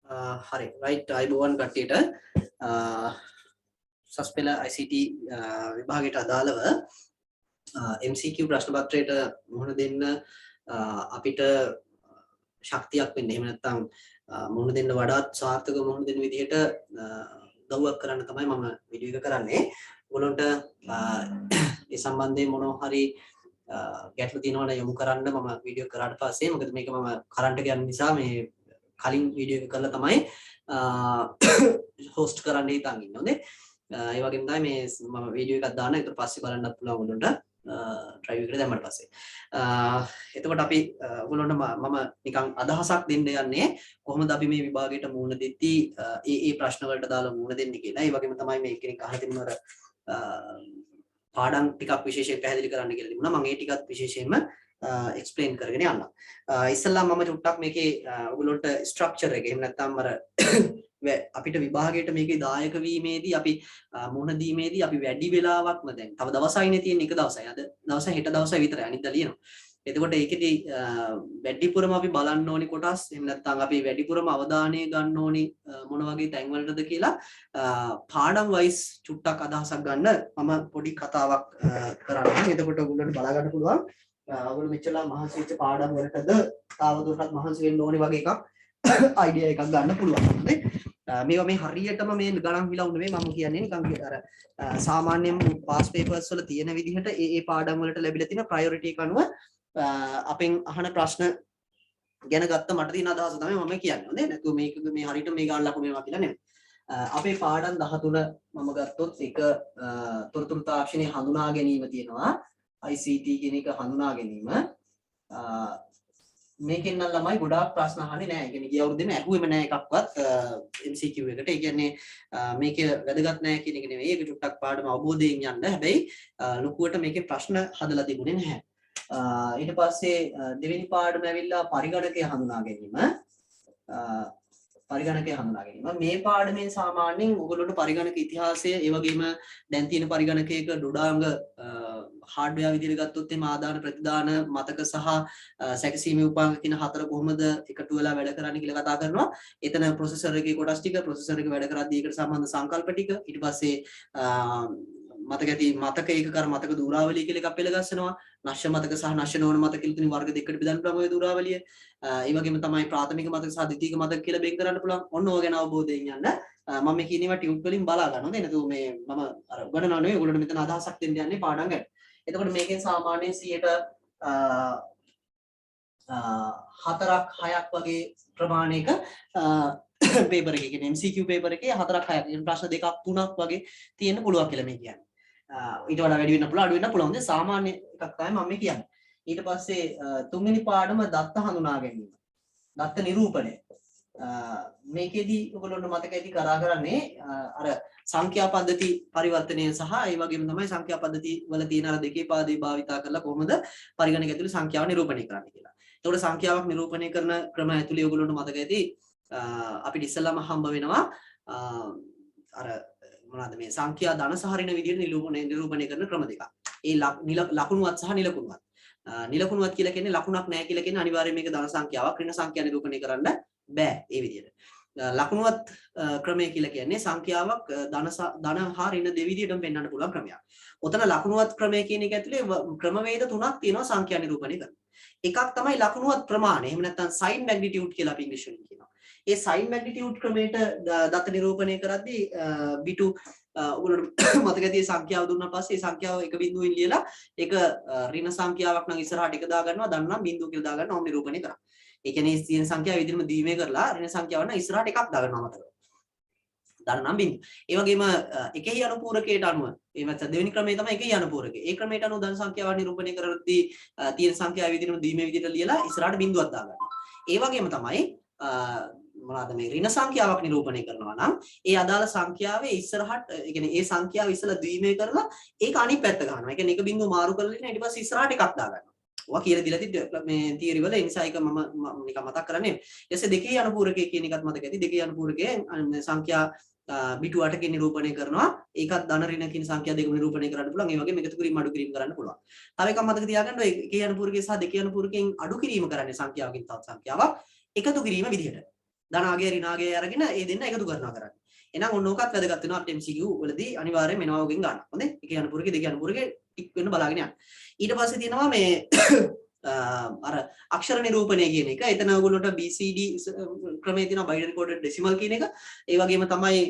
හරි රයිට් අයිබෝවන් කට්ටියට සස්පෙල ICT විභාගයට අදාළව MCQ ප්‍රශ්න පත්‍රයට මුහුණ දෙන්න අපිට ශක්තියක් වෙන්න එහෙම නැත්නම් මුහුණ දෙන්න වඩාත් සාර්ථක මුහුණ දෙන්න විදිහට උදව්වක් කරන්න තමයි මම වීඩියෝ එක කරන්නේ. ඔයගොල්ලන්ට ඒ සම්බන්ධයෙන් මොනවා හරි ගැටලු තියෙනවා නම් යොමු කරන්න මම වීඩියෝ කරාට පස්සේ මොකද මේක මම කරන්ට් එක යන නිසා මේ කලින් වීඩියෝ එක කරලා තමයි හොස්ට් කරන්න හිතන් ඉන්නේ. හොඳේ. ඒ වගේම තමයි මේ මම වීඩියෝ එකක් දාන්න ඊට පස්සේ බලන්නත් පුළුවන් ඔයගොල්ලන්ට ඩ්‍රයිව් එකට දැම්මට පස්සේ. එතකොට අපි ඔයගොල්ලන්ට මම නිකන් අදහසක් දෙන්න යන්නේ කොහොමද අපි මේ විභාගයට මුහුණ දෙද්දී ඒ ප්‍රශ්න වලට දාලා මුහුණ දෙන්නේ කියලා. ඒ වගේම තමයි මේ කෙනෙක් අහලා තිබුණාර පාඩම් ටිකක් විශේෂයෙන් පැහැදිලි කරන්න කියලා තිබුණා. මම ඒ ටිකත් විශේෂයෙන්ම එක්ස්ප්ලেইন කරගෙන යන්න. ඉස්සල්ලා මම චුට්ටක් මේකේ ඔයගොල්ලන්ට ස්ට්‍රක්චර් එක එහෙම නැත්නම් අර අපිට විභාගයට මේකේ දායක වීමේදී අපි මුහුණ දීමේදී අපි වැඩි වෙලාවක්ම දැන් තව දවසයිනේ තියෙන එක දවසයි. අද දවසයි හෙට දවසයි විතරයි අනිද්දා ලියනවා. එතකොට ඒකෙදි වැඩිපුරම අපි බලන්න ඕනි කොටස් එහෙම නැත්නම් අපි වැඩිපුරම අවධානය ගන්න ඕනි මොන වගේ තැන් වලටද කියලා පාඩම් වයිස් චුට්ටක් අදහසක් ගන්න මම පොඩි කතාවක් කරන්නම්. එතකොට ඔයගොල්ලන්ට බලා ගන්න පුළුවන් ඔයගොල්ලෝ මෙච්චරලා මහන්සි වෙච්ච පාඩම් වලටද තාවදුරටත් මහන්සි වෙන්න ඕනි වගේ එකක් අයිඩියා එකක් ගන්න පුළුවන්. හරිද? මේවා මේ හරියටම මේ ගණන් විලවුන් නෙමෙයි මම කියන්නේ නිකන් අර සාමාන්‍යයෙන් පාස් පේපර්ස් වල තියෙන විදිහට ඒ පාඩම් වලට ලැබිලා තියෙන ප්‍රයොරිටි එක අනුව අපෙන් අහන ප්‍රශ්න ගැන ගත්ත මට තියෙන අදහස තමයි මම කියන්නේ. හොඳේ. නැතුව මේක මේ හරියට මේ ගාන ලකුණු වෙනවා කියලා නෙමෙයි. අපේ පාඩම් 13 මම ගත්තොත් එක තොරතුරු තාක්ෂණයේ හඳුනා ගැනීම තියෙනවා. ICT කියන එක හඳුනා ගැනීම. මේකෙන් නම් ළමයි ගොඩාක් ප්‍රශ්න අහන්නේ නැහැ. ඒ කියන්නේ ගිය අවුරුද්දේම ඇහුවෙම නැහැ එකක්වත් MCQ එකට. ඒ කියන්නේ මේක වැදගත් නැහැ කියන එක නෙවෙයි. ඒක චුට්ටක් පාඩම අවබෝධයෙන් යන්න. හැබැයි ලොකුවට මේකේ ප්‍රශ්න හදලා තිබුණේ නැහැ. ඊට පස්සේ දෙවෙනි පාඩම ඇවිල්ලා පරිගණකය හඳුනා ගැනීම. පරිගණකය හඳුනා ගැනීම. මේ පාඩමෙන් සාමාන්‍යයෙන් ඔයගොල්ලෝට පරිගණක ඉතිහාසය ඒ වගේම දැන් තියෙන පරිගණකයක ඩොඩාංග හાર્ඩ්වෙයාර් විදිහට ගත්තොත් එහම ආදාන ප්‍රතිදාන මතක සහ සැකසීමේ උපාංග කියන හතර කොහොමද එකතු වෙලා වැඩ කරන්නේ කියලා කතා කරනවා. එතන ප්‍රොසෙසර් එකේ කොටස් ටික ප්‍රොසෙසර් එක වැඩ කරද්දී ඒකට සම්බන්ධ සංකල්ප ටික ඊට පස්සේ මතක ඇති මතක ඒකකර මතක දූරාවලිය කියලා එකක් පෙළගස්සනවා. නශ්‍ය මතක සහ නශ්‍ය නොවන මතක කියලා තුنين වර්ග දෙකකට බෙදන්න පුළුවන් ඔය දූරාවලිය. ඒ වගේම තමයි ප්‍රාථමික මතක සහ ද්විතීක මතක කියලා බෙන් කරන්න පුළුවන්. ඔන්න ඕක ගැන අවබෝධයෙන් යන්න. මම මේ කියනවා ටියුබ් වලින් බලා ගන්න. හොඳේ නේද? මේ මම අර උගන්වනවා නෙවෙයි. ඔයගොල්ලන්ට මෙතන අදහසක් දෙන්න යන්නේ පාඩම් ගැන. එතකොට මේකෙන් සාමාන්‍යයෙන් 4ක් 6ක් වගේ ප්‍රමාණයක පේපර් එකේ කියන්නේ MCQ පේපර් එකේ 4ක් 6ක් ප්‍රශ්න 2ක් 3ක් වගේ තියෙන්න පුළුවන් කියලා මේ කියන්නේ. ඊට වඩා වැඩි වෙන්න පුළුවන් අඩු වෙන්න පුළුවන්. ඒ සාමාන්‍ය එකක් තමයි මම මේ කියන්නේ. ඊට පස්සේ තුන්වෙනි පාඩම දත්ත හඳුනා ගැනීම. දත්ත නිරූපණය. මේකෙදි ඔයගොල්ලන්ට මතක ඇති කරන්නේ අර සංඛ්‍යා පද්ධති පරිවර්තනය සහ ඒ වගේම තමයි සංඛ්‍යා පද්ධති වල තියෙන අර දෙකේ පාදේ භාවිතා කරලා කොහොමද පරිගණක ඇතුලේ සංඛ්‍යාව නිරූපණය කරන්නේ කියලා. එතකොට සංඛ්‍යාවක් නිරූපණය කරන ක්‍රම ඇතුලේ ඔයගොල්ලන්ට මතක ඇති අපිට ඉස්සෙල්ලාම හම්බ වෙනවා අර මොනවාද මේ සංඛ්‍යා ධන සහ ඍණ විදිහට නිරූපණය කරන ක්‍රම දෙකක්. ඒ ලකුණුවත් සහ නිලකුණුවත්. නිලකුණුවත් කියලා කියන්නේ ලකුණක් නැහැ කියලා කියන්නේ අනිවාර්යයෙන් මේක ධන සංඛ්‍යාවක් ඍණ සංඛ්‍යා නිරූපණය කරන්න බෑ ඒ විදිහට. ලකුණුවත් ක්‍රමය කියලා කියන්නේ සංඛ්‍යාවක් ධන හා ඍණ දෙවිදිහටම පෙන්වන්න පුළුවන් ක්‍රමයක්. ඔතන ලකුණුවත් ක්‍රමය කියන එක ඇතුලේ ක්‍රමවේද තුනක් තියෙනවා සංඛ්‍යා නිරූපණය කරන්න. එකක් තමයි ලකුණුවත් ප්‍රමාණය. එහෙම නැත්නම් sign magnitude කියලා අපි ඉංග්‍රීසි වලින් කියනවා. ඒ sign magnitude ක්‍රමයට දත නිරූපණය කරද්දී බිටු ඔයගොල්ලෝ මතක ඇති සංඛ්‍යාව දුන්නා පස්සේ සංඛ්‍යාව එක බිඳුවෙන් ලියලා ඒක ඍණ සංඛ්‍යාවක් නම් ඉස්සරහට එක දා ගන්නවා ධන නම් බිඳුව කියලා දා ගන්නවා ඔහොම නිරූපණය කරා. ඒ කියන්නේ තියෙන සංඛ්‍යාව විදිහටම දීමේ කරලා ඍණ සංඛ්‍යාව නම් ඉස්සරහට එකක් දා ගන්නවා මතක. ධන නම් බිඳුව. ඒ වගේම එකෙහි අනුපූරකයට අනුව එමත් දෙවෙනි ක්‍රමය තමයි එකෙහි අනුපූරකය. ඒ ක්‍රමයට අනුව ධන සංඛ්‍යාව නිරූපණය කරද්දී තියෙන සංඛ්‍යාව විදිහටම දීමේ විදිහට ලියලා ඉස්සරහට බිඳුවක් දා ගන්නවා. ඒ වගේම තමයි මොනවාද මේ ඍණ සංඛ්‍යාවක් නිරූපණය කරනවා නම් ඒ අදාළ සංඛ්‍යාවේ ඉස්සරහට ඒ කියන්නේ ඒ සංඛ්‍යාව ඉස්සලා ද්විමය කරලා ඒක අනිත් පැත්ත ගන්නවා. ඒ කියන්නේ එක බිඳුව මාරු කරලා ඊට පස්සේ ඉස්සරහට එකක් දා ගන්නවා. ඔවා කියලා දීලා තිබ්බ මේ තියරි වල ඒ නිසා ඒක මම නිකන් මතක් කරන්නේ. ඊටසේ දෙකේ අනුපූරකයේ කියන එකත් මතක ඇති. දෙකේ අනුපූරකයේ සංඛ්‍යා බිටු 8කින් නිරූපණය කරනවා. ඒකත් ධන ඍණ කියන සංඛ්‍යා දෙකම නිරූපණය කරන්න පුළුවන්. ඒ වගේම එකතු කිරීම අඩු කිරීම කරන්න පුළුවන්. තව එකක් මතක තියාගන්න ඔය එකේ අනුපූරකයේ සහ දෙකේ අනුපූරකයෙන් අඩු කිරීම කරන්නේ සංඛ්‍යාවකින් තවත් සංඛ්‍යාවක් එකතු කිරීම විදිහට. ධනාගය ඍණාගය අරගෙන ඒ දෙන්න එකතු කරනවා කරන්නේ. එහෙනම් ඔන්න ඕකත් වැදගත් වෙනවා අපේ MCQ වලදී අනිවාර්යයෙන් මෙනවා වගේ ගන්න. හොඳේ? එක යන පුරගේ දෙක යන පුරගේ ටික් වෙන්න බලාගෙන යන්න. ඊට පස්සේ තියෙනවා මේ අර අක්ෂර නිරූපණය කියන එක. එතන ඔයගොල්ලන්ට BCD ක්‍රමයේ තියෙනවා binary coded decimal කියන එක. ඒ වගේම තමයි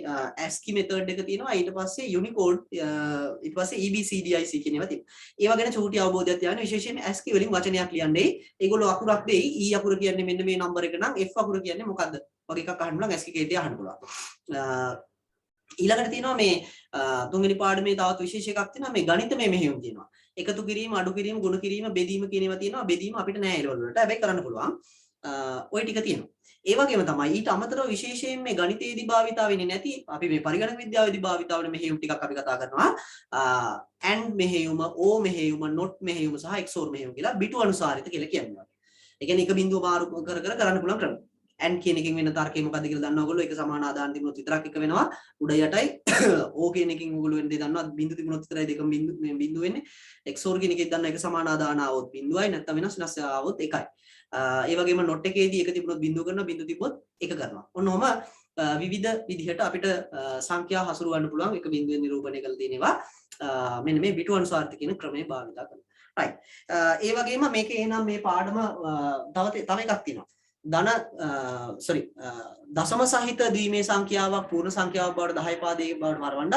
ASCII method එක තියෙනවා. ඊට පස්සේ Unicode ඊට පස්සේ EBCDIC කියන ඒවා තියෙනවා. ඒවා ගැන චූටි අවබෝධයක් තියාගන්න. විශේෂයෙන් ASCII වලින් වචනයක් ලියන්නේ. ඒගොල්ලෝ අකුරක් දෙයි. E අකුර කියන්නේ මෙන්න මේ නම්බර එක නම් F අකුර කියන්නේ මොකද්ද? වගේ එකක් අහන්න පුළුවන්. ASCII කේතේ අහන්න පුළුවන්. ඊළඟට තියෙනවා මේ තුන්වෙනි පාඩමේ තවත් විශේෂ එකක් තියෙනවා මේ ගණිතමය මෙහෙයුම් තියෙනවා. එකතු කිරීම, අඩු කිරීම, ගුණ කිරීම, බෙදීම කියන ඒවා තියෙනවා. බෙදීම අපිට නෑ ඒවල වලට. හැබැයි කරන්න පුළුවන්. ওই ටික තියෙනවා. ඒ වගේම තමයි ඊට අමතරව විශේෂයෙන් මේ ගණිතයේදී භාවිතා වෙන්නේ නැති අපි මේ පරිගණක විද්‍යාවේදී භාවිතා වෙන මෙහෙයුම් ටිකක් අපි කතා කරනවා. and මෙහෙයුම, o මෙහෙයුම, not මෙහෙයුම සහ XOR මෙහෙයුම කියලා බිටු අනුසාරිත කියලා කියන්නේ. ඒ කියන්නේ එක බිඳුව මාරු කර කර කරන්න පුළුවන් ක්‍රම. and කියන එකෙන් වෙන තර්කය මොකද්ද කියලා දන්නවා ඔයගොල්ලෝ. ඒක සමාන ආදාන තිබුණොත් විතරක් එක වෙනවා. උඩ යටයි o කියන එකෙන් ඔයගොල්ලෝ වෙන දේ දන්නවා. බිඳු තිබුණොත් විතරයි දෙකම බිඳු වෙන්නේ. XOR කියන එකෙන් දන්නවා එක සමාන ආදාන ආවොත් බිඳුවයි නැත්නම් වෙනස් ආවොත් එකයි. ඒ වගේම not එකේදී එක තිබුණොත් බිඳුව කරනවා, බිඳු තිබ්බොත් එක කරනවා. ඔන්න ඔහම විවිධ විදිහට අපිට සංඛ්‍යා හසුරවන්න පුළුවන් එක බිඳුවෙන් නිරූපණය කරලා තියෙනවා. මෙන්න මේ බිටු අනුසාරිත කියන ක්‍රමය භාවිත කරනවා. right. ඒ වගේම මේකේ එහෙනම් මේ පාඩම තව එකක් තියෙනවා. දශම සහිත ද්විමේ සංඛ්‍යාවක් පූර්ණ සංඛ්‍යාවක් බවට 10 පාදයේ බවට වරවන්නත්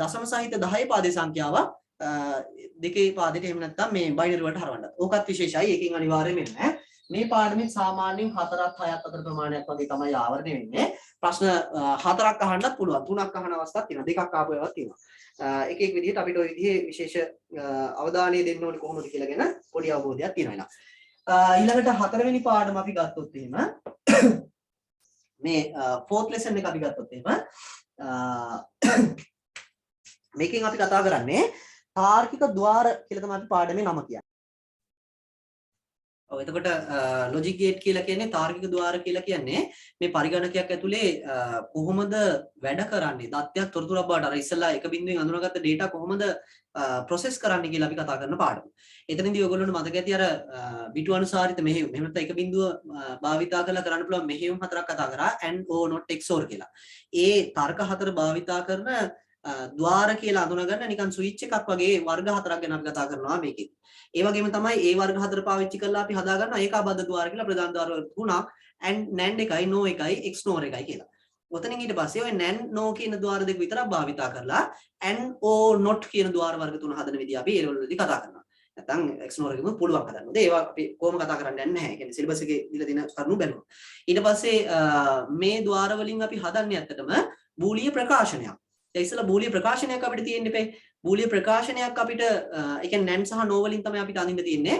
දශම සහිත 10 පාදයේ සංඛ්‍යාවක් දෙකේ පාදයට එහෙම නැත්නම් මේ බයිනරි වලට හරවන්නත්. ඕකත් විශේෂයි. ඒකෙන් අනිවාර්යයෙන්ම එන්නේ මේ පාඩමෙන් සාමාන්‍යයෙන් 4ක් 6ක් අතර ප්‍රමාණයක් වගේ තමයි ආවරණය වෙන්නේ. ප්‍රශ්න 4ක් අහන්නත් පුළුවන්. 3ක් අහන අවස්ථාවක් තියෙනවා. 2ක් ආපු ඒවාත් තියෙනවා. එක එක විදිහට අපිට ওই විදිහේ විශේෂ අවධානය දෙන්න ඕනේ කොහොමද කියලා ගැන පොඩි අවබෝධයක් තියෙනවා. ඊළඟට 4 වෙනි පාඩම අපි ගත්තොත් එහෙම මේ 4th lesson එක අපි ගත්තොත් එහෙම මේකෙන් අපි කතා කරන්නේ තාර්කික ద్వාර කියලා තමයි අපි පාඩමේ නම කියන්නේ. ඔව් එතකොට logic gate කියලා කියන්නේ තාර්කික ద్వාර කියලා කියන්නේ මේ පරිගණකයක් ඇතුලේ කොහොමද වැඩ කරන්නේ தත්ත්වයක් තොරතුරක් බවට අර ඉස්සෙල්ලා එක බිඳුවෙන් අඳුනගත්ත data කොහොමද process කරන්නේ කියලා අපි කතා කරන පාඩම. එතනදී ඔයගොල්ලන්ට මතක ඇති අර බිටු අනුසාරිත මෙහෙයුම්. එහෙම නැත්නම් එක බිඳුව භාවිතා කරලා කරන්න පුළුවන් මෙහෙයුම් හතරක් කතා කරා and o not XOR කියලා. ඒ තර්ක හතර භාවිතා කරන ద్వාර කියලා අඳුනගන්න නිකන් ස්විච් එකක් වගේ වර්ග හතරක් ගැන අපි කතා කරනවා මේකෙදි. ඒ වගේම තමයි ඒ වර්ග හතර පාවිච්චි කරලා අපි හදාගන්නවා ඒකාබද්ධ ద్వාර කියලා ප්‍රධාන ద్వාර තුනක් and NAND එකයි no එකයි XNOR එකයි කියලා. ඔතනින් ඊට පස්සේ ඔය NAND no කියන ద్వාර දෙක විතරක් භාවිතා කරලා and o not කියන ద్వාර වර්ග තුන හදන විදිහ අපි ඒ වලදී කතා කරනවා. නැත්නම් XNOR එකෙම පුළුවන් හදන්න. ඒවා අපි කොහොම කතා කරන්න යන්නේ නැහැ. ඒ කියන්නේ සිලබස් එකේ දීලා තියෙන කරුණු බැලුවා. ඊට පස්සේ මේ ద్వාර වලින් අපි හදන්නේ ඇත්තටම බූලිය ප්‍රකාශනයක්. ඒ ඉස්සලා බූලිය ප්‍රකාශනයක් අපිට තියෙන්න ඉපේ. බූලිය ප්‍රකාශනයක් අපිට ඒ කියන්නේ NAND සහ no වලින් තමයි අපිට අඳින්න තියෙන්නේ.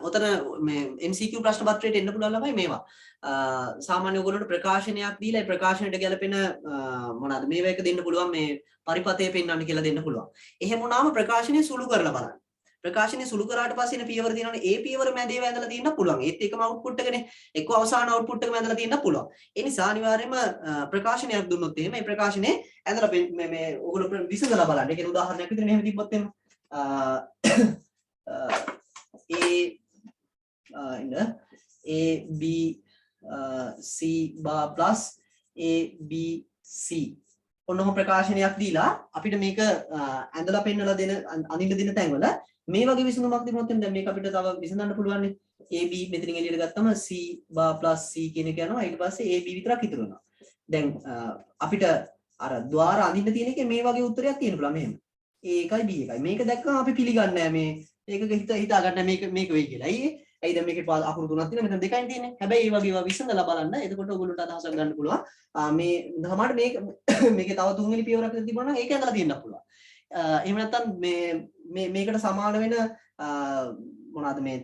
ඔතන මේ MCQ ප්‍රශ්න පත්‍රයට එන්න පුළුවන් ළමයි මේවා. සාමාන්‍ය ඔයගොල්ලන්ට ප්‍රකාශනයක් දීලා ඒ ප්‍රකාශනයට ගැලපෙන මොනවාද මේවා එක දෙන්න පුළුවන් මේ පරිපතය පෙන්වන්න කියලා දෙන්න පුළුවන්. එහෙම වුණාම ප්‍රකාශනය සුළු කරලා බලන්න. ප්‍රකාශනය සුළු කරාට පස්සේ ඉන පියවර තියෙනවනේ ඒ පියවර මැද ඒවා ඇඳලා තියෙන්න පුළුවන්. ඒත් එකම අවුට්පුට් එකනේ. එක්ක අවසාන අවුට්පුට් එකම ඇඳලා තියෙන්න පුළුවන්. ඒ නිසා අනිවාර්යයෙන්ම ප්‍රකාශනයක් දුන්නොත් එහෙම මේ ප්‍රකාශනේ ඇඳලා මේ ඔයගොල්ලෝ විසඳලා බලන්න. ඒ කියන්නේ උදාහරණයක් විදිහට මෙහෙම තිබ්බොත් එහෙම A B C bar plus A B C ඔන්නම ප්‍රකාශනයක් දීලා අපිට මේක ඇඳලා පෙන්නලා දෙන අඳින්න දෙන තැන්වල මේ වගේ විසඳුමක් දෙන්නොත් දැන් මේක අපිට තව විසඳන්න පුළුවන් නේ. AB මෙතනින් එළියට ගත්තම C bar plus C කියන එක යනවා. ඊට පස්සේ AB විතරක් ඉතුරු වෙනවා. දැන් අපිට අර ద్వාර අඳින්න තියෙන එකේ මේ වගේ උත්තරයක් තියෙන්න පුළුවන් මෙහෙම. A එකයි B එකයි. මේක දැක්කම අපි පිළිගන්නේ නැහැ මේ ඒක හිතා ගන්න මේක වෙයි කියලා. ඇයි දැන් මේකේ අකුරු තුනක් තියෙනවා මෙතන දෙකයි තියෙන්නේ. හැබැයි මේ වගේ ඒවා විසඳලා බලන්න. එතකොට ඔයගොල්ලන්ට අදහසක් ගන්න පුළුවන්. මේ සමහරට මේකේ තව තුන්වෙනි පියවරක් තිබුණා නම් ඒක ඇඳලා තියෙන්න පුළුවන්. එහෙම නැත්නම් මේකට සමාන වෙන මොනවාද මේ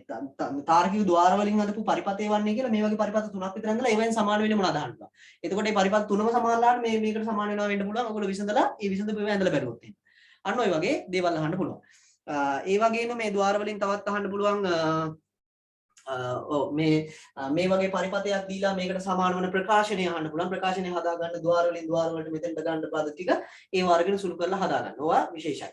තාර්කික ద్వාර වලින් හදපු පරිපතේ වන්නේ කියලා මේ වගේ පරිපත තුනක් විතර ඇඳලා ඒවෙන් සමාන වෙන්නේ මොනවද අහන්න පුළුවන්. එතකොට මේ පරිපත තුනම සමානලාට මේකට සමාන වෙනවා වෙන්න පුළුවන්. ඔයගොල්ලෝ විසඳලා ඒ විසඳපු ඒවා ඇඳලා බැලුවොත් එහෙනම්. අන්න ඔය වගේ දේවල් අහන්න පුළුවන්. ඒ වගේම මේ ద్వාර වලින් තවත් අහන්න පුළුවන් මේ වගේ පරිපතයක් දීලා මේකට සමාන වන ප්‍රකාශනය අහන්න පුළුවන්. ප්‍රකාශනය හදා ගන්න ద్వාර වලින් ద్వාර වලට මෙතෙන්ට ගන්න පද ටික ඒ වර්ගන සුළු කරලා හදා ගන්න. ඕවා විශේෂයි.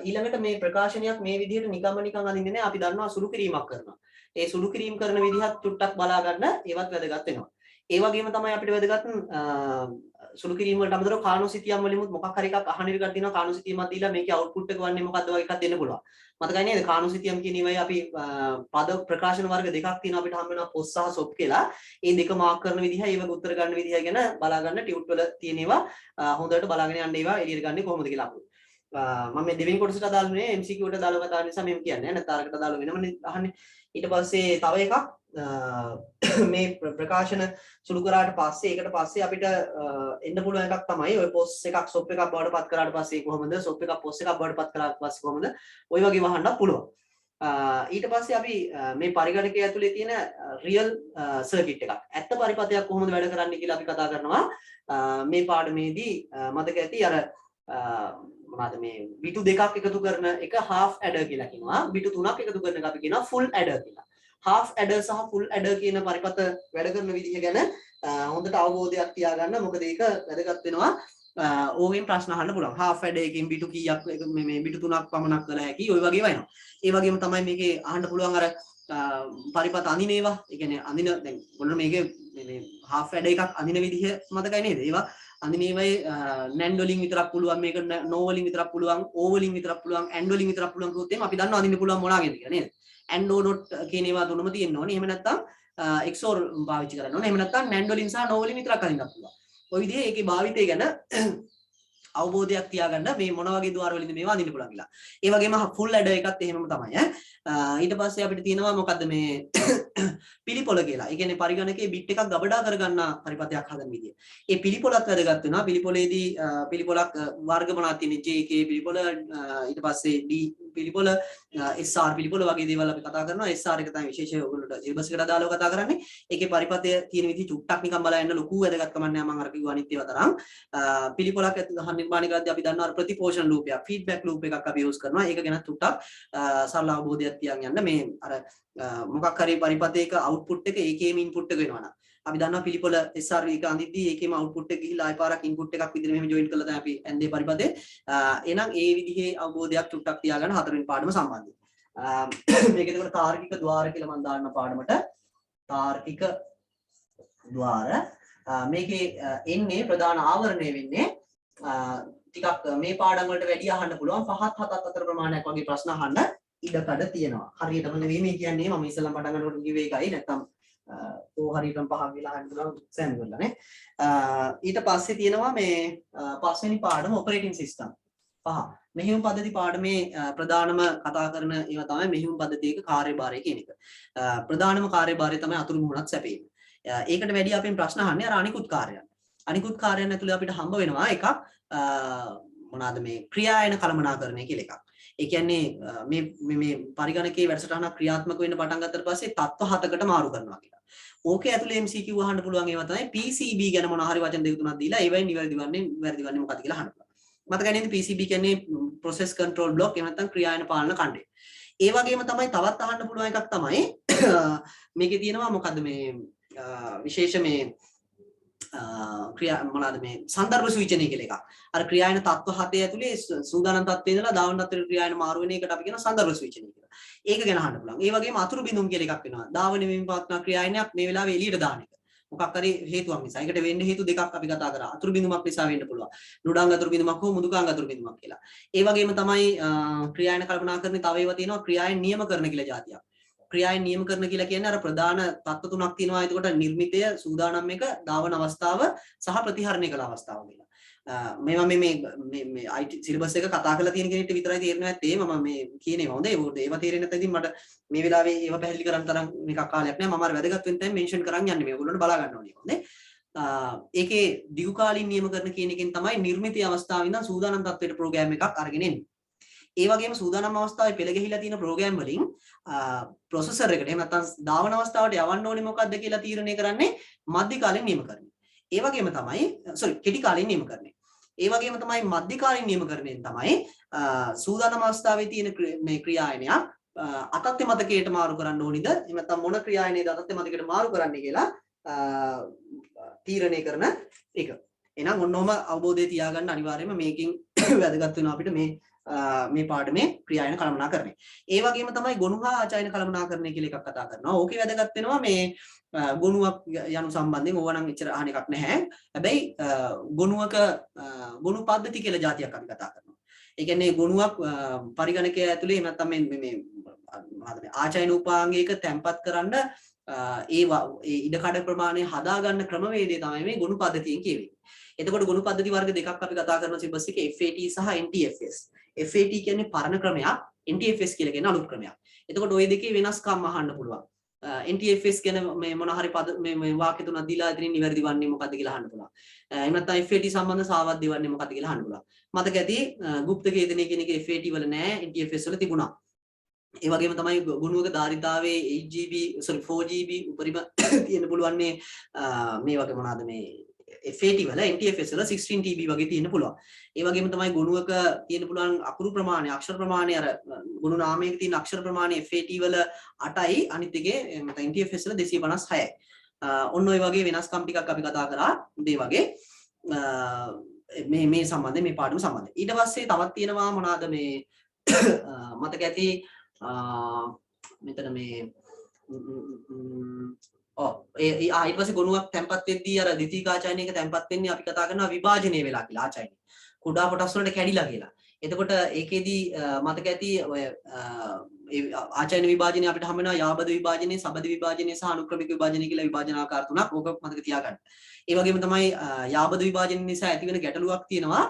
ඊළඟට මේ ප්‍රකාශනයක් මේ විදිහට නිකන් අඳින්නේ නැහැ. අපි දන්නවා සුළු කිරීමක් කරනවා. ඒ සුළු කිරීම කරන විදිහත් චුට්ටක් බලා ගන්න ඒවත් වැදගත් වෙනවා. ඒ වගේම තමයි අපිට වැදගත් සුළු කිරීම වලට අමතරව කානෝසිතියම් වලිමුත් මොකක් හරි එකක් අහන එකක් දිනවා කානෝසිතියමක් දීලා මේකේ අවුට්පුට් එක වන්නේ මොකද්ද වගේ එකක් දෙන්න පුළුවන්. මතකයි නේද කානෝසිතියම් කියන ඒවායි අපි පද ප්‍රකාශන වර්ග දෙකක් තියෙනවා අපිට හම්බ වෙනවා පොස් සහ සොප් කියලා. ඒ දෙක මාක් කරන විදිහ ඒවක උත්තර ගන්න විදිහ ගැන බලා ගන්න ටියුට් වල තියෙන ඒවා හොඳට බලාගෙන යන්න ඒවා එළියට ගන්නේ කොහොමද කියලා අපු. මම මේ දෙවෙනි කොටසට අදාළනේ MCQ වලට දාලා කතා නිසා මෙහෙම කියන්නේ නැත්නම් අරකට දාලා වෙනමනේ අහන්නේ. ඊට පස්සේ තව එකක් මේ ප්‍රකාශන සුළු කරාට පස්සේ ඒකට පස්සේ අපිට එන්න පුළුවන් එකක් තමයි ඔය පොස් එකක් සොප් එකක් බවට පත් කරාට පස්සේ කොහොමද සොප් එකක් පොස් එකක් බවට පත් කරාට පස්සේ කොහොමද ඔය වගේ වහන්නත් පුළුවන්. ඊට පස්සේ අපි මේ පරිගණකය ඇතුලේ තියෙන රියල් සර්කිට් එකක් ඇත්ත පරිපථයක් කොහොමද වැඩ කරන්නේ කියලා අපි කතා කරනවා මේ පාඩමේදී. මතක ඇති අර මොනවාද මේ බිටු දෙකක් එකතු කරන එක half adder කියලා කියනවා. බිටු තුනක් එකතු කරන එක අපි කියනවා full adder කියලා. half adder සහ full adder කියන පරිපථ වැඩ කරන විදිහ ගැන හොඳට අවබෝධයක් තියාගන්න. මොකද ඒක වැදගත් වෙනවා. ඕගෙන් ප්‍රශ්න අහන්න පුළුවන්. half adder එකකින් බිටු කීයක් මේ බිටු තුනක් පමණක් කළ හැකි ඔය වගේ වෙනවා. ඒ වගේම තමයි මේකේ අහන්න පුළුවන් අර පරිපථ අඳින ඒවා. ඒ කියන්නේ අඳින දැන් මොන මේකේ මේ half adder එකක් අඳින විදිහ මතකයි නේද? ඒවා අඳින ඒවායි නැන්ඩ් වලින් විතරක් පුළුවන් මේක නෝ වලින් විතරක් පුළුවන් ඕ වලින් විතරක් පුළුවන් ඇන්ඩ් වලින් විතරක් පුළුවන් කිව්වොත් එහෙනම් අපි දන්නවා අඳින්න පුළුවන් මොනවාගෙන්ද කියලා නේද? ඇන්ඩ් ඕ නොට් කියන ඒවා තුනම තියෙන්න ඕනේ. එහෙම නැත්නම් XOR පාවිච්චි කරන්න ඕනේ. එහෙම නැත්නම් නැන්ඩ් වලින් සහ නෝ වලින් විතරක් අඳින්නත් පුළුවන්. ඔය විදිහේ ඒකේ භාවිතය ගැන අවබෝධයක් තියාගන්න මේ මොන වගේ ద్వාර වලින්ද මේවා අඳින්න පුළුවන් කියලා. ඒ වගේම full adder එකත් එහෙමම තමයි ඊට පස්සේ අපිට තියෙනවා මොකද්ද මේ පිළිපොළ කියලා. ඒ කියන්නේ පරිගණකයේ බිට් එකක් ගබඩා කරගන්න පරිපථයක් හදන විදිය. ඒ පිළිපොළත් වැදගත් වෙනවා. පිළිපොළේදී පිළිපොළක් වර්ග මොනවද තියෙන්නේ? JK පිළිපොළ ඊට පස්සේ D පිළිපොළ SR පිළිපොළ වගේ දේවල් අපි කතා කරනවා. SR එක තමයි විශේෂයෙන් ඔයගොල්ලෝට සිලබස් එකට දාලා කතා කරන්නේ. ඒකේ පරිපථය තියෙන විදිහ චුට්ටක් නිකන් බලන්න ලොකු වැදගත්කමක් නෑ. මම අර කිව්වා අනිත් ඒවා තරම්. පිළිපොළක් නිර්මාණය කරද්දී අපි දන්නවා ප්‍රතිපෝෂණ ලූප් එකක් ෆීඩ්බැක් ලූප් එකක් අපි යූස් කරනවා. ඒක ගැන චුට්ටක් සරල අවබෝධයක් තියන් යන්න. මේ අර මොකක් හරි පරිපථයක අවුට්පුට් එක ඒකේම ඉන්පුට් එක වෙනවා නම් අපි දන්නවා පිළිපොළ SR එක අඳිද්දී ඒකේම අවුට්පුට් එක ගිහිල්ලා ආය පාරක් ඉන්පුට් එකක් විදිහට මෙහෙම ජොයින් කරලා තමයි අපි ඇන්දේ පරිපථේ. එහෙනම් ඒ විදිහේ අවබෝධයක් චුට්ටක් තියාගන්න හතරවෙනි පාඩම සම්බන්ධයෙන්. මේක එතකොට තාර්කික ద్వාර කියලා මම දාන්න පාඩමට. තාර්කික ద్వාර මේකේ එන්නේ ප්‍රධාන ආවරණය වෙන්නේ ටිකක් මේ පාඩම් වලට වැඩි අහන්න පුළුවන් 5ත් 7ත් අතර ප්‍රමාණයක් වගේ ප්‍රශ්න අහන්න ඉඩකඩ තියෙනවා. හරියටම නෙවෙයි මේ කියන්නේ මම ඉස්සෙල්ලා පටන් ගන්නකොට කිව්වේ ඒකයි නැත්තම් හරියටම 5ක් වෙලා අහන්න පුළුවන් සෑම වෙලාවනේ. ඊට පස්සේ තියෙනවා මේ පස්වෙනි පාඩම ඔපරේටින් සිස්ටම් 5. මෙහෙයුම් පද්ධති පාඩමේ ප්‍රධානම කතා කරන ඒවා තමයි මෙහෙයුම් පද්ධතියක කාර්යභාරය කියන එක. ප්‍රධානම කාර්යභාරය තමයි අතුරු මුහුණත් සැපීම. ඒකට වැඩි අපෙන් ප්‍රශ්න අහන්නේ අර අනිකුත් කාර්යයන්. අනිකුත් කාර්යයන් ඇතුළේ අපිට හම්බ වෙනවා එකක් මොනවාද මේ ක්‍රියායන කළමනාකරණය කියලා එකක්. ඒ කියන්නේ මේ පරිගණකයේ වැඩසටහනක් ක්‍රියාත්මක වෙන්න පටන් ගත්තට පස්සේ තත්ත්ව 7කට මාරු කරනවා කියලා. ඕකේ ඇතුළේ MCQ අහන්න පුළුවන් ඒවා තමයි PCB ගැන මොනවා හරි වචන දෙක තුනක් දීලා ඒවයින් නිවැරදි වන්නේ මොකක්ද කියලා අහන්න පුළුවන්. මතකයි නේද PCB කියන්නේ process control block එහෙම නැත්නම් ක්‍රියායන පාලන කණ්ඩේ. ඒ වගේම තමයි තවත් අහන්න පුළුවන් එකක් තමයි මේකේ තියෙනවා මොකද්ද මේ විශේෂ මේ ක්‍රියා මොනවාද මේ සන්දර්භ සූචනය කියලා එකක්. අර ක්‍රියායන තත්ත්ව 7 ඇතුලේ සූදානම් තත්ත්වයේ ඉඳලා දාවන තත්ත්වයට ක්‍රියායන මාරු වෙන එකට අපි කියන සන්දර්භ සූචනය කියලා. ඒක ගැන අහන්න පුළුවන්. ඒ වගේම අතුරු බිඳුම් කියලා එකක් වෙනවා. දාවන වෙමින් පවත්වන ක්‍රියායනයක් මේ වෙලාවේ එළියට දාන එක. මොකක් හරි හේතුවක් නිසා. ඒකට වෙන්න හේතු දෙකක් අපි කතා කරා. අතුරු බිඳුමක් නිසා වෙන්න පුළුවන්. නුඩාංග අතුරු බිඳුමක් හෝ මුදුකාංග අතුරු බිඳුමක් කියලා. ඒ වගේම තමයි ක්‍රියායන කල්පනාකරණේ තව ඒවා තියෙනවා ක්‍රියායන නියම කරන කියලා જાතියක්. ක්‍රියායන් නියම කරන කියලා කියන්නේ අර ප්‍රධාන තත්ත්ව තුනක් තියෙනවා. එතකොට නිර්මිතය, සූදානම් එක, දාවන අවස්ථාව සහ ප්‍රතිහරණය කළ අවස්ථාව කියලා. මේවා මේ IT සිලබස් එක කතා කරලා තියෙන කෙනෙක්ට විතරයි තේරෙන්නේ නැත්තේ. මම මේ කියන්නේ හොඳයි. ඒවා තේරෙන්නේ නැත්නම් ඉතින් මට මේ වෙලාවේ ඒවා පැහැදිලි කරන්න තරම් මේක කාලයක් නැහැ. මම අර වැදගත් වෙන තැන් මෙන්ෂන් කරන් යන්නේ. මේ ඔයගොල්ලන්ට බලා ගන්න ඕනේ. හොඳේ. ඒකේ දිගු කාලින් නියම කරන කියන එකෙන් තමයි නිර්මිත අවස්ථාවේ ඉඳන් සූදානම් තත්ත්වයට ප්‍රෝග්‍රෑම් එකක් අරගෙන එන්නේ. ඒ වගේම සූදානම් අවස්ථාවේ පෙළ ගැහිලා තියෙන ප්‍රෝග්‍රෑම් වලින් ප්‍රොසෙසර් එකට එහෙම නැත්නම් දාවන අවස්ථාවට යවන්න ඕනේ මොකක්ද කියලා තීරණය කරන්නේ මධ්‍ය කාලීන නියමකරණය. ඒ වගේම තමයි කෙටි කාලීන නියමකරණය. ඒ වගේම තමයි මධ්‍ය කාලීන නියමකරණයෙන් තමයි සූදානම් අවස්ථාවේ තියෙන මේ ක්‍රියායනයක් අතත්ත්‍ය මතකයට මාරු කරන්න ඕනිද? එහෙම නැත්නම් මොන ක්‍රියායනයේද අතත්ත්‍ය මතකයට මාරු කරන්නේ කියලා තීරණය කරන එක. එහෙනම් ඔන්නෝම අවබෝධය තියාගන්න අනිවාර්යයෙන්ම මේකෙන් වැදගත් වෙනවා අපිට මේ මේ පාඩමේ ක්‍රියායන කළමනාකරණය. ඒ වගේම තමයි ගොනු හා ආචායන කළමනාකරණය කියලා එකක් කතා කරනවා. ඕකේ වැදගත් වෙනවා මේ ගොනුවක් යනු සම්බන්ධයෙන් ඕවා නම් එච්චර අහන එකක් නැහැ. හැබැයි ගොනුවක ගොනු පද්ධති කියලා જાතියක් අපි කතා කරනවා. ඒ කියන්නේ ගොනුවක් පරිගණකය ඇතුලේ එහෙම නැත්නම් මේ මොනවද ආචායන උපාංගයක තැම්පත් කරන්න ඒ ඉඩකඩ ප්‍රමාණය හදාගන්න ක්‍රමවේදය තමයි මේ ගොනු පද්ධතියෙන් කියවෙන්නේ. එතකොට ගොනු පද්ධති වර්ග දෙකක් අපි කතා කරන සිලබස් එකේ FAT සහ NTFS. FAT කියන්නේ පරණ ක්‍රමයක්, NTFS කියලා කියන්නේ අලුත් ක්‍රමයක්. එතකොට ওই දෙකේ වෙනස්කම් අහන්න පුළුවන්. NTFS කියන මේ මොන හරි පද මේ වාක්‍ය තුනක් දීලා ඉතින් නිවැරදි වන්නේ මොකද්ද කියලා අහන්න පුළුවන්. එහෙම නැත්නම් FAT සම්බන්ධ සාවද්‍ය වන්නේ මොකද්ද කියලා අහන්න පුළුවන්. මතක ඇති গুপ্ত ඛේදනය කියන එක FAT වල නෑ, NTFS වල තිබුණා. ඒ වගේම තමයි ගුණවක ධාරිතාවේ 8GB 4GB උපරිම තියෙන්න පුළුවන් මේ වගේ මොනවාද මේ FAT වල NTFS වල 16TB වගේ තියෙන්න පුළුවන්. ඒ වගේම තමයි ගුණවක තියෙන්න පුළුවන් අකුරු ප්‍රමාණය, අක්ෂර ප්‍රමාණය අර ගුණ නාමයක තියෙන අක්ෂර ප්‍රමාණය FAT වල 8යි, අනිත් එකේ NTFS වල 256යි. ඔන්න ඔය වගේ වෙනස්කම් ටිකක් අපි කතා කරා මේ වගේ මේ සම්බන්ධයෙන් මේ පාඩම සම්බන්ධයෙන්. ඊට පස්සේ තවත් තියෙනවා මොනවාද මේ මතක ඇති මෙතන මේ ඊට පස්සේ ගුණයක් තැම්පත් වෙද්දී අර ද්විතීක ආචායනයක තැම්පත් වෙන්නේ අපි කතා කරනවා විභාජනය වෙලා කියලා ආචායනය. කුඩා කොටස් වලට කැඩිලා කියලා. එතකොට ඒකෙදී මතක ඇති ඔය ආචායන විභාජනය අපිට හම් වෙනවා යාබද විභාජනය, සබද විභාජනය සහ අනුක්‍රමික විභාජනය කියලා විභාජන ආකාර තුනක්. ඕක මතක තියාගන්න. ඒ වගේම තමයි යාබද විභාජනය නිසා ඇතිවෙන ගැටලුවක් තියෙනවා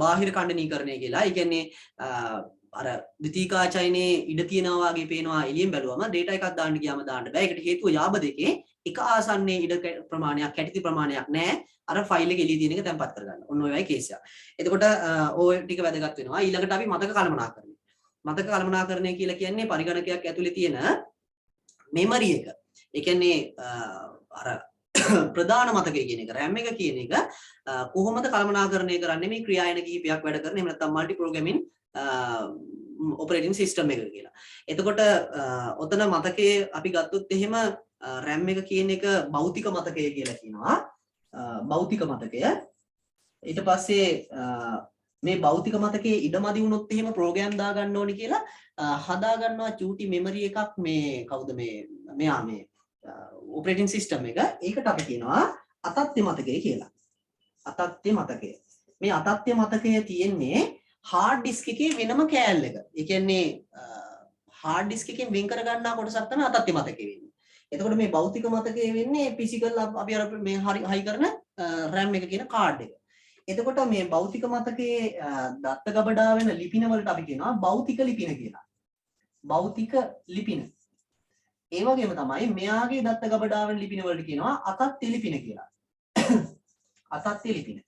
බාහිර ඛණ්ඩනීකරණය කියලා. ඒ කියන්නේ අර ද්විතීක ආචායනයේ ඉඩ තියනවා වගේ පේනවා එළියෙන් බැලුවම data එකක් දාන්න ගියාම දාන්න බෑ. ඒකට හේතුව යාබද එකේ එක ආසන්නයේ ඉඩ ප්‍රමාණයක් කැටිති ප්‍රමාණයක් නැහැ. අර ෆයිල් එක එළිය තියෙන එක තැම්පත් කරගන්න. ඔන්න ඔය වගේ කේස් එක. එතකොට ඔය ටික වැදගත් වෙනවා. ඊළඟට අපි මතක කළමනාකරණය. මතක කළමනාකරණය කියලා කියන්නේ පරිගණකයක් ඇතුලේ තියෙන මෙමරි එක. ඒ කියන්නේ අර ප්‍රධාන මතකය කියන එක RAM එක කියන එක කොහොමද කළමනාකරණය කරන්නේ මේ ක්‍රියායන කිහිපයක් වැඩ කරන එහෙම නැත්නම් මල්ටි ප්‍රෝග්‍රෑමින් ඔපරේටින් සිස්ටම් එක කියලා. එතකොට ඔතන මතකයේ අපි ගත්තොත් එහෙම RAM එක කියන එක භෞතික මතකය කියලා කියනවා. භෞතික මතකය. ඊට පස්සේ මේ භෞතික මතකයේ ඉඩමදි වුණොත් එහෙම ප්‍රෝග්‍රෑම් දා ගන්න ඕනි කියලා හදා ගන්නවා චූටි මෙමරි එකක් මේ කවුද මෙයා මේ ඔපරේටින් සිස්ටම් එක. ඒකට අපි කියනවා අතත්්‍ය මතකය කියලා. අතත්්‍ය මතකය. මේ අතත්්‍ය මතකය තියෙන්නේ hard disk එකේ වෙනම කෑල්ලක. ඒ කියන්නේ hard disk එකෙන් වෙන් කර ගන්නා කොටසක් තමයි අතත්්‍ය මතකය වෙන්නේ. එතකොට මේ භෞතික මතකය වෙන්නේ ෆිසිකල් අපි අර මේ හයි කරන RAM එක කියන කාඩ් එක. එතකොට මේ භෞතික මතකයේ දත්ත ගබඩා වෙන ලිපින වලට අපි කියනවා භෞතික ලිපින කියලා. භෞතික ලිපින. ඒ වගේම තමයි මෙයාගේ දත්ත ගබඩා වෙන ලිපින වලට කියනවා අතත්්‍ය ලිපින කියලා. අතත්්‍ය ලිපින.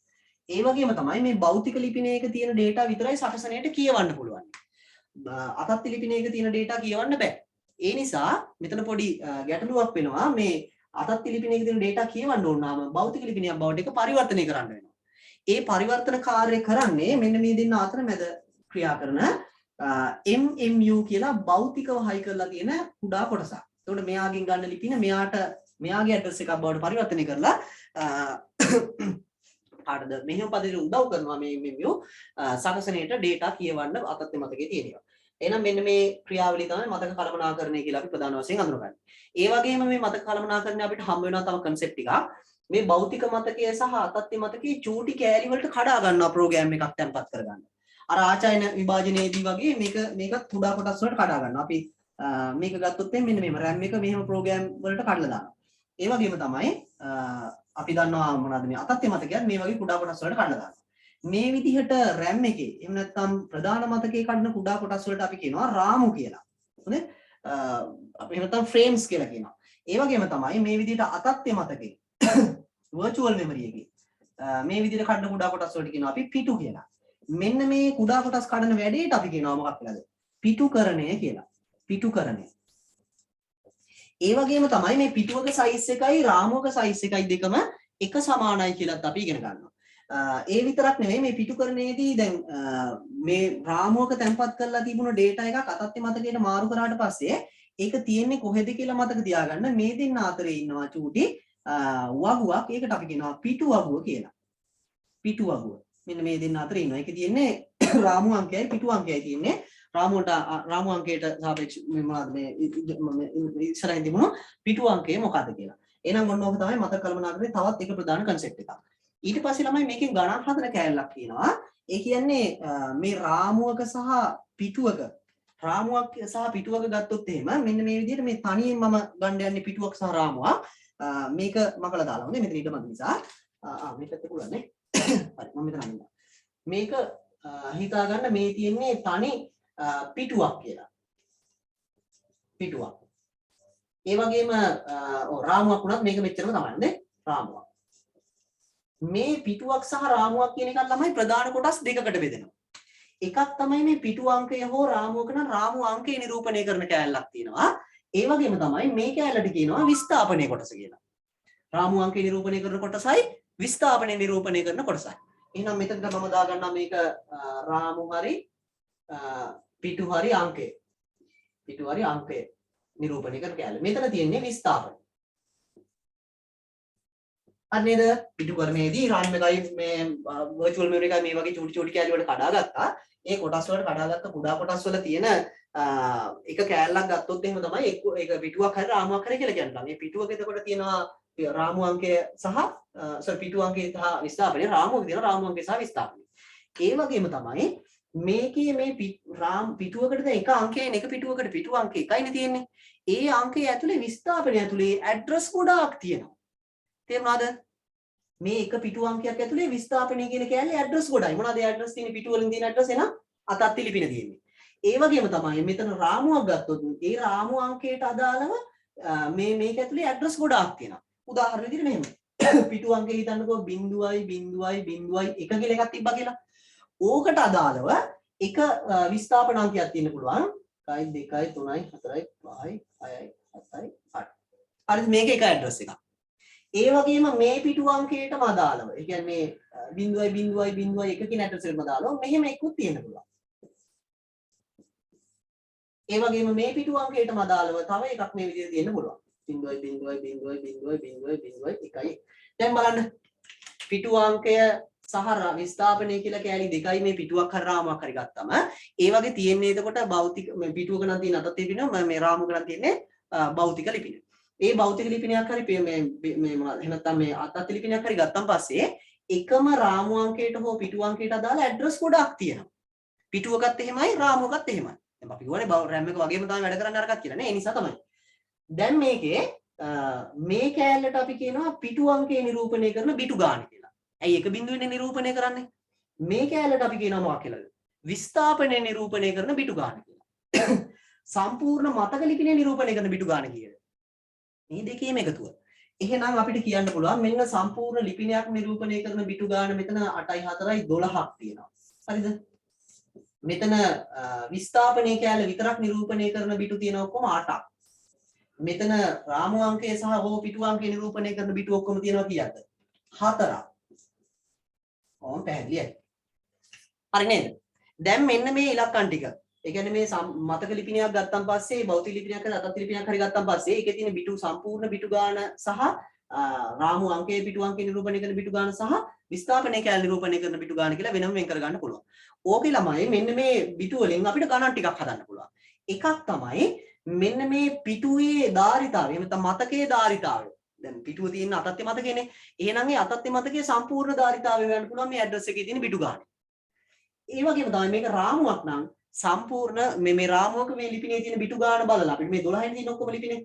ඒ වගේම තමයි මේ භෞතික ලිපිනයක තියෙන data විතරයි සකසනයට කියවන්න පුළුවන්. අතත්්‍ය ලිපිනයක තියෙන data කියවන්න බෑ. ඒ නිසා මෙතන පොඩි ගැටලුවක් වෙනවා මේ අතත්්‍ය ලිපිනයක තියෙන data කියවන්න ඕන නම් භෞතික ලිපිනයක් බවට ඒක පරිවර්තනය කරන්න වෙනවා. ඒ පරිවර්තන කාර්යය කරන්නේ මෙන්න මේ දෙන්න අතර මැද ක්‍රියා කරන MMU කියලා භෞතිකව හයි කරලා තියෙන කුඩා කොටසක්. එතකොට මෙයාගෙන් ගන්න ලිපින මෙයාගේ ඇඩ්‍රස් එකක් බවට පරිවර්තනය කරලා කාටද මෙහෙම පදේට උදව් කරනවා මේ MMU සකසනයට data කියවන්න අතත්්‍ය මතකයේ තියෙනවා. එහෙනම් මෙන්න මේ ක්‍රියාවලිය තමයි මතක කළමනාකරණය කියලා අපි ප්‍රධාන වශයෙන් අඳුරගන්නේ. ඒ වගේම මේ මතක කළමනාකරණය අපිට හම් වෙනවා තව concept එකක්. මේ භෞතික මතකය සහ අතත්්‍ය මතකයේ චූටි කෑලි වලට කඩා ගන්නවා ප්‍රෝග්‍රෑම් එකක් තැම්පත් කරගන්න. අර ආචායන විභාජනයේදී වගේ මේක කුඩා කොටස් වලට කඩා ගන්නවා. අපි මේක ගත්තොත් මෙන්න මෙහෙම RAM එක මෙහෙම ප්‍රෝග්‍රෑම් වලට කඩලා දානවා. ඒ වගේම තමයි අපි දන්නවා මොනවද මේ අතත්්‍ය මතකයත් මේ වගේ කුඩා කොටස් වලට කඩලා දානවා. මේ විදිහට RAM එකේ එහෙම නැත්නම් ප්‍රධාන මතකයේ කඩන කුඩා කොටස් වලට අපි කියනවා රාමු කියලා. හොඳේ? අපි එහෙම නැත්නම් frames කියලා කියනවා. ඒ වගේම තමයි මේ විදිහට අතත්්‍ය මතකයේ virtual memory එකේ මේ විදිහට කඩන කුඩා කොටස් වලට කියනවා අපි පිටු කියලා. මෙන්න මේ කුඩා කොටස් කඩන වැඩේට අපි කියනවා මොකක් කියලාද? පිටුකරණය කියලා. පිටුකරණය. ඒ වගේම තමයි මේ පිටුවක size එකයි රාමුවක size එකයි දෙකම එක සමානයි කියලාත් අපි ඉගෙන ගන්නවා. ඒ විතරක් නෙවෙයි මේ පිටුකරණයේදී දැන් මේ රාමුවක තැන්පත් කරලා තිබුණු data එකක් අතත්්‍ය මතකයට මාරු කරාට පස්සේ ඒක තියෙන්නේ කොහෙද කියලා මතක තියාගන්න මේ දෙන්න අතරේ ඉන්නවා චූටි වගුවක්. ඒකට අපි කියනවා පිටු වගුව කියලා. පිටු වගුව. මෙන්න මේ දෙන්න අතරේ ඉන්නවා. ඒකේ තියෙන්නේ රාමු අංකයයි පිටු අංකයයි තියෙන්නේ. රාමු අංකයට සාපේක්ෂව මොනවද මේ ඉස්සරහින් තිබුණු පිටු අංකය මොකක්ද කියලා. එහෙනම් ඔන්න ඕක තමයි මතක කළමනාකරේ තවත් එක ප්‍රධාන කන්සෙප්ට් එකක්. ඊට පස්සේ ළමයි මේකෙන් ගණන් හදන කෑල්ලක් තියෙනවා. ඒ කියන්නේ මේ රාමුවක සහ පිටුවක රාමුවක් සහ පිටුවක ගත්තොත් එහෙම මෙන්න මේ විදිහට මේ තනියෙන් මම ගන්න යන්නේ පිටුවක් සහ රාමුවක්. මේක මකලා දාලා හොඳේ මෙතන ඊට මත නිසා. මේකත් පුළුවන් නේ. හරි මම මෙතන අනින්න. මේක හිතා ගන්න මේ තියෙන්නේ තනි පිටුවක් කියලා. පිටුවක්. ඒ වගේම රාමුවක් වුණත් මේක මෙච්චරම තමයි නේ රාමුවක්. මේ පිටුවක් සහ රාමුවක් කියන එක ළමයි ප්‍රධාන කොටස් දෙකකට බෙදෙනවා. එකක් තමයි මේ පිටු අංකය හෝ රාමුවක නම් රාමු අංකය නිරූපණය කරන කෑල්ලක් තියෙනවා. ඒ වගේම තමයි මේ කෑල්ලට කියනවා විස්ථාපනය කොටස කියලා. රාමු අංකය නිරූපණය කරන කොටසයි විස්ථාපනය නිරූපණය කරන කොටසයි. එහෙනම් මෙතනට මම දාගන්නවා මේක රාමු හරි පිටු හරි අංකය. පිටු හරි අංකය නිරූපණය කරන කෑල්ල. මෙතන තියෙන්නේ විස්ථාපනය. අන්නේද පිටු කරන්නේදී RAM එකයි මේ virtual memory එකයි මේ වගේ චූටි කෑලි වලට කඩාගත්තා. ඒ කොටස් වලට කඩාගත්ත කුඩා කොටස් වල තියෙන එක කෑල්ලක් ගත්තොත් එහෙම තමයි ඒක පිටුවක් හරි රාමුවක් හරි කියලා කියනවා. මේ පිටුවක එතකොට තියෙනවා රාමු අංකය සහ පිටු අංකය සහ විස්ථාපනය. රාමුවක තියෙනවා රාමු අංකය සහ විස්ථාපනය. ඒ වගේම තමයි මේකේ මේ පිටුවකට දැන් එක අංකයෙන් එක පිටුවකට පිටු අංක එකයිනේ තියෙන්නේ. ඒ අංකය ඇතුලේ විස්ථාපනය ඇතුලේ ඇඩ්‍රස් ගොඩාක් තියෙනවා. තේරුණාද? මේ එක පිටු අංකයක් ඇතුලේ විස්ථාපනය කියන කෑල්ලේ ඇඩ්‍රස් ගොඩයි. මොනවාද ඒ ඇඩ්‍රස් තියෙන්නේ? පිටු වලින් තියෙන ඇඩ්‍රස් එන අතත් ලිපින තියෙන්නේ. ඒ වගේම තමයි මෙතන රාමුවක් ගත්තොත් ඒ රාමු අංකයට අදාළව මේක ඇතුලේ ඇඩ්‍රස් ගොඩාක් තියෙනවා. උදාහරණ විදිහට මෙහෙම. පිටු අංකය හිතන්නකෝ 0.0.0.1 කියලා එකක් තිබ්බා කියලා. ඕකට අදාළව එක විස්ථාපන අංකයක් තියෙන්න පුළුවන්. 1 2 3 4 5 6 7 8. හරිද? මේක එක ඇඩ්‍රස් එකක්. ඒ වගේම මේ පිටු අංකයටම අදාළව ඒ කියන්නේ 0.0.0.1 කියන ඇඩ්‍රස් එකටම අදාළව මෙහෙම එකකුත් තියෙන්න පුළුවන්. ඒ වගේම මේ පිටු අංකයටම අදාළව තව එකක් මේ විදිහට තියෙන්න පුළුවන්. 0.0.0.0.1. දැන් බලන්න පිටු අංකය සහ විස්ථාපනය කියලා කෑලි දෙකයි මේ පිටුවක් හරි රාමුවක් හරි ගත්තම ඒ වගේ තියෙන්නේ එතකොට භෞතික මේ පිටුවක නම් තියෙන අතත් ලිපින මේ රාමුවක නම් තියෙන්නේ භෞතික ලිපින. ඒ භෞතික ලිපිනයක් හරි මේ මොනවද එහෙනම් මේ අතත් ලිපිනයක් හරි ගත්තන් පස්සේ එකම රාමු අංකයට හෝ පිටු අංකයට අදාළ ඇඩ්‍රස් ගොඩක් තියෙනවා. පිටුවකත් එහෙමයි රාමුවකත් එහෙමයි. දැන් අපි කියවනේ RAM එක වගේම තමයි වැඩ කරන්න අරකට කියලා නේ. ඒ නිසා තමයි. දැන් මේකේ මේ කෑල්ලට අපි කියනවා පිටු අංකය නිරූපණය කරන බිටු ගාන කියලා. ඇයි එක බිඳුවෙන් නිරූපණය කරන්නේ? මේ කෑල්ලට අපි කියනවා මොකක් කියලාද? විස්ථාපනය නිරූපණය කරන බිටු ගාන කියලා. සම්පූර්ණ මතක ලිපිනේ නිරූපණය කරන බිටු ගාන කියලා. මේ දෙකේම එකතුව. එහෙනම් අපිට කියන්න පුළුවන් මෙන්න සම්පූර්ණ ලිපිනයක් නිරූපණය කරන බිටු ගාන මෙතන 8යි 4යි 12ක් තියෙනවා. හරිද? මෙතන විස්ථාපනය කෑල්ල විතරක් නිරූපණය කරන බිටු තියෙන ඔක්කොම 8ක්. මෙතන රාමු අංකය සහ හෝ පිටු අංකය නිරූපණය කරන බිටු ඔක්කොම තියෙනවා කීයක්ද? 4ක්. ඕම් පැහැදිලියි. හරි නේද? දැන් මෙන්න මේ ඉලක්කම් ටික. ඒ කියන්නේ මේ මතක ලිපිනයක් ගත්තන් පස්සේ භෞතික ලිපිනයක් හරි අතත් ලිපිනයක් හරි ගත්තන් පස්සේ ඒකේ තියෙන බිටු සම්පූර්ණ බිටු ගාන සහ රාමු අංකයේ පිටු අංකේ නිරූපණය කරන බිටු ගාන සහ විස්ථාපනය කෑල්ල නිරූපණය කරන බිටු ගාන කියලා වෙනම වෙන් කර ගන්න පුළුවන්. ඕකේ ළමයි මෙන්න මේ බිටු වලින් අපිට ගණන් ටිකක් හදන්න පුළුවන්. එකක් තමයි මෙන්න මේ පිටුවේ ධාරිතාවය එහෙම නැත්නම් මතකයේ ධාරිතාවය. දැන් පිටුව තියෙන අතත්යේ මතකයනේ. එහෙනම් ඒ අතත්යේ මතකයේ සම්පූර්ණ ධාරිතාවය හොයන්න පුළුවන් මේ ඇඩ්‍රස් එකේ තියෙන බිටු ගාන. ඒ වගේම තමයි මේක රාමුවක් නම් සම්පූර්ණ මේ රාමුවක මේ ලිපිනේ තියෙන බිටු ගාන බලලා අපිට මේ 12 තියෙන ඔක්කොම ලිපිනේ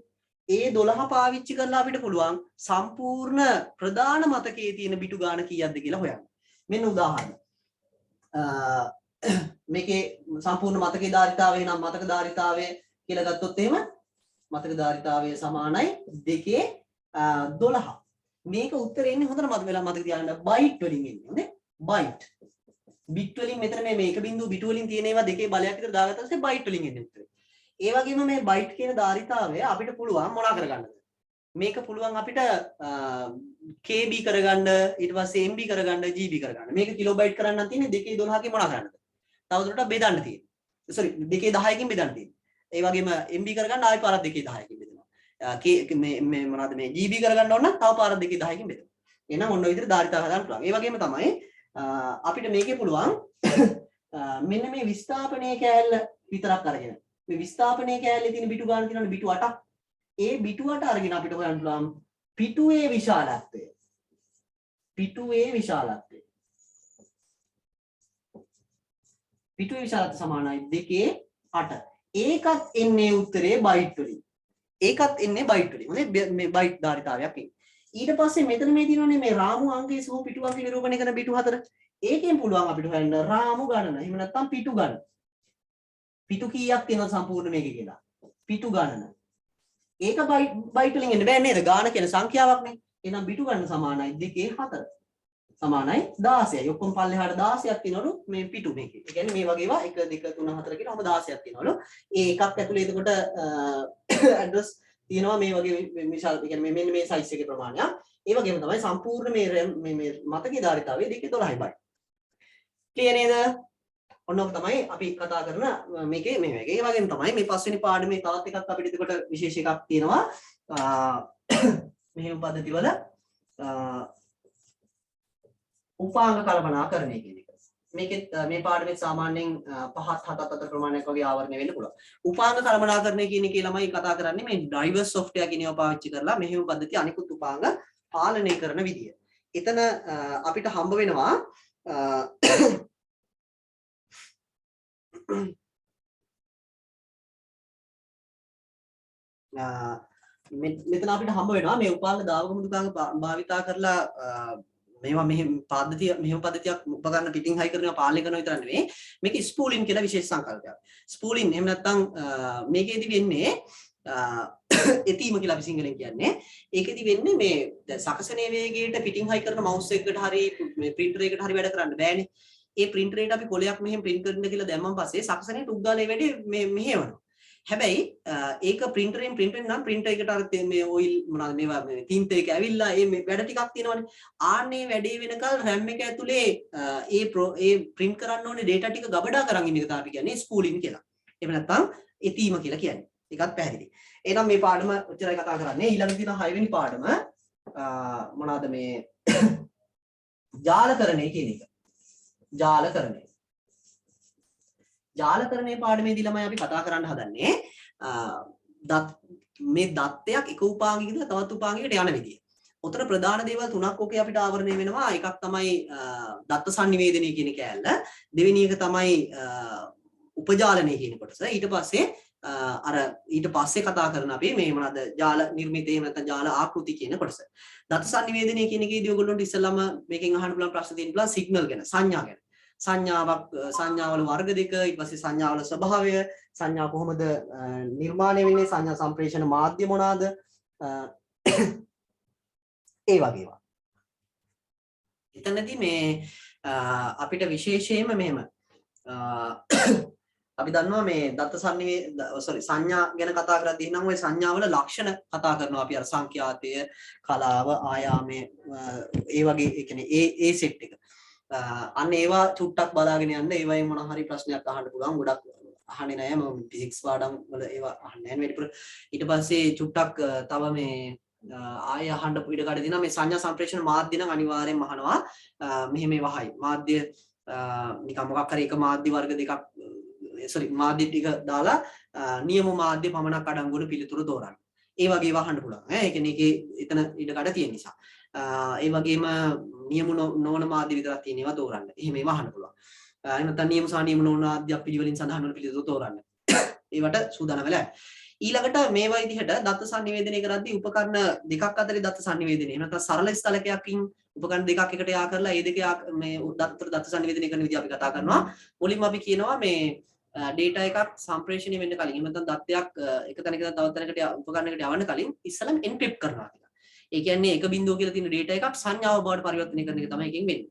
ඒ 12 පාවිච්චි කරලා අපිට පුළුවන් සම්පූර්ණ ප්‍රධාන මතකයේ තියෙන බිටු ගාන කීයක්ද කියලා හොයන්න. මෙන්න උදාහරණ. මේකේ සම්පූර්ණ මතකයේ ධාරිතාවය නම් මතක ධාරිතාවය කියලා ගත්තොත් එහෙම මතක ධාරිතාවය සමානයි 2/12. මේක උත්තරේ එන්නේ හොඳට මතක තියාගන්න බයිට් වලින් එන්නේ නේ බයිට්. බිට් වලින් මෙතන මේ 1 බිංදුව බිට් වලින් තියෙන ඒවා දෙකේ බලයක් විතර දාගත්තා ඊපස්සේ බයිට් වලින් එන්නේ උත්තරේ. ඒ වගේම මේ බයිට් කියන ධාරිතාවය අපිට පුළුවන් මොනා කරගන්නද? මේක පුළුවන් අපිට KB කරගන්න ඊට පස්සේ MB කරගන්න GB කරගන්න. මේක කිලෝබයිට් කරන්න නම් තියෙන්නේ 2/12කින් මොනා කරන්නද? තවදුරටත් බෙදන්න තියෙන්නේ. sorry 2/10කින් බෙදන්න තියෙන්නේ. ඒ වගේම MB කරගන්න ආයෙ පාරක් 2/10කින් බෙදෙනවා. මේ මොනවද මේ GB කරගන්න ඕන නම් තව පාරක් 2/10කින් බෙදෙනවා. එහෙනම් ඔන්න ඔය විදිහට ධාරිතාව හදන්න පුළුවන්. ඒ වගේම තමයි අපිට මේකේ පුළුවන් මෙන්න මේ විස්ථාපනයේ කෑල්ල විතරක් අරගෙන මේ විස්ථාපනයේ කෑල්ලේ තියෙන බිටු ගාන තියෙනවනේ බිටු 8ක්. ඒ බිටු 8 අරගෙන අපිට හොයන්න පුළුවන් පිටුවේ විශාලත්වය. පිටුවේ විශාලත්වය. පිටුවේ විශාලත්වය සමානයි 2/8. ඒකත් එන්නේ උත්තරේ බයිට් වලින්. ඒකත් එන්නේ බයිට් වලින්. හොඳේ මේ බයිට් ධාරිතාවයක් එන්නේ. ඊට පස්සේ මෙතන මේ තියෙනවනේ මේ රාමු අංකයේ සහ පිටු අංක නිරූපණය කරන බිටු 4. ඒකෙන් පුළුවන් අපිට හොයන්න රාමු ගණන. එහෙම නැත්නම් පිටු ගණන. පිටු කීයක් තියෙනවද සම්පූර්ණ මේකේ කියලා. පිටු ගණන. ඒක බයිට් වලින් එන්න බෑ නේද? ගාන කියන සංඛ්‍යාවක් නේ. එහෙනම් බිටු ගණන සමානයි 2/4. සමානයි 16යි. ඔක්කොම පල්ලෙහාට 16ක් තියෙනවලු මේ පිටු මේකේ. ඒ කියන්නේ මේ වගේ ඒවා 1 2 3 4 කියලා ඔහම 16ක් තියෙනවලු. ඒ එකක් ඇතුලේ එතකොට ඇඩ්‍රස් තියෙනවා මේ වගේ විශාල කියන්නේ මෙන්න මේ සයිස් එකේ ප්‍රමාණයක්. ඒ වගේම තමයි සම්පූර්ණ මේ මතකයේ ධාරිතාවය 2/12යි බයි. ක්ලියර් නේද? ඔන්න ඔක තමයි අපි කතා කරන මේකේ මේ වගේ. ඒ වගේම තමයි මේ පස්වෙනි පාඩමේ තවත් එකක් අපිට එතකොට විශේෂ එකක් තියෙනවා. මෙහෙම පද්ධතිවල උපාංග කල්පනාකරණය කියන එක. මේකෙත් මේ පාඩමේ සාමාන්‍යයෙන් 5ත් 7ත් අතර ප්‍රමාණයක් වගේ ආවරණය වෙන්න පුළුවන්. උපාංග කල්පනාකරණය කියන එකේ ළමයි කතා කරන්නේ මේ ඩ්‍රයිවර් සොෆ්ට්වෙයාර් කියන ඒවා පාවිච්චි කරලා මෙහෙම පද්ධතිය අනිකුත් උපාංග පාලනය කරන විදිය. එතන අපිට හම්බ වෙනවා මෙතන අපිට හම්බ වෙනවා මේ උපාංග දාවක මුදුකාංග භාවිතා කරලා මේවා මෙහෙම පද්ධතියක් උපකරණ පිටින් හයි කරනවා පාලනය කරනවා විතර නෙවෙයි මේක ස්පූලින් කියලා විශේෂ සංකල්පයක්. ස්පූලින් එහෙම නැත්නම් මේකෙදි වෙන්නේ එතීම කියලා අපි සිංහලෙන් කියන්නේ. ඒකෙදි වෙන්නේ මේ සකසනේ වේගයට පිටින් හයි කරන මවුස් එකකට හරි මේ printer එකකට හරි වැඩ කරන්න බෑනේ. ඒ printer එකට අපි කොලයක් මෙහෙම print කරන්න කියලා දැම්මන් පස්සේ සකසනේ ටුක් ගාලා ඒ වැඩේ මෙහෙවනවා. හැබැයි ඒක printerෙන් නම් printer එකට අර මේ oil මොනවාද මේවා මේ tint එක ඇවිල්ලා මේ වැඩ ටිකක් තියෙනවනේ. ආන්නේ වැඩේ වෙනකල් RAM එක ඇතුලේ ඒ print කරන්න ඕනේ data ටික ගබඩා කරන් ඉන්න එක තමයි අපි කියන්නේ spooling කියලා. එහෙම නැත්නම් එතීම කියලා කියන්නේ. ඒකත් පැහැදිලි. එහෙනම් මේ පාඩම ඔච්චරයි කතා කරන්නේ. ඊළඟ දින 6 වෙනි පාඩම මොනවාද මේ ජාලකරණය කියන එක. ජාලකරණය. ජාලකරණයේ පාඩමේදී ළමයි අපි කතා කරන්න හදන්නේ මේ දත්තයක් එක උපාංගයකට තවත් උපාංගයකට යන විදිය. උතර ප්‍රධාන දේවල් තුනක් ඔකේ අපිට ආවරණය වෙනවා. එකක් තමයි දත්ත sannivedanaya කියන කෑල්ල. දෙවෙනි එක තමයි උපජාලනය කියන කොටස. ඊට පස්සේ ඊට පස්සේ කතා කරන අපි මේ මොනවාද ජාල නිර්මිතේ නැත්නම් ජාල ආකෘති කියන කොටස. දත්ත sannivedanaya කියන එකේදී ඔයගොල්ලොන්ට ඉස්සෙල්ලාම මේකෙන් අහන්න පුළුවන් ප්‍රශ්න තියෙන්න පුළුවන් සිග්නල් ගැන, සංඥා ගැන. සංඥාවල වර්ග දෙක, ඊට පස්සේ සංඥාවල ස්වභාවය, සංඥා කොහොමද නිර්මාණය වෙන්නේ, සංඥා සම්ප්‍රේෂණ මාධ්‍ය මොනවාද, ඒ වගේ ඒවා. එතනදී මේ අපිට විශේෂයෙන්ම මෙහෙම අපි දන්නවා මේ දත්ත සංඥා ගැන කතා කරද්දී නම් ওই සංඥාවල ලක්ෂණ කතා කරනවා අපි අර සංඛ්‍යාතය, කලාව, ආයාමය ඒ වගේ ඒ කියන්නේ ඒ සෙට් එක. අන්න ඒවා චුට්ටක් බලාගෙන යන්න ඒවයින් මොන හරි ප්‍රශ්නයක් අහන්න පුළුවන්. ගොඩක් අහන්නේ නැහැ මම ෆිසික්ස් පාඩම් වල ඒවා අහන්නේ නැහැ වැඩිපුර. ඊට පස්සේ චුට්ටක් තව මේ ආය අහන්න ඉඩ කඩ දෙනවා මේ සංඥා සම්ප්‍රේෂණ මාධ්‍ය නම් අනිවාර්යෙන්ම අහනවා. මෙහෙම ඒවායි මාධ්‍ය නිකන් මොකක් හරි එක මාධ්‍ය වර්ග දෙකක් මාධ්‍ය ටික දාලා නියම මාධ්‍ය පමණක් අඩංගු වන පිළිතුරු තෝරන්න. ඒ වගේ ඒවා අහන්න පුළුවන්. ඒ කියන්නේ ඒකේ එතන ඉඩ කඩ තියෙන නිසා. ඒ වගේම නියම නොවන මාධ්‍ය විතරක් තියෙන ඒවා තෝරන්න. එහෙම ඒවා අහන්න පුළුවන්. එහෙම නැත්නම් නියම සහ නියම නොවන මාධ්‍ය පිළිවෙලින් සඳහන් වන පිළිතුරු තෝරන්න. ඒවට සූදානම් වෙලා. ඊළඟට මේ විදිහට දත්ත sannivedanaya කරද්දී උපකරණ දෙකක් අතරේ දත්ත sannivedanaya. එහෙම නැත්නම් සරල ස්ථලකයකින් උපකරණ දෙකක් එකට යා කරලා ඒ දෙක මේ දත්ත sannivedanaya කරන විදිහ අපි කතා කරනවා. මුලින්ම අපි කියනවා මේ data එකක් සම්ප්‍රේෂණය වෙන්න කලින් එහෙම නැත්නම් දත්තයක් එක තැනක තවත් තැනකට උපකරණයකට යවන්න කලින් ඉස්සලම encrypt කරනවා කියලා. ඒ කියන්නේ එක බිඳුව කියලා තියෙන data එකක් සංඥාව බවට පරිවර්තනය කරන එක තමයි එකෙන් වෙන්නේ.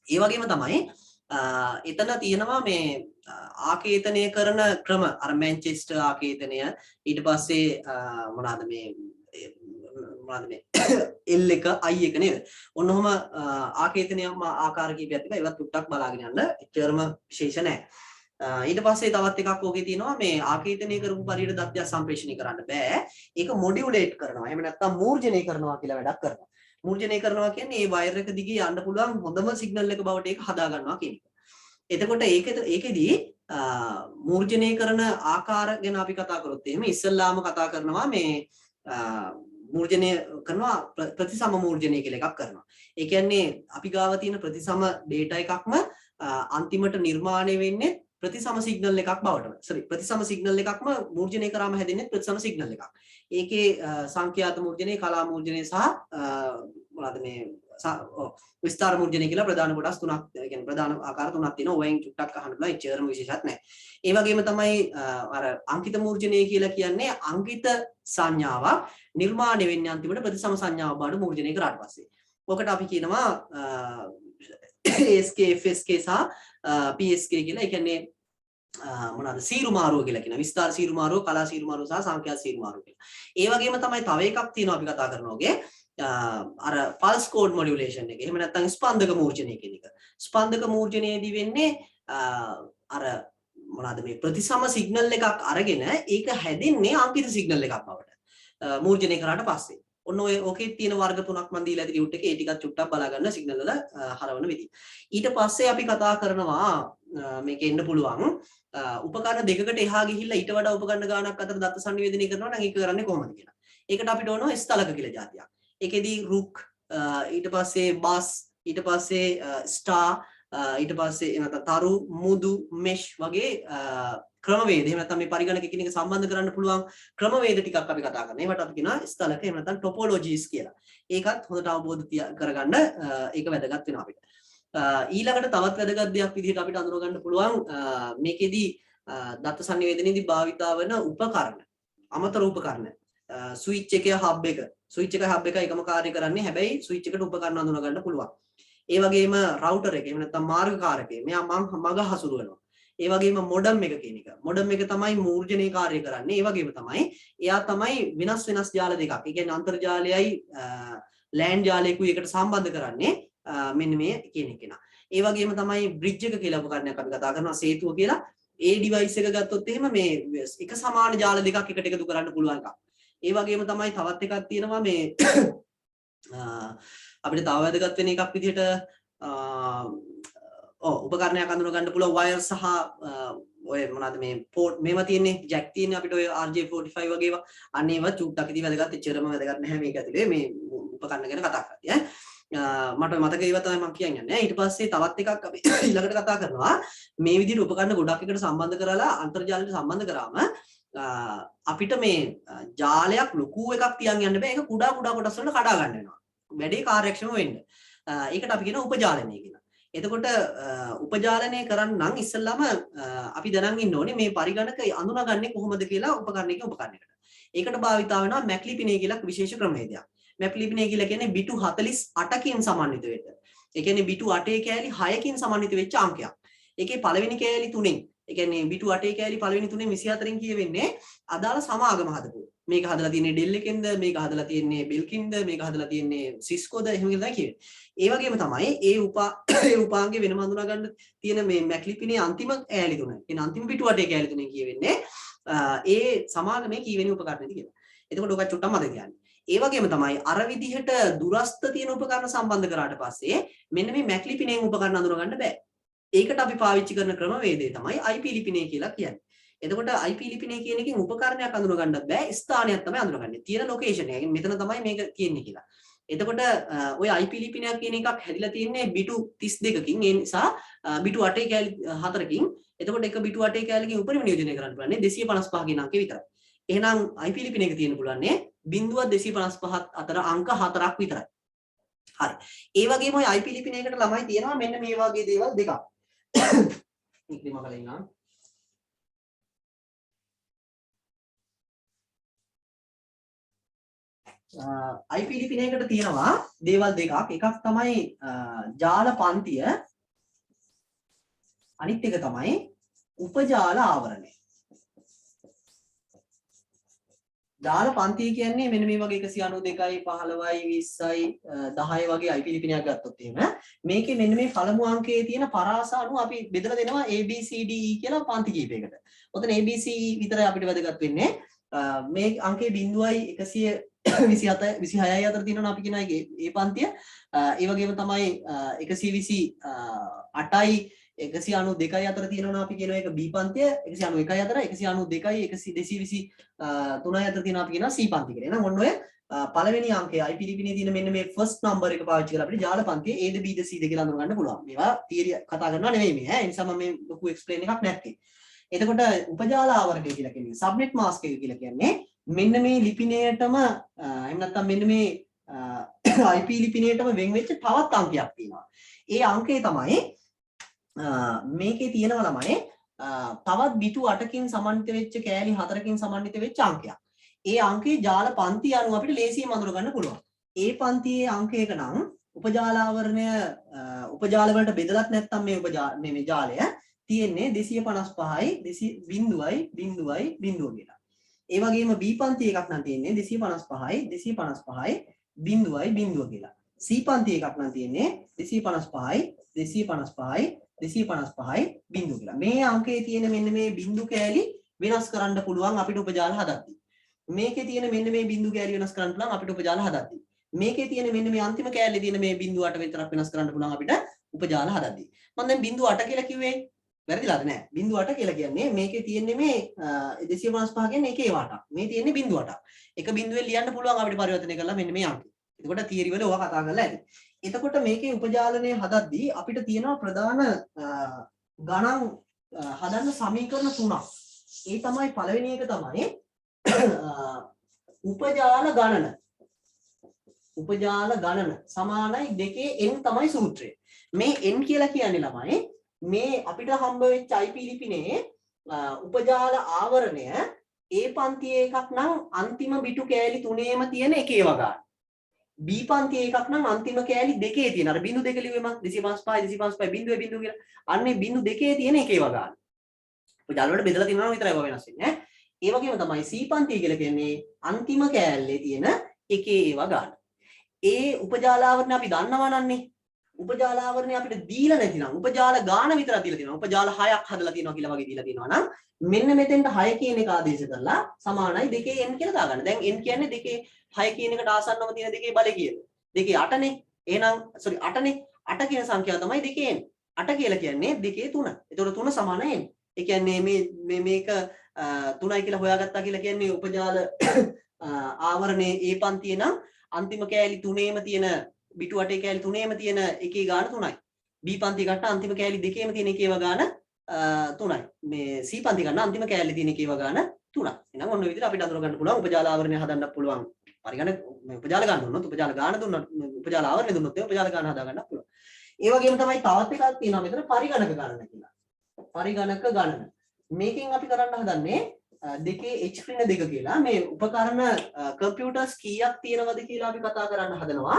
ඒ වගේම තමයි එතන තියෙනවා මේ ආකේතනය කරන ක්‍රම අර මැන්චෙස්ටර් ආකේතනය ඊට පස්සේ මොනවාද මේ L එක I එක නේද? ඔන්නෝම ආකේතනයම ආකාර කීපයක් තිබ්බා. ඒවත් ටුට්ටක් බලාගෙන යන්න. එච්චරම විශේෂ නැහැ. ඊට පස්සේ තවත් එකක් ඕකේ තියෙනවා මේ ආකේතනය කරපු පරියට දත්තයක් සම්ප්‍රේෂණය කරන්න බෑ. ඒක මොඩියුලේට් කරනවා. එහෙම නැත්නම් මූර්ජනය කරනවා කියලා වැඩක් කරනවා. මූර්ජනය කරනවා කියන්නේ මේ වයර් එක දිගේ යන්න පුළුවන් හොඳම සිග්නල් එක බවට ඒක හදා ගන්නවා කියන එක. එතකොට ඒකෙදී මූර්ජනය කරන ආකාර ගැන අපි කතා කරොත් එහෙම ඉස්සල්ලාම කතා කරනවා මේ මූර්ජනය කරනවා ප්‍රතිසම මූර්ජනය කියලා එකක් කරනවා. ඒ කියන්නේ අපි ගාව තියෙන ප්‍රතිසම data එකක්ම අන්තිමට නිර්මාණය වෙන්නේ ප්‍රතිසම සිග්නල් එකක් බවට. ප්‍රතිසම සිග්නල් එකක්ම මූර්ජනය කරාම හැදෙන්නේ ප්‍රතිසම සිග්නල් එකක්. ඒකේ සංඛ්‍යාත මූර්ජනය, කලා මූර්ජනය සහ මොනවාද මේ විස්තර මූර්ජනය කියලා ප්‍රධාන කොටස් තුනක්, ඒ කියන්නේ ප්‍රධාන ආකාර තුනක් තියෙනවා. ඔයෙන් චුට්ටක් අහන්න බෑ. එච්චරම විශේෂයක් නැහැ. ඒ වගේම තමයි අර අංකිත මූර්ජනය කියලා කියන්නේ අංකිත සංඥාවක් නිර්මාණය වෙන්නේ අන්තිමට ප්‍රතිසම සංඥාවක් බවට මූර්ජනය කරාට පස්සේ. ඔකට අපි කියනවා ASK, FSK සහ PSK කියලා. ඒ කියන්නේ මොනවාද සීරුමාරුව කියලා කියන විස්තර සීරුමාරුව, කලා සීරුමාරුව සහ සංඛ්‍යා සීරුමාරුව කියලා. ඒ වගේම තමයි තව එකක් තියෙනවා අපි කතා කරනෝගේ අර පල්ස් කෝඩ් මොඩියුලේෂන් එක. එහෙම නැත්නම් ස්පන්දක මූර්ජනය කියන එක. ස්පන්දක මූර්ජනයේදී වෙන්නේ අර මොනවාද මේ ප්‍රතිසම සිග්නල් එකක් අරගෙන ඒක හැදෙන්නේ අංකිත සිග්නල් එකක් බවට මූර්ජනය කරාට පස්සේ. ඔන්න ඔය ඕකේ තියෙන වර්ග තුනක් මම දීලා ඇති රියුට් එකේ. ඒ ටිකක් චුට්ටක් බලා ගන්න සිග්නල් වල හරවන විදිහ. ඊට පස්සේ අපි කතා කරනවා මේකේ එන්න පුළුවන් උපකරණ දෙකකට එහා ගිහිල්ලා ඊට වඩා උපකරණ ගානක් අතර දත්ත සංනිවේදනය කරනවා නම් ඒක කරන්නේ කොහොමද කියලා. ඒකට අපිට ඕන ස්ථලක කියලා જાතියක්. ඒකෙදී රුක් ඊට පස්සේ බස් ඊට පස්සේ ස්ටාර් ඊට පස්සේ එනත තරු මුදු මෙෂ් වගේ ක්‍රමවේද. එහෙම නැත්නම් මේ පරිගණක එකිනෙක සම්බන්ධ කරන්න පුළුවන් ක්‍රමවේද ටිකක් අපි කතා කරනවා. ඒවට අපි කියනවා ස්ථලක එහෙම නැත්නම් ටොපොලොජිස් කියලා. ඒකත් හොඳට අවබෝධ කරගන්න ඒක වැදගත් වෙනවා අපිට. ඊළඟට තවත් වැදගත් දෙයක් විදිහට අපිට අඳුර ගන්න පුළුවන් මේකෙදී දත්ත සංනිවේදනයේදී භාවිතා වෙන උපකරණ, අමතර උපකරණ. ස්විච් එකේ හබ් එක, ස්විච් එක හබ් එක එකම කාර්ය කරන්නේ. හැබැයි ස්විච් එකට උපකරණ අඳුන ගන්න පුළුවන්. ඒ වගේම රවුටර් එක, එහෙම නැත්නම් මාර්ගකාරකය. මෙයා මග හසුරුවනවා. ඒ වගේම මොඩම් එක කියන එක. මොඩම් එක තමයි මූර්ජනයේ කාර්ය කරන්නේ. ඒ වගේම තමයි එයා තමයි වෙනස් ජාල දෙකක්. ඒ කියන්නේ අන්තර්ජාලයයි ලෑන්ඩ් ජාලයකුයි එකට සම්බන්ධ කරන්නේ මෙන්න මේ කියන එක. ඒ වගේම තමයි බ්‍රිජ් එක කියලා උපකරණයක් අපි කතා කරනවා, සේතුව කියලා. ඒ ඩිවයිස් එක ගත්තොත් එහෙම මේ එක සමාන ජාල දෙකක් එකට එකතු කරන්න පුළුවන් එකක්. ඒ වගේම තමයි තවත් එකක් තියෙනවා මේ අපිට තව වැදගත් වෙන එකක් විදිහට උපකරණයක් අඳුන ගන්න පුළුවන් වයර් සහ ඔය මොනවාද මේ පෝට් මේවා තියෙන්නේ ජැක් තියෙන්නේ අපිට ඔය RJ45 වගේ ඒවා. අන්න ඒවා චුට්ටක් ඉතින් වැදගත්, එච්චරම වැදගත් නැහැ මේක ඇතුලේ මේ උපකරණ ගැන කතා කරද්දී මට මතක ඒවා තමයි මම කියන්නේ. ඊට පස්සේ තවත් එකක් අපි ඊළඟට කතා කරනවා මේ විදිහට උපකරණ ගොඩක් එකට සම්බන්ධ කරලා අන්තර්ජාලයට සම්බන්ධ කරාම අපිට මේ ජාලයක් ලොකු එකක් තියන් යන්න බෑ. ඒක කුඩා කොටස් වලට කඩා ගන්න වෙනවා. වැඩේ කාර්යක්ෂම වෙන්න. ඒකට අපි කියන උපජාලනය කියලා. එතකොට උපජාලනය කරන්න නම් ඉස්සෙල්ලාම අපි දැනන් ඉන්න ඕනේ මේ පරිගණක අඳුනගන්නේ කොහොමද කියලා උපකරණයකට. ඒකට භාවිතා වෙනවා මැක්ලිපිනේ කියලා විශේෂ ක්‍රමවේදයක්. මැක්ලිපිනේ කියලා කියන්නේ බිටු 48කින් සමන්විත වෙන්න. ඒ කියන්නේ බිටු 8 කෑලි 6කින් සමන්විත වෙච්ච අංකයක්. ඒකේ පළවෙනි කෑලි 3න්, ඒ කියන්නේ බිටු 8 කෑලි පළවෙනි 3න් 24න් කියවෙන්නේ අදාළ සමාගම හදපු. මේක හදලා තියෙන්නේ ඩෙල් එකෙන්ද, මේක හදලා තියෙන්නේ බෙල්කින්ද, මේක හදලා තියෙන්නේ සිස්කෝද, එහෙම කියලා තමයි කියවෙන්නේ. ඒ වගේම තමයි ඒ උපාංගේ වෙනම හඳුනා ගන්න තියෙන මේ මැක්ලිපිනේ අන්තිම ඈලි 3. කියන අන්තිම බිටු 8 කෑලි 3න් කියවෙන්නේ ඒ සමාගමේ කීවෙනි උපකරණයද කියලා. එතකොට ඔක චුට්ටක් මතක තියාගන්න. ඒ වගේම තමයි අර විදිහට දුරස්ත තියෙන උපකරණ සම්බන්ධ කරාට පස්සේ මෙන්න මේ මැක්ලිපිනේ උපකරණ අඳුන ගන්න බෑ. ඒකට අපි පාවිච්චි කරන ක්‍රමවේදය තමයි IP ලිපිනේ කියලා කියන්නේ. එතකොට IP ලිපිනේ කියන එකෙන් උපකරණයක් අඳුන ගන්න බෑ, ස්ථානයක් තමයි අඳුනගන්නේ. තියෙන ලොකේෂන් එක. මෙතන තමයි මේක තියෙන්නේ කියලා. එතකොට ඔය IP ලිපිනයක් කියන එකක් හැදිලා තියෙන්නේ බිටු 32කින්. ඒ නිසා බිටු 8 කෑලි 4කින්. එතකොට එක බිටු 8 කෑල්ලකින් උපරිම නියෝජනය කරන්න පුළුවන් 255 කියන අංකේ විතරයි. එහෙනම් IP ලිපිනයක තියෙන්න පුළුවන් 0.255 අතර අංක 4ක් විතරයි. හරි. ඒ වගේම ඔය IP ලිපිනයකට ළමයි තියෙනවා මෙන්න මේ වගේ දේවල් දෙකක්. ඉක්ලි මගල ඉන්නවා. IP ලිපිනයකට තියෙනවා දේවල් දෙකක්. එකක් තමයි ජාල පන්තිය, අනිත් එක තමයි උපජාල ආවරණය. ජාල පන්තිය කියන්නේ මෙන්න මේ වගේ 192යි 15යි 20යි 10 වගේ IP ලිපිනයක් ගත්තොත් එහෙම මේකේ මෙන්න මේ පළමු අංකයේ තියෙන පරාස අණු අපි බෙදලා දෙනවා ABCDE කියලා පන්ති කීපයකට. ඔතන ABC විතරයි අපිට වැදගත් වෙන්නේ. මේ අංකයේ 0.126යි අතර තියෙනවා අපි කියන ඒ පන්තිය. ඒ වගේම තමයි 128යි 192යි අතර තියෙනවා අපි කියනවා ඒක B පන්තිය 191යි අතර 192යි 223යි අතර තියෙනවා අපි කියනවා C පන්තිය කියලා. එහෙනම් ඔන්න ඔය පළවෙනි අංකය IP ලිපිනේ තියෙන මෙන්න මේ ෆස්ට් නම්බර් එක පාවිච්චි කරලා අපිට ජාල පන්තියේ A the B the C ද කියලා අඳුර ගන්න පුළුවන්. මේවා තියරි කතා කරනවා නෙවෙයි මේ ඈ. ඒ නිසා මම මේ ලොකු එක්ස්ප්ලেইন එකක් නැත්තේ. එතකොට උපජාල ආවරණය කියලා කියන්නේ සබ්නෙට් මාස්ක් එක කියලා කියන්නේ මෙන්න මේ ලිපිනයටම එහෙම නැත්නම් මෙන්න මේ IP ලිපිනයටම වෙන් වෙච්ච තවත් අංකයක් තියෙනවා. ඒ අංකය තමයි මේකේ තියෙනවා ළමයි තවත් බිතු 8කින් සමන්විත වෙච්ච කෑලි 4කින් සමන්විත වෙච්ච අංකයක්. ඒ අංකේ ජාල පන්ති අනුව අපිට ලේසියෙන් අඳුර ගන්න පුළුවන්. ඒ පන්තියේ අංකයක නම් උපජාලාවරණය උපජාල වලට බෙදලත් නැත්නම් මේ ජාලය තියෙන්නේ 255යි 0.0යි කියලා. ඒ වගේම B පන්ති එකක් නම් තියෙන්නේ 255යි 0.0 කියලා. C පන්ති එකක් නම් තියෙන්නේ 255යි 255යි කියලා. මේ අංකයේ තියෙන මෙන්න මේ බිංදු කෑලි වෙනස් කරන්න පුළුවන් අපිට උපජාල හදද්දී. මේකේ තියෙන මෙන්න මේ බිංදු කෑලි වෙනස් කරන්න පුළුවන් අපිට උපජාල හදද්දී. මේකේ තියෙන මෙන්න මේ අන්තිම කෑල්ලේ තියෙන මේ බිංදු 8 විතරක් වෙනස් කරන්න පුළුවන් අපිට උපජාල හදද්දී. මම දැන් බිංදු 8 කියලා කිව්වේ වැරදිලාද නෑ. බිංදු 8 කියලා කියන්නේ මේකේ තියෙන්නේ මේ 255 කියන්නේ එකේ වාටක්. මේ තියෙන්නේ බිංදු 8ක්. එක බිංදුවෙන් ලියන්න පුළුවන් අපිට පරිවර්තනය කරලා මෙන්න මේ අංකය. එතකොට තියරි වල ඕවා කතා කරලා ඇති. එතකොට මේකේ උපජාලනය හදද්දී අපිට තියෙනවා ප්‍රධාන ගණන් හදන්න සමීකරණ තුනක්. ඒ තමයි පළවෙනි එක තමයි උපජාල ගණන. උපජාල ගණන සමානයි 2n තමයි සූත්‍රය. මේ n කියලා කියන්නේ ළමයි මේ අපිට හම්බ වෙච්ච IP ලිපිනේ උපජාල ආවරණය A පන්තියේ එකක් නම් අන්තිම බිටු කෑලි තුනේම තියෙන එකේ වගාන. B පන්තියේ එකක් නම් අන්තිම කෑලි දෙකේ තියෙන අර බිංදු දෙක ලිව්වේ මම 255 බිංදුවේ බිංදුව කියලා. අන්නේ බිංදු දෙකේ තියෙන එකේ වගාන. උපජාල වලට බෙදලා තියෙනවා විතරයි ඒවා වෙනස් වෙන්නේ ඈ. ඒ වගේම තමයි C පන්තිය කියලා කියන්නේ අන්තිම කෑල්ලේ තියෙන එකේ ඒවා ගන්න. ඒ උපජාලාවරණය අපි දන්නවා නන්නේ. උපජාලාවරණය අපිට දීලා නැතිනම් උපජාල ගාන විතරක් දීලා තියෙනවා. උපජාල 6ක් හදලා තියෙනවා කියලා වගේ දීලා තියෙනවා නම් මෙන්න මෙතෙන්ට 6 කියන එක ආදේශ කරලා සමානයි 2n කියලා දාගන්න. දැන් n කියන්නේ 2 6 කියන එකට ආසන්නව තියෙන දෙකේ බලය කියන. 2 8නේ. එහෙනම් 8නේ. 8 කියන සංඛ්‍යාව තමයි 2n. 8 කියලා කියන්නේ 2 3. ඒතකොට 3 සමාන n. ඒ කියන්නේ මේක 3යි කියලා හොයාගත්තා කියලා කියන්නේ උපජාල ආවරණයේ A පන්තියේ නම් අන්තිම කෑලි තුනේම තියෙන බිටු 8 කෑලි තුනේම තියෙන එකේ ගාන 3යි. B පන්තිය ගත්ත අන්තිම කෑලි දෙකේම තියෙන එකේව ගාන 3යි. මේ C පන්තිය ගන්න අන්තිම කෑල්ලේ තියෙන එකේව ගාන 3යි. එහෙනම් ඔන්න ඔය විදිහට අපිට අඳුර ගන්න පුළුවන් උපජාල ආවරණය හදන්න පුළුවන්. පරිගණක මේ උපජාල ගන්න දුන්නොත් උපජාල ගාන දුන්නොත් උපජාල ආවරණය දුන්නොත් උපජාල ගාන හදා ගන්න පුළුවන්. ඒ වගේම තමයි තවත් එකක් තියෙනවා මෙතන පරිගණක ගණන කියලා. පරිගණක ගණන. මේකෙන් අපි කරන්න හදන්නේ දෙකේ h ඍණ 2 කියලා මේ උපකරණ කම්පියුටර්ස් කීයක් තියෙනවද කියලා අපි කතා කරන්න හදනවා.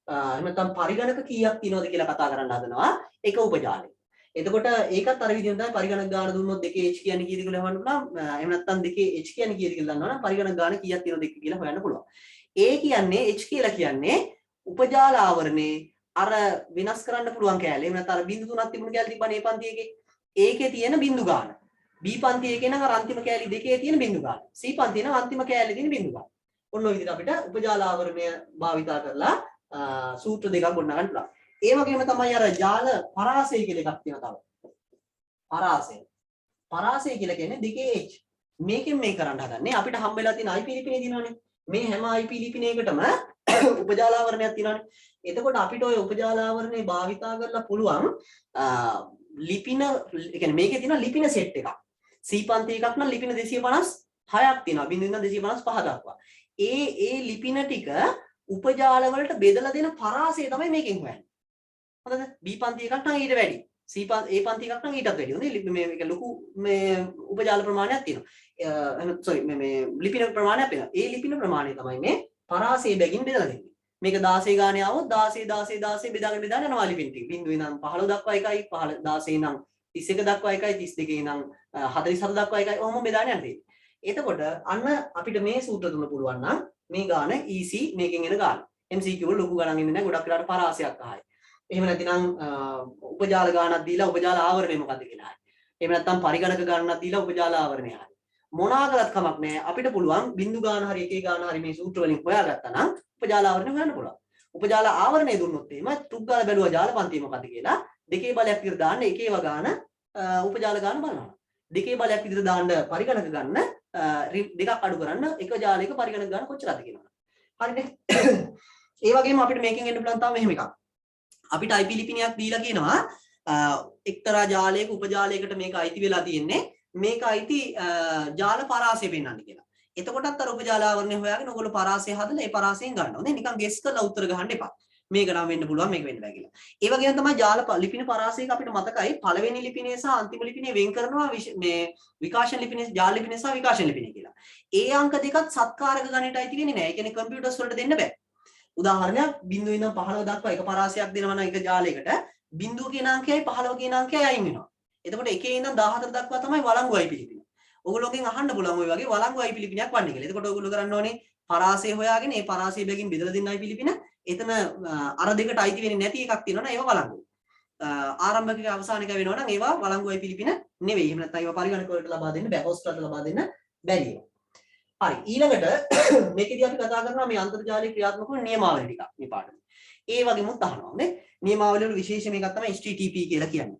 එහෙම නැත්නම් පරිගණක කීයක් තියෙනවද කියලා කතා කරන්න හදනවා එක උපජාලේ. එතකොට ඒකත් අර විදිහට තමයි පරිගණක ගාන දුන්නොත් දෙකේ h කියන්නේ කීයද කියලා හොයන්න පුළුවන්. එහෙම නැත්නම් දෙකේ h කියන්නේ කීයද කියලා දන්නවනම් පරිගණක ගාන කීයක් තියෙනවද කියලා හොයන්න පුළුවන්. a කියන්නේ h කියලා කියන්නේ උපජාල ආවරණේ අර වෙනස් කරන්න පුළුවන් කෑල්ල. එහෙම නැත්නම් අර බිංදු තුනක් තිබුණ කෑල්ල තිබ්බනේ a පන්තියේ ඒකේ තියෙන බිංදු ගාන. B පන්තියේ එකේ නම් අර අන්තිම කෑලි දෙකේ තියෙන බිංදු ගාන. C පන්තියේ නම් අන්තිම කෑල්ලේ තියෙන බිංදු ගාන. ඔන්න ඔය විදිහට අපිට උපජාල ආවරණය භාවිතා කරලා සූත්‍ර දෙකක් ගොඩනගන්න පුළුවන්. ඒ වගේම තමයි අර ජාල පරාසය කියලා එකක් තියෙනවා තව. පරාසය. පරාසය කියලා කියන්නේ දෙකේ h. මේකෙන් මේ කරන්න හදන්නේ අපිට හම්බ වෙලා තියෙන IP ලිපිනේ තියෙනවානේ. මේ හැම IP ලිපිනයකටම උපජාල ආවරණයක් තියෙනවානේ. එතකොට අපිට ওই උපජාල ආවරණේ භාවිතා කරලා පුළුවන් ලිපින ඒ කියන්නේ මේකේ තියෙන ලිපින සෙට් එකක්. C පන්ති එකක් නම් ලිපින 256ක් තියෙනවා. බිඳුවෙන් 255 දක්වා. ඒ ලිපින ටික උපජාල වලට බෙදලා දෙන පරාසය තමයි මේකෙන් හොයන්නේ. හොඳද? B පන්ති එකක් නම් ඊට වැඩි. A පන්ති එකක් නම් ඊටත් වැඩි. හොඳයි. මේක ලොකු මේ උපජාල ප්‍රමාණයක් තියෙනවා. sorry මේ ලිපින ප්‍රමාණයක් වෙනවා. ඒ ලිපින ප්‍රමාණය තමයි මේ පරාසය බැගින් බෙදලා දෙන්නේ. මේක 16 ගානේ આવොත් 16 බෙදාගෙන යනවා ලිපින ටික. බිඳුවේ නම් 15 දක්වා එකයි 16 නම් 31 දක්වා එකයි 32 නම් 47 දක්වා එකයි ඔහොම බෙදාගෙන යන්නේ. එතකොට අන්න අපිට මේ සූත්‍ර තුන පුළුවන් නම් මේ ගාන EC මේකෙන් එන ගාන. MCQ වල ලොකු ගණන් එන්නේ නැහැ. ගොඩක් වෙලාවට පරාසයක් අහයි. එහෙම නැතිනම් උපජාල ගානක් දීලා උපජාල ආවරණය මොකද්ද කියලා අහයි. එහෙම නැත්නම් පරිගණක ගානක් දීලා උපජාල ආවරණය අහයි. මොනවා කරත් කමක් නැහැ. අපිට පුළුවන් බිංදු ගාන හරි එකේ ගාන හරි මේ සූත්‍ර වලින් හොයාගත්තා නම් උපජාල ආවරණය හොයන්න පුළුවන්. උපජාල ආවරණය දුන්නොත් එහෙම ටුක් ගාලා බැලුවා ජාල පන්තිය මොකද්ද කියලා දෙකේ බලයක් විතර දාන්න එකේව ගාන උපජාල ගාන බලනවා. දෙකේ බලයක් විතර දාන්න පරිගණක ගන්න දෙකක් අඩු කරන්න එක ජාලයක පරිගණක ගන්න කොච්චරද කියනවා. හරිනේ. ඒ වගේම අපිට මේකෙන් එන්න පුළුවන් තව මෙහෙම එකක්. අපිට IP ලිපිනයක් දීලා කියනවා එක්තරා ජාලයක උපජාලයකට මේක අයිති වෙලා තියෙන්නේ මේක අයිති ජාල පරාසය පෙන්වන්න කියලා. එතකොටත් අර උපජාල ආවරණය හොයාගෙන ඔයගොල්ලෝ පරාසය හදලා ඒ පරාසයෙන් ගන්න ඕනේ. නිකන් ගෙස් කරලා උත්තර ගහන්න එපා. මේක නම් වෙන්න පුළුවන් මේක වෙන්න බෑ කියලා. ඒ වගේම තමයි ජාල ලිපින පරාසයක අපිට මතකයි පළවෙනි ලිපිනේ සහ අන්තිම ලිපිනේ වෙන් කරනවා මේ විකාශන ලිපිනේ ජාල ලිපිනේ සහ විකාශන ලිපිනේ කියලා. ඒ අංක දෙකත් සත්කාරක ගණයට අයිති වෙන්නේ නැහැ. ඒ කියන්නේ කම්පියුටර්ස් වලට දෙන්න බෑ. උදාහරණයක් 0 ඉඳන් 15 දක්වා එක පරාසයක් දෙනවා නම් එක ජාලයකට 0 කියන අංකයයි 15 කියන අංකයයි අයින් වෙනවා. එතකොට 1 ඉඳන් 14 දක්වා තමයි වළංගු IP ලිපින. ඔයගොල්ලෝගෙන් අහන්න පුළුවන් ඔය වගේ වළංගු IP ලිපිනයක් වන්න කියලා. එතකොට ඔයගොල්ලෝ කරන්න ඕනේ පරාසය හොයාගෙන ඒ පරාසය බැගින් බෙදලා දෙන්න IP ලිපින. එතන අර දෙකට අයිති වෙන්නේ නැති එකක් තියෙනවා නම් ඒවා වළංගු. ආරම්භක අවසානික වෙනවා නම් ඒවා වළංගු IP ලිපින නෙවෙයි. එහෙම නැත්නම් ඒවා පරිගණක වලට ලබා දෙන්න බෑ. හොස්ට් වලට ලබා දෙන්න බැරි ඒවා. හරි ඊළඟට මේකෙදී අපි කතා කරනවා මේ අන්තර්ජාලීය ක්‍රියාත්මක වන නියමාවලි ටිකක් මේ පාඩමේ. ඒ වගේමුත් අහනවා නේ. නියමාවලි වල විශේෂම එකක් තමයි HTTP කියලා කියන්නේ.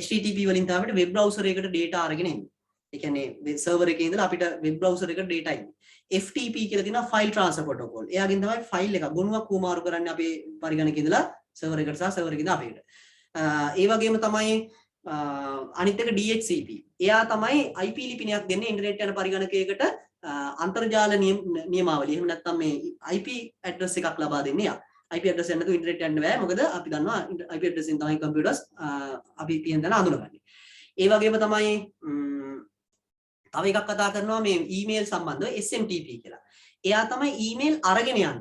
HTTP වලින් තමයි අපිට වෙබ් බ්‍රවුසර් එකට data අරගෙන එන්නේ. ඒ කියන්නේ සර්වර් එකේ ඉඳලා අපිට වෙබ් බ්‍රවුසර් එකට data එන්නේ. FTP කියලා තියෙනවා ෆයිල් ට්‍රාන්ස්ෆර් ප්‍රොටෝකෝල්. එයාගෙන් තමයි ෆයිල් එක ගොනුවක් හුවමාරු කරන්නේ අපේ පරිගණකේ ඉඳලා සර්වර් එකට සහ සර්වර් එකේ ඉඳලා අපේට. ඒ වගේම තමයි අනිත් එක DHCP. එයා තමයි IP ලිපිනයක් දෙන්නේ ඉන්ටර්නෙට් යන පරිගණකයකට අන්තර්ජාල නියමාවලිය. එහෙම නැත්නම් මේ IP ඇඩ්‍රස් එකක් ලබා දෙන්නේ යා. IP ඇඩ්‍රස් එක නැතුව ඉන්ටර්නෙට් යන්න බෑ. මොකද අපි දන්නවා IP ඇඩ්‍රස් එකෙන් තමයි කම්පියුටර්ස් අපි කියන දන අඳුනගන්නේ. ඒ වගේම තමයි තව එකක් කතා කරනවා මේ ඊමේල් සම්බන්ධව SMTP කියලා. එයා තමයි ඊමේල් අරගෙන යන්නේ.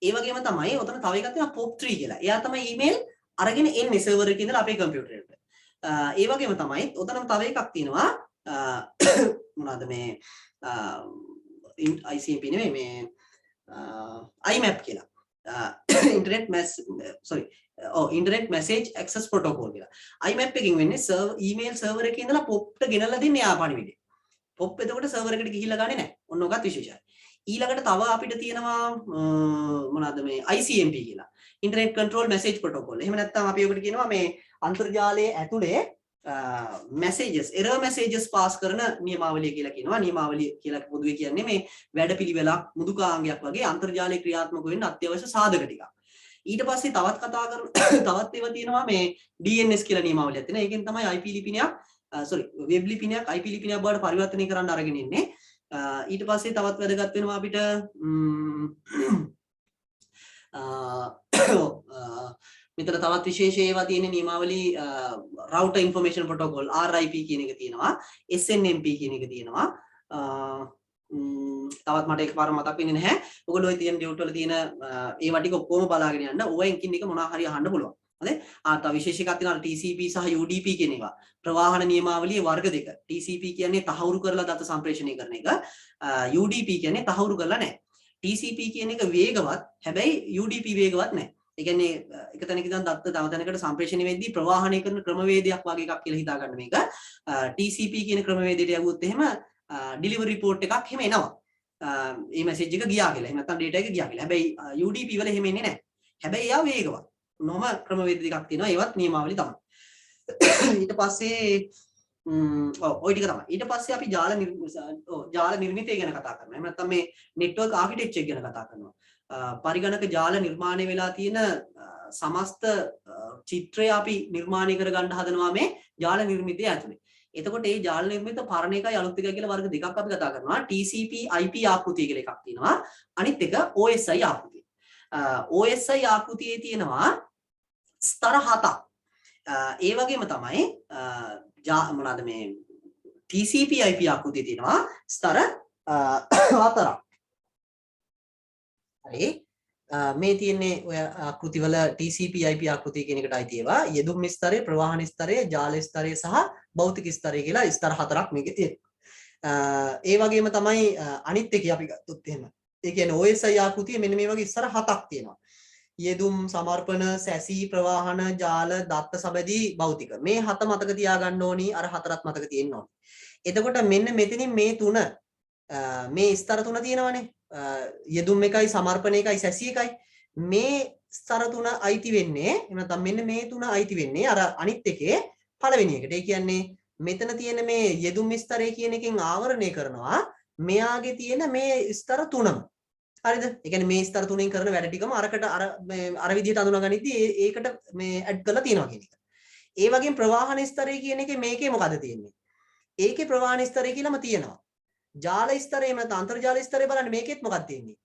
ඒ වගේම තමයි උතන තව එකක් තියෙනවා POP3 කියලා. එයා තමයි ඊමේල් අරගෙන එන්නේ සර්වර් එකේ ඉඳලා අපේ කම්පියුටරේට. ඒ වගේම තමයි උතනම තව එකක් තියෙනවා මොනවාද මේ ICMP නෙමෙයි මේ IMAP කියලා. ඉන්ටර්නෙට් මැසේජ් ඇක්සස් ප්‍රොටෝකෝල් කියලා. IMAP එකකින් වෙන්නේ ඊමේල් සර්වර් එකේ ඉඳලා POP ට ගෙනල්ලා දෙන්නේ යා පණිවිඩය. POP එතකොට සර්වර් එකට ගිහිල්ලා ගන්නේ නැහැ. ඔන්න ඔකත් විශේෂයි. ඊළඟට තව අපිට තියෙනවා මොනවාද මේ ICMP කියලා. Internet control message protocol. එහෙම නැත්නම් අපි ඔකට කියනවා මේ අන්තර්ජාලයේ ඇතුලේ messages error messages pass කරන නියමාවලිය කියලා කියනවා. නියමාවලිය කියලා පොදුවේ කියන්නේ මේ වැඩපිළිවෙලක් මුදුකාංගයක් වගේ අන්තර්ජාලයේ ක්‍රියාත්මක වෙන්න අත්‍යවශ්‍ය සාධක ටිකක්. ඊට පස්සේ තවත් කතා කරන තවත් ඒවා තියෙනවා මේ DNS කියලා නියමාවලියක් තියෙනවා. ඒකෙන් තමයි IP ලිපිනයක් web ලිපිනයක් IP ලිපිනයක් බවට පරිවර්තනය කරන්න අරගෙන ඉන්නේ. ඊට පස්සේ තවත් වැදගත් වෙනවා අපිට මෙතන තවත් විශේෂ ඒවා තියෙන නියමාවලි router information protocol RIP කියන එක තියෙනවා SNMP කියන එක තියෙනවා තවත් මට එකපාර මතක් වෙන්නේ නැහැ. ඔයගොල්ලෝ ඔය තියෙන ඩියුට් වල තියෙන ඒවා ටික ඔක්කොම බලාගෙන යන්න. ඕවෙන් කින් එක මොනවා හරි අහන්න පුළුවන්. හරි? තව විශේෂ එකක් තියෙනවා TCP සහ UDP කියන ඒවා. ප්‍රවාහන නියමාවලියේ වර්ග දෙක. TCP කියන්නේ තහවුරු කරලා දත සම්ප්‍රේෂණය කරන එක. UDP කියන්නේ තහවුරු කරලා නැහැ. TCP කියන එක වේගවත්. හැබැයි UDP වේගවත් නැහැ. ඒ කියන්නේ එක තැනක ඉඳන් දත්ත තව තැනකට සම්ප්‍රේෂණය වෙද්දී ප්‍රවාහණය කරන ක්‍රමවේදයක් වගේ එකක් කියලා හිතා ගන්න මේක. TCP කියන ක්‍රමවේදයට යවුවොත් එහෙම ඩිලිවරි රිපෝට් එකක් එහෙම එනවා. මේ මැසේජ් එක ගියා කියලා. එහෙම නැත්නම් ඩේටා එක ගියා කියලා. හැබැයි UDP වල එහෙම එන්නේ නැහැ. හැබැයි එයා වේගවත්. නොම ක්‍රමවේද දෙකක් තියෙනවා. ඒවත් නියමාවලි තමයි. ඊට පස්සේ ඔය ටික තමයි. ඊට පස්සේ අපි ජාල නිර්මිතය ගැන කතා කරනවා. එහෙම නැත්නම් මේ network architecture ගැන කතා කරනවා. පරිගණක ජාල නිර්මාණය වෙලා තියෙන සමස්ත චිත්‍රය අපි නිර්මාණය කරගන්න හදනවා මේ ජාල නිර්මිතය ඇතුලේ. එතකොට මේ ජාල නිර්මිත පරණ එකයි අලුත් එකයි කියලා වර්ග දෙකක් අපි කතා කරනවා. TCP IP ආකෘතිය කියලා එකක් තියෙනවා. අනිත් එක OSI ආකෘතිය. OSI ආකෘතියේ තියෙනවා ස්තර 7ක්. ඒ වගේම තමයි මොනවාද මේ TCP IP ආකෘතියේ තියෙනවා ස්තර 4ක්. හරි මේ තියෙන්නේ ඔය ආකෘතිවල TCP IP ආකෘතිය කියන එකට අයිති ඒවා යෙදුම් ස්තරය, ප්‍රවාහන ස්තරය, ජාල ස්තරය සහ භෞතික ස්තරය කියලා ස්තර 4ක් මේකේ තියෙනවා. ඒ වගේම තමයි අනිත් එකේ අපි ගත්තොත් එහෙම. ඒ කියන්නේ OSI ආකෘතිය මෙන්න මේ වගේ ස්තර 7ක් තියෙනවා. යෙදුම්, සමර්පණ, සැසී, ප්‍රවාහන, ජාල, දත්ත සබැදී, භෞතික. මේ 7 මතක තියාගන්න ඕනි. අර 4ත් මතක තියෙන්න ඕනි. එතකොට මෙන්න මෙතනින් මේ තුන මේ ස්තර තුන තියෙනවානේ. යෙදුම් එකයි, සමර්පණ එකයි, සැසී එකයි. මේ ස්තර තුන අයිති වෙන්නේ එහෙම නැත්නම් මෙන්න මේ තුන අයිති වෙන්නේ අර අනිත් එකේ පළවෙනි එකට. ඒ කියන්නේ මෙතන තියෙන මේ යෙදුම් ස්තරය කියන එකෙන් ආවරණය කරනවා මෙයාගේ තියෙන මේ ස්තර තුනම. හරිද? ඒ කියන්නේ මේ ස්තර තුනෙන් කරන වැඩ ටිකම අරකට අර විදිහට අඳුනගනිද්දී ඒකට මේ ඇඩ් කරලා තියනවා කියන එක. ඒ වගේම ප්‍රවාහන ස්තරය කියන එකේ මේකේ මොකද තියෙන්නේ? ඒකේ ප්‍රවාහන ස්තරය කියලාම තියෙනවා. ජාල ස්තරය නැත්නම් අන්තර්ජාල ස්තරය බලන්න මේකෙත් මොකක්ද තියෙන්නේ?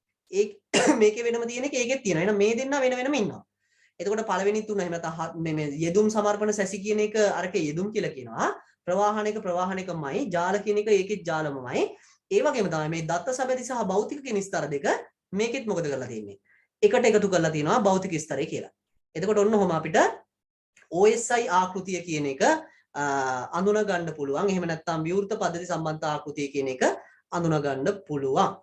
මේකේ වෙනම තියෙන එක ඒකෙත් තියෙනවා. එහෙනම් මේ දෙන්නා වෙන වෙනම ඉන්නවා. එතකොට පළවෙනි තුන එහෙම නැත්නම් මේ යෙදුම් සමර්පණ සැසි කියන එක අරකේ යෙදුම් කියලා කියනවා. ප්‍රවාහනයකමයි ජාල කියන එක ඒකෙත් ජාලමමයි. ඒ වගේම තමයි මේ දත්ත සබැදි සහ භෞතික කියන ස්තර දෙක මේකෙත් මොකද කරලා තියෙන්නේ? එකට එකතු කරලා තියෙනවා භෞතික ස්තරය කියලා. එතකොට ඔන්න ඔහොම අපිට OSI ආකෘතිය කියන එක අඳුන ගන්න පුළුවන්. එහෙම නැත්නම් විවෘත පද්ධති සම්බන්ධ ආකෘතිය කියන එක අඳුන ගන්න පුළුවන්.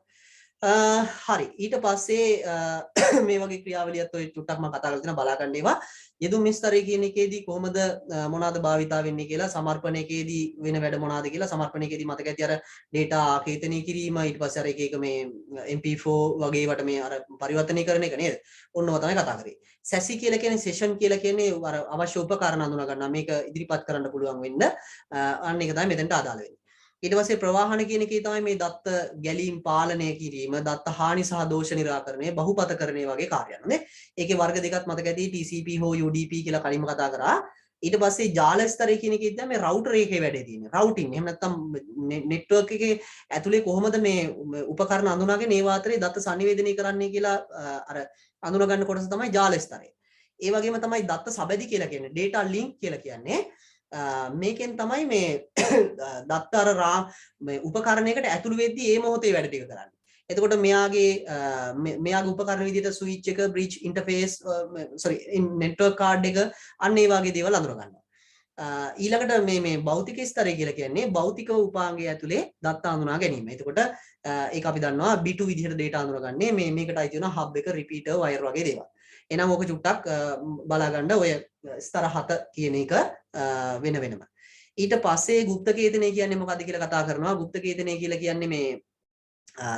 හරි ඊට පස්සේ මේ වගේ ක්‍රියාවලියත් ඔය චුට්ටක් මම කතා කරලා තියෙනවා බලා ගන්න ඒවා. යෙදුම් ස්තරය කියන එකේදී කොහොමද මොනවාද භාවිතා වෙන්නේ කියලා, සමර්පණයකේදී වෙන වැඩ මොනවාද කියලා, සමර්පණයකේදී මතක ඇති අර data ආකේතනය කිරීම, ඊට පස්සේ අර එක එක මේ MP4 වගේ වට මේ අර පරිවර්තනය කරන එක නේද? ඔන්නව තමයි කතා කරේ. සැසි කියලා කියන්නේ session කියලා කියන්නේ අර අවශ්‍ය උපකරණ අඳුන ගන්න මේක ඉදිරිපත් කරන්න පුළුවන් වෙන්න. අන්න ඒක තමයි මෙතනට අදාළ වෙන්නේ. ඊට පස්සේ ප්‍රවාහන කියන එකේ තමයි මේ දත්ත ගැලීම් පාලනය කිරීම, දත්ත හානි සහ දෝෂ නිරාකරණය, බහුපතකරණය වගේ කාර්යයන් නේ. ඒකේ වර්ග දෙකක් මතක ඇති TCP හෝ UDP කියලා කලින්ම කතා කරා. ඊට පස්සේ ජාල ස්තරය කියන එකේ තමයි මේ රවුටර් එකේ වැඩේ තියෙන්නේ. රවුටින්. එහෙම නැත්නම් නෙට්වර්ක් එකේ ඇතුලේ කොහොමද මේ උපකරණ අඳුනාගෙන ඒවා අතරේ දත්ත sannivedanaya කරන්නේ කියලා අර අඳුන ගන්න කොටස තමයි ජාල ස්තරය. ඒ වගේම තමයි දත්ත සබැදි කියලා කියන්නේ. data link කියලා කියන්නේ මේකෙන් තමයි මේ දත්ත අර මේ උපකරණයකට ඇතුළු වෙද්දී ඒ මොහොතේ වැඩ ටික කරන්නේ. එතකොට මෙයාගේ උපකරණ විදිහට ස්විච් එක, bridge interface, network card එක අන්න ඒ වගේ දේවල් අඳුර ගන්නවා. ඊළඟට මේ භෞතික ස්තරය කියලා කියන්නේ භෞතික උපාංගය ඇතුලේ දත්ත අඳුනා ගැනීම. එතකොට ඒක අපි දන්නවා B2 විදිහට data අඳුරගන්නේ මේකට අයිති වෙන hub එක, repeater, wire වගේ දේවල්. එනම් ඕක චුට්ටක් බලා ගන්න ඔය ස්තර 7 කියන එක වෙන වෙනම. ඊට පස්සේ গুপ্ত කේතනය කියන්නේ මොකද්ද කියලා කතා කරනවා. গুপ্ত කේතනය කියලා කියන්නේ මේ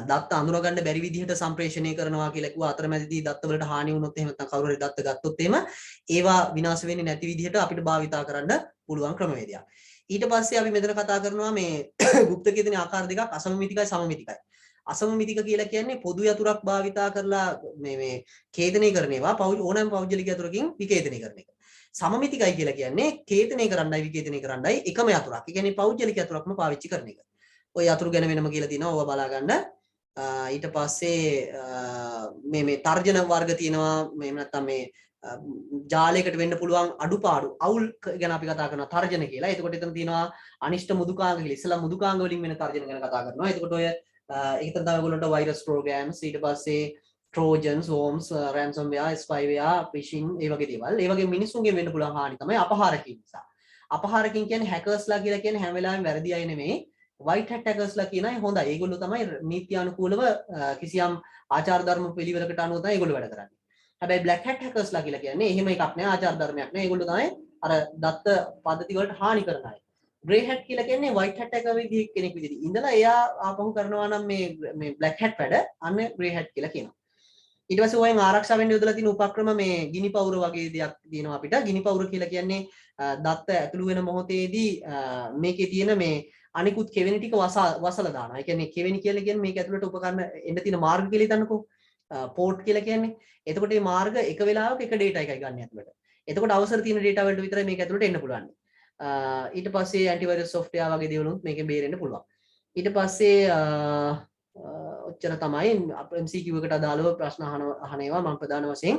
දත්ත අඳුර ගන්න බැරි විදිහට සම්ප්‍රේෂණය කරනවා කියලා කිව්වා. අතරමැදදී දත්ත වලට හානි වුණොත් එහෙම නැත්නම් කවුරු හරි දත්ත ගත්තොත් එහෙම ඒවා විනාශ වෙන්නේ නැති විදිහට අපිට භාවිතා කරන්න පුළුවන් ක්‍රමවේදයක්. ඊට පස්සේ අපි මෙතන කතා කරනවා මේ গুপ্ত කේතනයේ ආකාර දෙකක් අසමමිතිකයි සමමිතිකයි. අසමමිතික කියලා කියන්නේ පොදු යතුරක් භාවිතා කරලා මේ කේතනය කරන ඒවා ඕනෑම පෞද්ගලික යතුරකින් විකේතනය කරන එක. සමමිතිකයි කියලා කියන්නේ කේතනය කරන්නයි විකේතනය කරන්නයි එකම යතුරක්. ඒ කියන්නේ පෞද්ගලික යතුරක්ම පාවිච්චි කරන එක. ඔය යතුරු ගැන වෙනම කියලා තියෙනවා. ඕවා බලා ගන්න. ඊට පස්සේ මේ තර්ජන වර්ග තියෙනවා. මේ නැත්තම් මේ ජාලයකට වෙන්න පුළුවන් අඩුපාඩු අවුල් ගැන අපි කතා කරනවා තර්ජන කියලා. එතකොට එතන තියෙනවා අනිෂ්ට මුදුකාංග කියලා. ඉස්සලා මුදුකාංග වලින් වෙන තර්ජන ගැන කතා කරනවා. එතකොට ඔය ඒක තමයි ඔයගොල්ලන්ට වෛරස් ප්‍රෝග්‍රෑම්ස්, ඊට පස්සේ ට්‍රෝජන්ස්, වෝම්ස්, රැන්සම්වෙයාර්, ස්පයිවෙයාර්, ෆිෂින් ඒ වගේ දේවල්. ඒ වගේ මිනිස්සුන්ගෙන් වෙන්න පුළුවන් හානි තමයි අපහාරකීන් නිසා. අපහාරකීන් කියන්නේ හැකර්ස්ලා කියලා කියන්නේ හැම වෙලාවෙම වැරදි අය නෙමෙයි. white hat hackers කියන අය හොඳයි. ඒගොල්ලෝ තමයි නීත්‍යානුකූලව කිසියම් ආචාර ධර්ම පිළිවෙලකට අනුව තමයි ඒගොල්ලෝ වැඩ කරන්නේ. හැබැයි black hat hackers කියලා කියන්නේ එහෙම එකක් නෑ, ආචාර ධර්මයක් නෑ. ඒගොල්ලෝ තමයි අර දත්ත පද්ධති වලට හානි කරන අය. grey hat කියලා කියන්නේ white hat hacker විදිහ කෙනෙක් විදිහට ඉඳලා එයා ආපහු කරනවා නම් මේ black hat වැඩ අන්න grey hat කියලා කියනවා. ඊට පස්සේ ඔයෙන් ආරක්ෂා වෙන්න යොදලා තියෙන උපක්‍රම මේ ගිනි පවුර වගේ දෙයක් තියෙනවා අපිට. ගිනි පවුර කියලා කියන්නේ දත්ත ඇතුළු වෙන මොහොතේදී මේකේ තියෙන මේ අනිකුත් කෙවෙනි ටික වසලා දානවා. ඒ කියන්නේ කෙවෙනි කියලා කියන්නේ මේක ඇතුළට උපකරණ එන්න තියෙන මාර්ග කියලා හිතන්නකෝ. පෝට් කියලා කියන්නේ. එතකොට මේ මාර්ග එක වෙලාවක එක data එකයි ගන්න ඇතුළට. එතකොට අවසර තියෙන data වලට විතරයි මේක ඇතුළට එන්න පුළුවන්. ඊට පස්සේ ඇන්ටිවයිරස් software වගේ දේවලුත් මේකෙන් බේරෙන්න පුළුවන්. ඊට පස්සේ ඔච්චර තමයි MCQ එකට අදාළව ප්‍රශ්න අහන ඒවා මම ප්‍රධාන වශයෙන්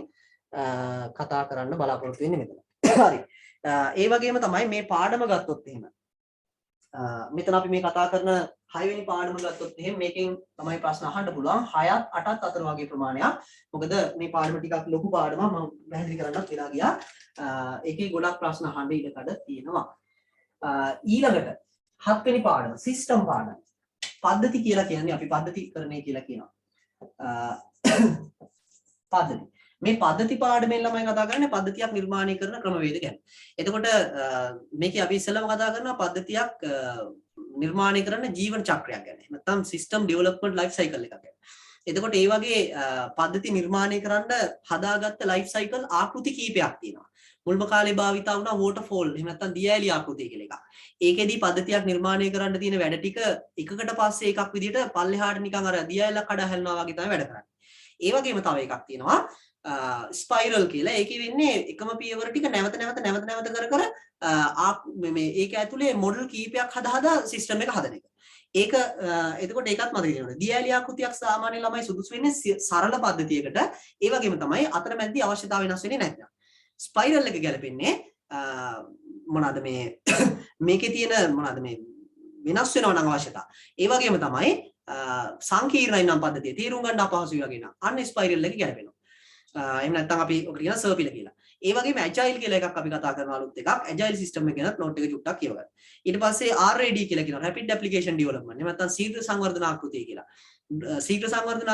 කතා කරන්න බලාපොරොත්තු වෙන්නේ මෙතන. හරි. ඒ වගේම තමයි මේ පාඩම ගත්තොත් එහෙම. මෙතන අපි මේ කතා කරන 6 වෙනි පාඩම ගත්තොත් එහෙම මේකෙන් තමයි ප්‍රශ්න අහන්න පුළුවන් 6ත් 8ත් අතර වගේ ප්‍රමාණයක්. මොකද මේ පාඩම ටිකක් ලොකු පාඩමක් මම පැහැදිලි කරන්නත් වෙලා ගියා. ඒකේ ගොඩක් ප්‍රශ්න අහන්න ඉඩකඩ තියෙනවා. ඊළඟට 7 වෙනි පාඩම සිස්ටම් පාඩම. පද්ධති කියලා කියන්නේ අපි පද්ධතිකරණය කියලා කියනවා. පද්ධති. මේ පද්ධති පාඩමෙන් ළමයි කතා කරන්නේ පද්ධතියක් නිර්මාණය කරන ක්‍රමවේද ගැන. එතකොට මේකේ අපි ඉස්සෙල්ලාම කතා කරනවා පද්ධතියක් නිර්මාණය කරන ජීවන චක්‍රයක් ගැන. නැත්නම් සිස්ටම් ඩෙවලොප්මන්ට් ලයිෆ් සයිකල් එකක් ගැන. එතකොට ඒ වගේ පද්ධති නිර්මාණය කරන්න හදාගත්ත ලයිෆ් සයිකල් ආකෘති කීපයක් තියෙනවා. මුල්ම කාලේ භාවිතා වුණා වෝටර්ෆෝල් එහෙම නැත්නම් දියඇලි ආකෘතිය කියලා එකක්. ඒකෙදී පද්ධතියක් නිර්මාණය කරන්න තියෙන වැඩ ටික එකකට පස්සේ එකක් විදිහට පල්ලෙහාට නිකන් අර දියඇලක් කඩ හැලනවා වගේ තමයි වැඩ කරන්නේ. ඒ වගේම තව එකක් තියෙනවා ස්පයිරල් කියලා. ඒකේ වෙන්නේ එකම පියවර ටික නැවත නැවත කර මේ ඒක ඇතුලේ මොඩල් කීපයක් හදා සිස්ටම් එක හදන එක. ඒක එතකොට ඒකත් මතක තියාගන්න. දියඇලි ආකෘතියක් සාමාන්‍ය ළමයි සුදුසු වෙන්නේ සරල පද්ධතියකට. ඒ වගේම තමයි අතරමැදි අවශ්‍යතාව වෙනස් වෙන්නේ නැත්නම්. ස්පයිරල් එක ගැලපෙන්නේ මොනවාද මේ මේකේ තියෙන මොනවාද මේ වෙනස් වෙනව නම් අවශ්‍යතා. ඒ වගේම තමයි සංකීර්ණයි නම් පද්ධතිය තීරුම් ගන්න අපහසුයි වගේ නම් අන්න ස්පයිරල් එක ගැලපෙනවා. එහෙම නැත්නම් අපි ඔක කියන සර්පිල කියලා. ඒ වගේම ඇජයිල් කියලා එකක් අපි කතා කරන අලුත් එකක්. ඇජයිල් සිස්ටම් එක ගැනත් නෝට් එක චුට්ටක් කියවගන්න. ඊට පස්සේ RAD කියලා කියනවා. Rapid application development. එහෙම නැත්නම් ශීඝ්‍ර සංවර්ධන ආකෘතිය කියලා. ශීඝ්‍ර සංවර්ධන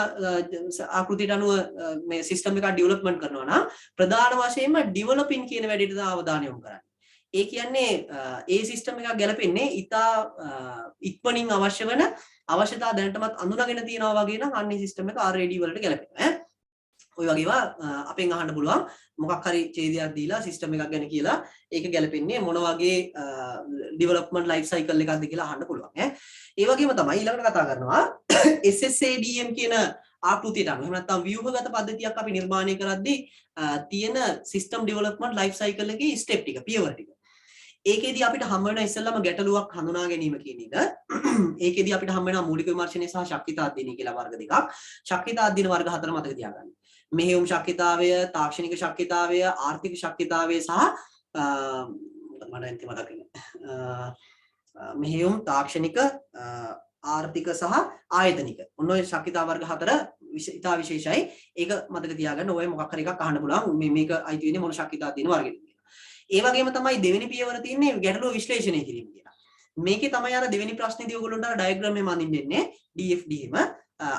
ආකෘතියට අනුව මේ සිස්ටම් එකක් ඩෙවලොප්මන්ට් කරනවා නම් ප්‍රධාන වශයෙන්ම ඩෙවලොපින් කියන වැඩේට අවධානය යොමු කරන්නේ. ඒ කියන්නේ ඒ සිස්ටම් එකක් ගැලපෙන්නේ ඉතා ඉක්මනින් අවශ්‍ය වෙන අවශ්‍යතා දැනටමත් අඳුනගෙන තියනවා වගේ නම් අන්නේ සිස්ටම් එක RAD වලට ගැලපෙනවා. ඔය වගේවා අපෙන් අහන්න පුළුවන් මොකක් හරි ඡේදයක් දීලා සිස්ටම් එකක් ගැන කියලා ඒක ගැලපෙන්නේ මොන වගේ ඩෙවලොප්මන්ට් ලයිෆ් සයිකල් එකක්ද කියලා අහන්න පුළුවන්. ඒ වගේම තමයි ඊළඟට කතා කරනවා SSADM කියන ආකෘතියට අනුව එහෙම නැත්නම් ව්‍යුහගත පද්ධතියක් අපි නිර්මාණය කරද්දී තියෙන සිස්ටම් ඩෙවලොප්මන්ට් ලයිෆ් සයිකල් එකේ ස්ටෙප් ටික පියවර ටික. ඒකෙදී අපිට හම් වෙන ඉස්සෙල්ලාම ගැටලුවක් හඳුනා ගැනීම කියන එක. ඒකෙදී අපිට හම් වෙනවා මූලික විමර්ශනය සහ ශක්තිතා අධ්‍යයනය කියලා වර්ග දෙකක්. ශක්තිතා අධ්‍යයන වර්ග හතර මතක තියාගන්න. මෙහෙයුම් ශක්තිතාවය, තාක්ෂණික ශක්තිතාවය, ආර්ථික ශක්තිතාවය සහ මට අන්තිම මතක මෙහෙයුම් තාක්ෂණික ආර්ථික සහ ආයතනික. ඔන්න ඔය ශක්තිතා වර්ග හතර ඉතා විශේෂයි. ඒක මතක තියාගන්න. ඔය මොකක් හරි එකක් අහන්න පුළුවන්. මේක අයිති වෙන්නේ මොන ශක්තිතා අධ්‍යයන වර්ගෙද කියලා. ඒ වගේම තමයි දෙවෙනි පියවර තියෙන්නේ ගැටලුව විශ්ලේෂණය කිරීම කියලා. මේකේ තමයි අර දෙවෙනි ප්‍රශ්නේදී ඔයගොල්ලන්ට අර ඩයග්‍රෑම් එක මනින්න දෙන්නේ DFD එම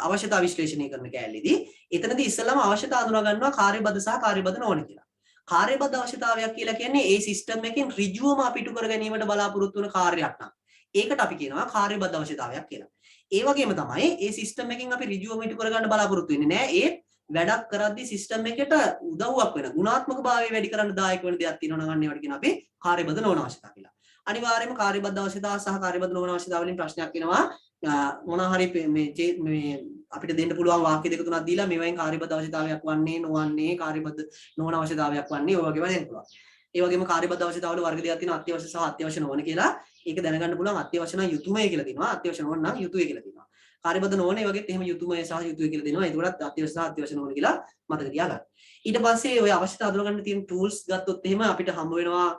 අවශ්‍යතා විශ්ලේෂණය කරන කැලේදී. එතනදී ඉස්සෙල්ලාම අවශ්‍යතා අඳුනා ගන්නවා කාර්යබද්ධ සහ කාර්යබද්ධ නොවන කියලා. කාර්යබද්ධ අවශ්‍යතාවයක් කියලා කියන්නේ ඒ සිස්ටම් එකෙන් ඍජුවම අපිට කර ගැනීමට බලාපොරොත්තු වෙන කාර්යයක් නම් ඒකට අපි කියනවා කාර්යබද්ධ අවශ්‍යතාවයක් කියලා. ඒ වගේම තමයි ඒ සිස්ටම් එකෙන් අපි ඍජුවම ඉටු කර ගන්න බලාපොරොත්තු වෙන්නේ නැහැ. ඒ වැඩක් කරද්දී සිස්ටම් එකට උදව්වක් වෙන ගුණාත්මක භාවය වැඩි කරන්න දායක වෙන දෙයක් තියෙනවා නම් අන්න ඒවට කියන අපි කාර්යබද්ධ නොවන අවශ්‍යතාව කියලා. අනිවාර්යයෙන්ම කාර්යබද්ධ අවශ්‍යතාව සහ කාර්යබද්ධ නොවන අවශ්‍යතාව වලින් ප්‍රශ්නයක් එනවා. මොන හරි මේ අපිට දෙන්න පුළුවන් වාක්‍ය දෙක තුනක් දීලා මේවෙන් කාර්යබද්ධ අවශ්‍යතාවයක් වන්නේ නොවන්නේ කාර්යබද්ධ නොවන අවශ්‍යතාවයක් වන්නේ ඔය වගේම දෙන්න පුළුවන්. ඒ වගේම කාර්යබද්ධ අවශ්‍යතාවවල වර්ග දෙකක් තියෙනවා අත්‍යවශ්‍ය සහ අත්‍යවශ්‍ය නොවන කියලා. ඒක දැනගන්න පුළුවන් අත්‍යවශ්‍ය නම් යුතුයමයි කියලා දෙනවා අත්‍යවශ්‍ය නොවන නම් යුතුය කියලා දෙනවා. කාර්යබද්ධ නොවන ඒ වගේත් එහෙම යුතුයමයි සහ යුතුය කියලා දෙනවා. ඒකවලත් අත්‍යවශ්‍ය සහ අත්‍යවශ්‍ය නොවන කියලා මතක තියාගන්න. ඊට පස්සේ ඔය අවශ්‍යතාව අඳුනගන්න තියෙන tools ගත්තොත් එහෙම අපිට හම්බ වෙනවා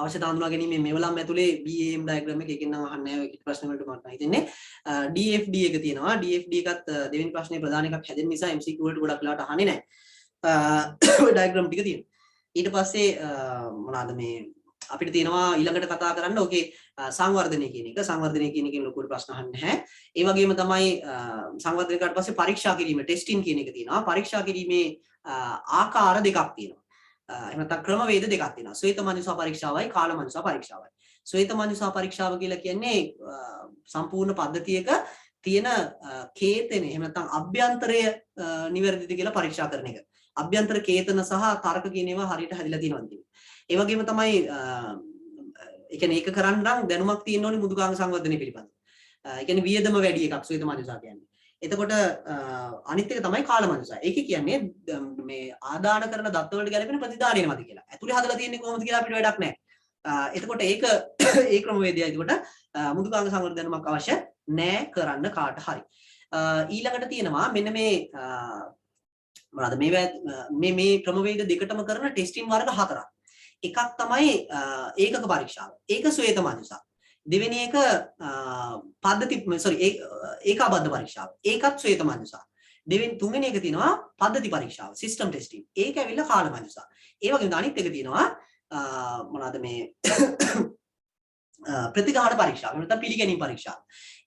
අවශ්‍යතා හඳුනා ගැනීම මේවලම් ඇතුලේ BAM diagram එක එකෙන් නම් අහන්නේ නැහැ. ඔය ප්‍රශ්න වලට මට හිතෙන්නේ DFD එක තියෙනවා. DFD එකත් දෙවෙනි ප්‍රශ්නේ ප්‍රධාන එකක් හැදෙන නිසා MCQ වලට ගොඩක් වෙලාවට අහන්නේ නැහැ. ඔය diagram ටික තියෙනවා. ඊට පස්සේ මොනවාද මේ අපිට තියෙනවා ඊළඟට කතා කරන්න ඕකේ සංවර්ධනය කියන එක. සංවර්ධනය කියන එකෙන් ලොකුට ප්‍රශ්න අහන්නේ නැහැ. ඒ වගේම තමයි සංවර්ධනය කරලා පස්සේ පරීක්ෂා කිරීම ටෙස්ටිං කියන එක තියෙනවා. පරීක්ෂා කිරීමේ ආකාර දෙකක් තියෙනවා. එහෙම නැත්නම් ක්‍රමවේද දෙකක් තියෙනවා. ශ්වේත මනුසා පරීක්ෂාවයි කාල මනුසා පරීක්ෂාවයි. ශ්වේත මනුසා පරීක්ෂාව කියලා කියන්නේ සම්පූර්ණ පද්ධතියක තියෙන කේතන එහෙම නැත්නම් අභ්‍යන්තරය නිවැරදිද කියලා පරීක්ෂා කරන එක. අභ්‍යන්තර කේතන සහ තර්ක කියන ඒවා හරියට හැදිලා තියෙනවද කියන්නේ. ඒ වගේම තමයි ඒ කියන්නේ ඒක කරන්න නම් දැනුමක් තියෙන්න ඕනේ මෘදුකාංග සංවර්ධනය පිළිබඳව. ඒ කියන්නේ වියදම වැඩි එකක් ශ්වේත මනුසා කියන්නේ. එතකොට අනිත් එක තමයි කාල මනුසා. ඒකේ කියන්නේ මේ ආදාන කරන දත්ත වලට ගැලපෙන ප්‍රතිදානය නේද කියලා. ඇතුලේ හදලා තියෙන්නේ කොහොමද කියලා අපිට වැඩක් නැහැ. එතකොට ඒක ඒ ක්‍රමවේදයයි. එතකොට මෘදුකාංග සංවර්ධනයක් අවශ්‍ය නැහැ කරන්න කාට හරි. ඊළඟට තියෙනවා මෙන්න මේ මොනවාද මේ ක්‍රමවේද දෙකටම කරන ටෙස්ටිං වර්ග හතරක්. එකක් තමයි ඒකක පරීක්ෂාව. ඒක ශ්වේත මනුසා. දෙවෙනි එක ඒකාබද්ධ පරීක්ෂාව. ඒකත් ශ්වේත මනුසා. තුන්වෙනි එක තියෙනවා පද්ධති පරීක්ෂාව සිස්ටම් ටෙස්ටිං. ඒක ඇවිල්ලා කාල මනුසා. ඒ වගේම අනිත් එක තියෙනවා මොනවාද මේ ප්‍රතිගාහන පරීක්ෂාව. නැත්නම් පිළිගැනීම් පරීක්ෂාව.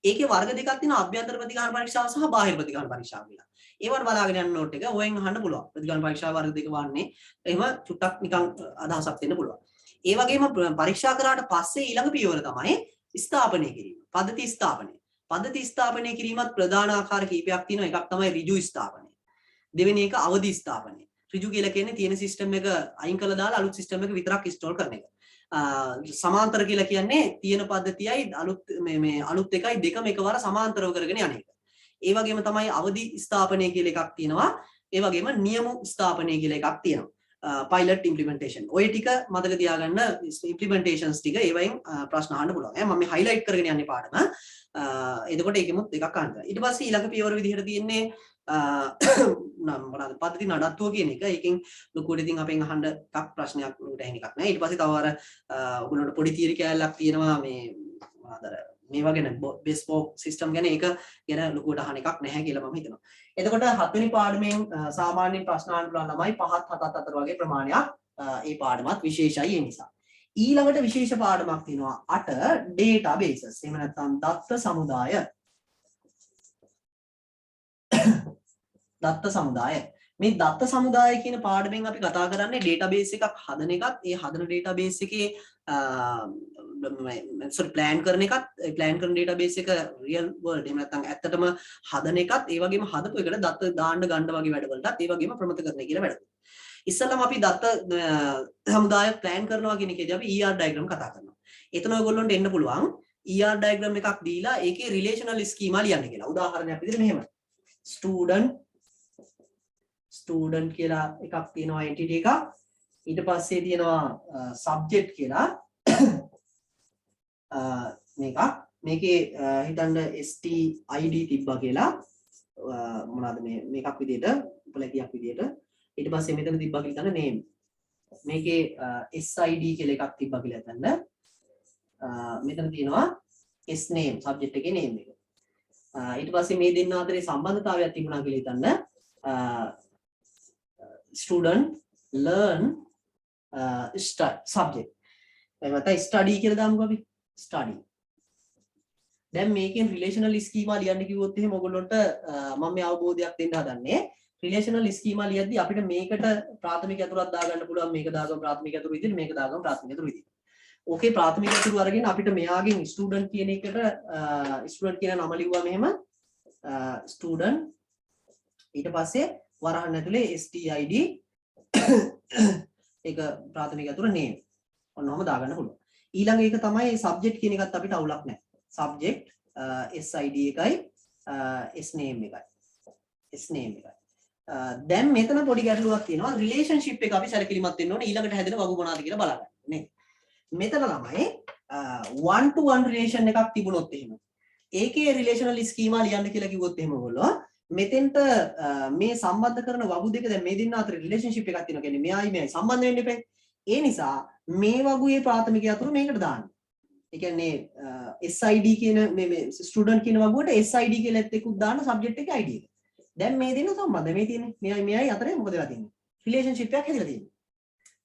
ඒකේ වර්ග දෙකක් තියෙනවා අභ්‍යන්තර ප්‍රතිගාහන පරීක්ෂාව සහ බාහිර ප්‍රතිගාහන පරීක්ෂාව කියලා. ඒවට බලාගෙන යන නෝට් එක ඔයෙන් අහන්න පුළුවන්. ප්‍රතිගාහන පරීක්ෂාව වර්ග දෙක වන්නේ එහෙම චුට්ටක් නිකන් අදහසක් දෙන්න පුළුවන්. ඒ වගේම පරීක්ෂා කරාට පස්සේ ඊළඟ පියවර තමයි ස්ථාපනය කිරීම. පද්ධති ස්ථාපනය. පද්ධති ස්ථාපනය කිරීමත් ප්‍රධාන ආකාර කීපයක් තියෙනවා. එකක් තමයි ඍජු ස්ථාපනය. දෙවෙනි එක අවදි ස්ථාපනය. ඍජු කියලා කියන්නේ තියෙන සිස්ටම් එක අයින් කරලා දාලා අලුත් සිස්ටම් එක විතරක් ඉන්ස්ටෝල් කරන එක. සමාන්තර කියලා කියන්නේ තියෙන පද්ධතියයි අලුත් එකයි දෙකම එකවර සමාන්තරව කරගෙන යන එක. ඒ වගේම තමයි අවදි ස්ථාපනය කියලා එකක් තියෙනවා. ඒ වගේම නියමු ස්ථාපනය කියලා එකක් තියෙනවා. pilot implementation. ඔය ටික මතක තියාගන්න implementations ටික ඒවයින් ප්‍රශ්න අහන්න පුළුවන්. මම මේ highlight කරගෙන යන්නේ පාඩම. එතකොට ඒකෙමුත් එකක් අහන්න. ඊට පස්සේ ඊළඟ පියවර විදිහට තියෙන්නේ මොනවාද පද්ධති නඩත්තුව කියන එක. ඒකෙන් ලොකුවට ඉතින් අපෙන් අහන්න එකක් ප්‍රශ්නයක් උඩ ඇහෙන එකක් නෑ. ඊට පස්සේ තව අර ඔයගොල්ලන්ට පොඩි තියරි කැලලක් තියෙනවා මේ මොනවාද මේවා ගැන bespoke system ගැන. ඒක ගැන ලොකුවට අහන එකක් නැහැ කියලා මම හිතනවා. එතකොට 7 වෙනි පාඩමෙන් සාමාන්‍ය ප්‍රශ්න අහන්න පුළුවන් ළමයි 5ත් 7ත් අතර වගේ ප්‍රමාණයක් ඒ පාඩමත් විශේෂයි ඒ නිසා. ඊළඟට විශේෂ පාඩමක් තියෙනවා 8 databases. එහෙම නැත්නම් දත්ත සමුදාය. දත්ත සමුදාය. මේ දත්ත සමුදාය කියන පාඩමෙන් අපි කතා කරන්නේ database එකක් හදන එකත් ඒ හදන database එකේ plan කරන එකත් plan කරන database එක real world එහෙම නැත්නම් ඇත්තටම හදන එකත් ඒ වගේම හදපු එකට දත්ත දාන්න ගන්න වගේ වැඩවලටත් ඒ වගේම ප්‍රමත කරන කියලා වැඩ. ඉස්සෙල්ලාම අපි දත්ත සමුදාය plan කරනවා කියන එකේදී අපි ER diagram කතා කරනවා. එතන ඔයගොල්ලන්ට එන්න පුළුවන් ER diagram එකක් දීලා ඒකේ relational schema ලියන්න කියලා. උදාහරණයක් විදිහට මෙහෙම. student කියලා එකක් තියෙනවා entity එකක්. ඊට පස්සේ තියෙනවා subject කියලා මේකේ හිතන්න stid තිබ්බා කියලා මොනවාද මේකක් විදිහට උපලැකියක් විදිහට. ඊට පස්සේ මෙතන තිබ්බා කියලා හිතන්න name. මේකේ sid කියලා එකක් තිබ්බා කියලා හිතන්න. මෙතන තියෙනවා s name subject එකේ name එක. ඊට පස්සේ මේ දෙන්න අතරේ සම්බන්ධතාවයක් තිබුණා කියලා හිතන්න. student learn subject. එහෙනම් study කියලා දාමුකෝ අපි. study. දැන් මේකෙන් relational schema ලියන්න කිව්වොත් එහෙම ඔයගොල්ලන්ට මම මේ අවබෝධයක් දෙන්න හදන්නේ. relational schema ලියද්දි අපිට මේකට ප්‍රාථමික අතුරක් දාගන්න පුළුවන්. මේක දාගමු ප්‍රාථමික අතුරු විදිහට, මේක දාගමු ප්‍රාථමික අතුරු විදිහට. ඕකේ ප්‍රාථමික අතුරු අරගෙන අපිට මෙයාගෙන් student කියන එකට student කියන නම ලිව්වා මෙහෙම student ඊට පස්සේ වරහන් ඇතුලේ stid ඒක ප්‍රාථමික අතුර name ඔන්නෝම දාගන්න පුළුවන්. ඊළඟ එක තමයි subject කියන එකත් අපිට අවුලක් නැහැ. subject sid එකයි s name එකයි. දැන් මෙතන පොඩි ගැටලුවක් තියෙනවා. relationship එක අපි සැලකිලිමත් වෙන්න ඕනේ ඊළඟට හැදෙන වගු මොනවාද කියලා බලන්න. නේ. මෙතන ළමයි one to one relation එකක් තිබුණොත් එහෙම. ඒකේ relational schema ලියන්න කියලා කිව්වොත් එහෙම ඔයගොල්ලෝ මෙතෙන්ට මේ සම්බන්ධ කරන වගු දෙක දැන් මේ දෙන්න අතර relationship එකක් තියෙනවා. කියන්නේ මෙයයි සම්බන්ධ වෙන්න එපා. ඒ නිසා මේ වගුවේ ප්‍රාථමික අතුරු මේකට දාන්න. ඒ කියන්නේ SID කියන මේ ස්ටුඩන්ට් කියන වගුවට SID කියලා එක්කුත් දාන්න සබ්ජෙක්ට් එකේ ID එක. දැන් මේ දෙන්න සම්බන්ධ මේ තියෙන්නේ මෙයයි අතරේ මොකද වෙලා තියෙන්නේ? රිලේෂන්ෂිප් එකක් හැදිලා තියෙන්නේ.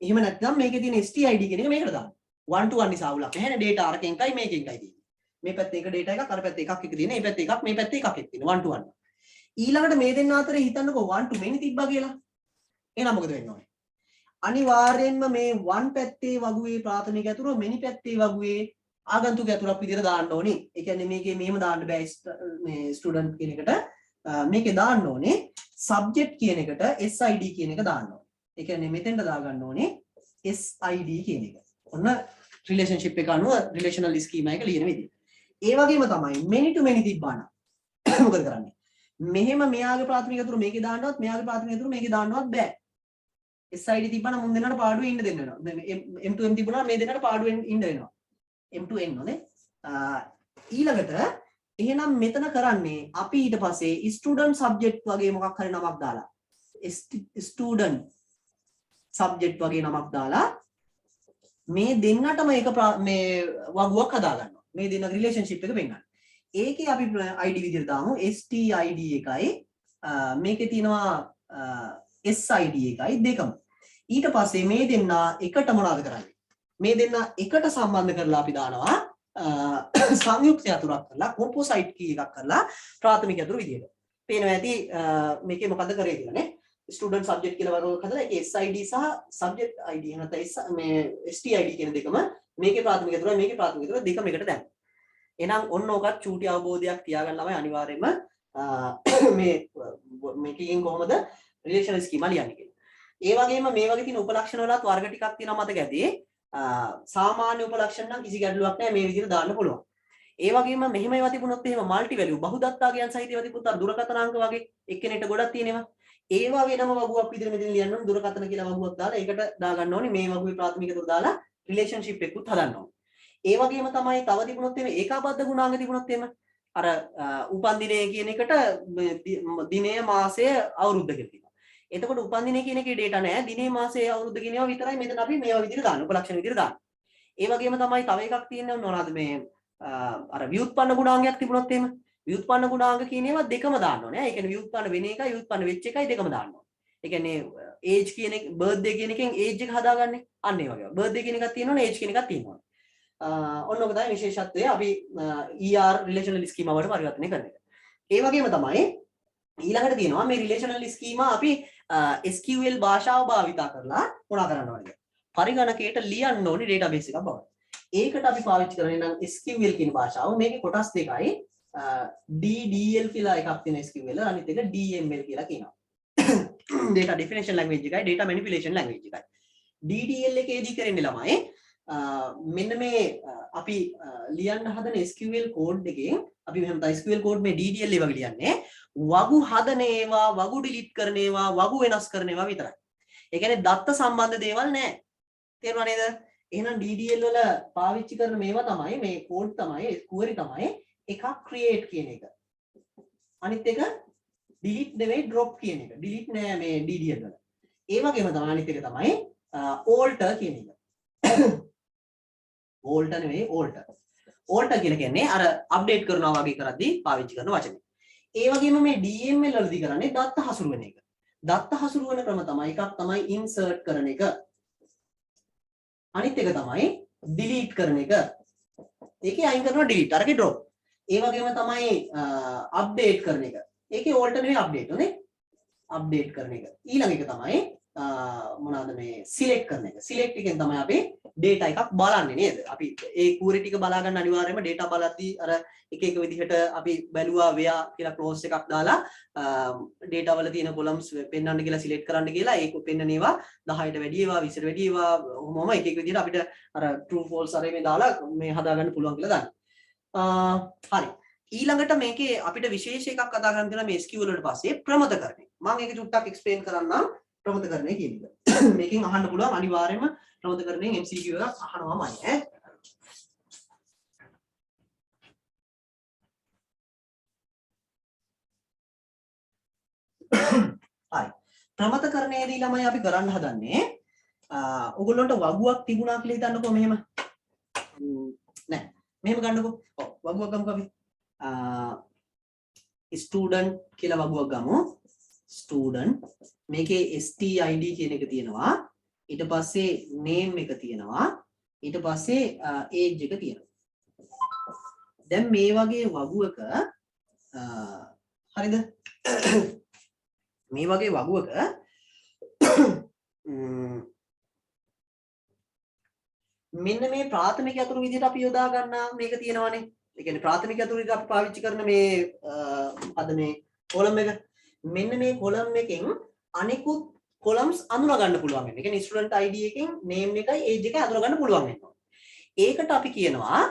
එහෙම නැත්නම් මේකේ තියෙන STID කියන එක මේකට දාන්න. 1 to 1 නිසා අවුලක් නැහැ නේ. data අරකින් එකයි මේකෙන් එකයි තියෙන්නේ. මේ පැත්තේ එක data එකක් අර පැත්තේ එකක් එක තියෙන. මේ පැත්තේ එකක් මේ පැත්තේ එකක් එක තියෙන 1 to 1. ඊළඟට මේ දෙන්න අතරේ හිතන්නකෝ 1 to many තිබ්බා කියලා. එහෙනම් මොකද වෙන්න ඕනේ? අනිවාර්යෙන්ම මේ 1 පැත්තේ වගුවේ ප්‍රාථමික අතුර many පැත්තේ වගුවේ ආගන්තුක අතුරක් විදිහට දාන්න ඕනේ. ඒ කියන්නේ මේකේ මෙහෙම දාන්න බෑ මේ ස්ටුඩන්ට් කියන එකට. මේකේ දාන්න ඕනේ subject කියන එකට SID කියන එක දාන්න ඕනේ. ඒ කියන්නේ මෙතෙන්ට දාගන්න ඕනේ SID කියන එක. ඔන්න relationship එක අනුව relational schema එක ලියන විදිහ. ඒ වගේම තමයි many to many තිබ්බා නම් මොකද කරන්නේ? මෙහෙම මෙයාගේ ප්‍රාථමික අතුර මේකේ දාන්නවත් මෙයාගේ ප්‍රාථමික අතුර මේකේ දාන්නවත් බෑ. SID තිබ්බනම් මුන් දෙන්නට පාඩුවේ ඉන්න දෙන්න වෙනවා. M to M තිබුණා මේ දෙන්නට පාඩුවෙන් ඉන්න වෙනවා. M to N නෝනේ. ඊළඟට එහෙනම් මෙතන කරන්නේ අපි ඊට පස්සේ student subject වගේ මොකක් හරි නමක් දාලා student subject වගේ නමක් දාලා මේ දෙන්නටම එක මේ වගුවක් හදා ගන්නවා. මේ දෙන්න relationship එක පෙන්නන්න. ඒකේ අපි ID විදිහට දාමු STID එකයි මේකේ තියෙනවා SID එකයි දෙකම. ඊට පස්සේ මේ දෙන්න එකට මොනවද කරන්නේ? මේ දෙන්න එකට සම්බන්ධ කරලා අපි දානවා සංයුක්ත අතුරක් කරලා කොම්පොසයිට් කී එකක් කරලා ප්‍රාථමික අතුරු විදියට. පේනවා ඇති මේකේ මොකද කරේ කියලා නේ. ස්ටුඩන්ට් සබ්ජෙක්ට් කියලා වරෝ හදලා ඒකේ SID සහ සබ්ජෙක්ට් ID එහෙම නැත්නම් මේ STID කියන දෙකම මේකේ ප්‍රාථමික අතුරයි මේකේ ප්‍රාථමික අතුර දෙකම එකට දැම්මා. එහෙනම් ඔන්න ඔකත් චූටි අවබෝධයක් තියාගන්න ළමයි අනිවාර්යයෙන්ම මේකකින් කොහොමද රිලේෂනල් ස්කීමා ලියන්නේ කියලා. ඒ වගේම මේ වගේ තියෙන උපලක්ෂණ වලත් වර්ග ටිකක් තියෙනවා මතක ඇති. සාමාන්‍ය උපලක්ෂණ නම් කිසි ගැටලුවක් නැහැ මේ විදිහට දාන්න පුළුවන්. ඒ වගේම මෙහෙම ඒවා තිබුණොත් එහෙම මල්ටි වැලියු බහුදත්තාගයන් සහිත ඒවා තිබුණොත් අර දුරකථනාංක වගේ එක්කෙනෙක්ට ගොඩක් තියෙනවා. ඒවා වෙනම වගුවක් විදිහට මෙතන ලියන්න ඕනේ දුරකථන කියලා වගුවක් දාලා ඒකට දාගන්න ඕනේ මේ වගුවේ ප්‍රාථමික තුර දාලා රිලේෂන්ෂිප් එකකුත් හදන්න ඕනේ. ඒ වගේම තමයි තව තිබුණොත් එහෙම ඒකාබද්ධ ගුණාංග තිබුණොත් එහෙම අර උපන් දිනය කියන එකට දිනය මාසය අවුරුද්ද කියලා තියෙනවා. එතකොට උපන් දිනය කියන එකේ data නැහැ. දිනේ මාසය අවුරුද්ද කියන ඒවා විතරයි මෙතන අපි මේවා විදිහට දාන්න උපලක්ෂණ විදිහට දාන්න. ඒ වගේම තමයි තව එකක් තියෙනවා මොනවද මේ අර ව්‍යුත්පන්න ගුණාංගයක් තිබුණොත් එහෙම ව්‍යුත්පන්න ගුණාංග කියන ඒවා දෙකම දාන්න ඕනේ. ඒ කියන්නේ ව්‍යුත්පන්න වෙන එකයි ව්‍යුත්පන්න වෙච්ච එකයි දෙකම දාන්න ඕනේ. ඒ කියන්නේ age කියන එක birthday කියන එකෙන් age එක හදාගන්නේ. අන්න ඒ වගේ. birthday කියන එකක් තියෙනවනේ age කියන එකක් තියෙනවා. ඔන්න ඔක තමයි විශේෂත්වය අපි ER relational schema වලට පරිවර්තනය කරන එක. ඒ වගේම තමයි ඊළඟට තියෙනවා මේ relational schema අපි SQL භාෂාව භාවිතා කරලා මොනා කරන්න ඕනද? පරිගණකයට ලියන්න ඕනේ database එකක් බවට. ඒකට අපි පාවිච්චි කරන්නේ නම් SQL කියන භාෂාව. මේකේ කොටස් දෙකයි. DDL කියලා එකක් තියෙන SQL අනිත් එක DML කියලා කියනවා. data definition language එකයි data manipulation language එකයි. DDL එකේදී කරන්නේ ළමයි මෙන්න මේ අපි ලියන්න හදන SQL code එකෙන් අපි මෙහෙම තමයි SQL code මේ DDL එක වගේ ලියන්නේ වගු හදන ඒවා වගු delete කරන ඒවා වගු වෙනස් කරන ඒවා විතරයි. ඒ කියන්නේ දත්ත සම්බන්ධ දේවල් නැහැ. තේරුණා නේද? එහෙනම් DDL වල පාවිච්චි කරන මේවා තමයි මේ code තමයි query තමයි එකක් create කියන එක. අනිත් එක delete නෙවෙයි drop කියන එක. delete නෑ මේ DDL වල. ඒ වගේම තමයි අනිත් එක තමයි alter කියන එක. alter නෙවෙයි alter. alter කියලා කියන්නේ අර අප්ඩේට් කරනවා වගේ කරද්දී පාවිච්චි කරන වචනේ. ඒ වගේම මේ DML වලදී කරන්නේ දත්ත හසුරුවන එක. දත්ත හසුරුවන ක්‍රම තමයි එකක් තමයි insert කරන එක. අනිත් එක තමයි delete කරන එක. ඒකේ අයින් කරනවා delete අරගේ drop. ඒ වගේම තමයි අප්ඩේට් කරන එක. ඒකේ alter නෙවෙයි අප්ඩේට් උනේ. අප්ඩේට් කරන එක. ඊළඟ එක තමයි මොනවාද මේ සිලෙක්ට් කරන එක. සිලෙක්ට් එකෙන් තමයි අපි data එකක් බලන්නේ නේද? අපි ඒ query ටික බලා ගන්න අනිවාර්යයෙන්ම data බලද්දී අර එක එක විදිහට අපි බැලුවා where කියලා close එකක් දාලා data වල තියෙන columns පෙන්වන්න කියලා select කරන්න කියලා ඒක පෙන්වන ඒවා 10ට වැඩි ඒවා 20ට වැඩි ඒවා ඔහොමම එක එක විදිහට අපිට අර true false අර මේ දාලා මේ හදා ගන්න පුළුවන් කියලා දාන්න. හරි. ඊළඟට මේකේ අපිට විශේෂ එකක් කතා කරන්න තියෙනවා මේ SQL වලට පස්සේ ප්‍රමතකරණය. මම ඒක චුට්ටක් explain කරන්නම් ප්‍රමතකරණය කියන එක. මේකෙන් අහන්න පුළුවන් අනිවාර්යයෙන්ම ප්‍රමතකරණයෙන් MCQ එකක් අහනවාමයි ඈ. හරි. ප්‍රමතකරණයේදී ළමයි අපි කරන්න හදන්නේ ඔයගොල්ලන්ට වගුවක් තිබුණා කියලා හිතන්නකෝ මෙහෙම. නෑ. මෙහෙම ගන්නකෝ. ඔව් වගුවක් ගමුකෝ අපි. ස්ටුඩන්ට් කියලා වගුවක් ගමු. ස්ටුඩන්ට් මේකේ stid කියන එක තියෙනවා. ඊට පස්සේ name එක තියෙනවා. ඊට පස්සේ age එක තියෙනවා. දැන් මේ වගේ වගුවක හරිද? මේ වගේ වගුවක මෙන්න මේ ප්‍රාථමික අතුරු විදිහට අපි යොදා ගන්න මේක තියෙනවානේ. ඒ කියන්නේ ප්‍රාථමික අතුරු විදිහට අපි පාවිච්චි කරන මේ අද මේ කොලම් එක. මෙන්න මේ කොලම් එකෙන් අනිකුත් කොලම්ස් අඳුන ගන්න පුළුවන් වෙනවා. ඒ කියන්නේ ස්ටුඩන්ට් ID එකෙන් name එකයි age එකයි අඳුන ගන්න පුළුවන් වෙනවා. ඒකට අපි කියනවා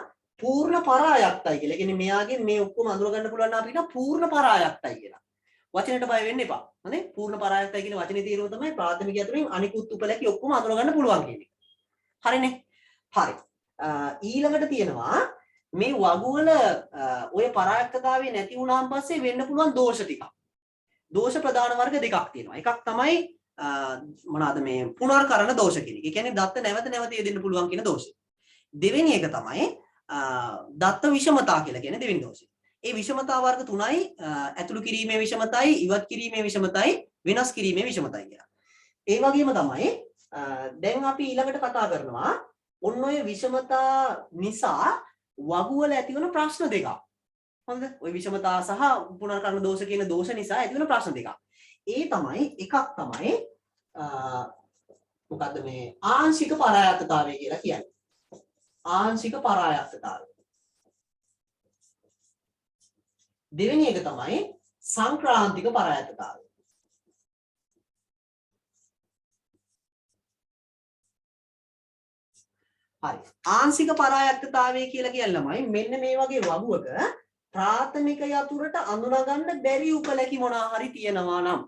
පූර්ණ පරායක්තයි කියලා. ඒ කියන්නේ මෙයාගේ මේ ඔක්කොම අඳුන ගන්න පුළුවන් නම් අපි කියනවා පූර්ණ පරායක්තයි කියලා. වචනෙට බය වෙන්න එපා. හරි? පූර්ණ පරායක්තයි කියන වචනේ තේරුම තමයි ප්‍රාථමික අතුරින් අනිකුත් උපලැකි ඔක්කොම අඳුන ගන්න පුළුවන් කියන එක. හරිනේ? හරි. ඊළඟට තියෙනවා මේ වගුවල ඔය පරායක්තතාවය නැති වුණාන් පස්සේ වෙන්න පුළුවන් දෝෂ ටිකක්. දෝෂ ප්‍රධාන වර්ග දෙකක් තියෙනවා. එකක් තමයි මොනවාද මේ පුනර්කරණ දෝෂ කියන එක. ඒ කියන්නේ දත්ත නැවත නැවත යෙදෙන්න පුළුවන් කියන දෝෂය. දෙවෙනි එක තමයි දත්ත විෂමතා කියලා කියන දෙවෙනි දෝෂය. ඒ විෂමතා වර්ග තුනයි ඇතුළු කිරීමේ විෂමතයි, ඉවත් කිරීමේ විෂමතයි, වෙනස් කිරීමේ විෂමතයි කියලා. ඒ වගේම තමයි දැන් අපි ඊළඟට කතා කරනවා ඔන්න ඔය විෂමතා නිසා වගුවල ඇතිවන ප්‍රශ්න දෙකක්. හරිද? ওই විෂමතා සහ පුනර්කරණ දෝෂ කියන දෝෂ නිසා ඇතිවන ප්‍රශ්න දෙකක්. ඒ තමයි එකක් තමයි මොකද්ද මේ ආංශික පරායත්තතාවය කියලා කියන්නේ. ආංශික පරායත්තතාවය. දෙවෙනි එක තමයි සංක්‍රාන්තික පරායත්තතාවය. හරි. ආංශික පරායත්තතාවය කියලා කියලාමයි මෙන්න මේ වගේ වගුවක ප්‍රාථමික යතුරට අඳුනගන්න බැරි උපලැකි මොනවා හරි තියෙනවා නම්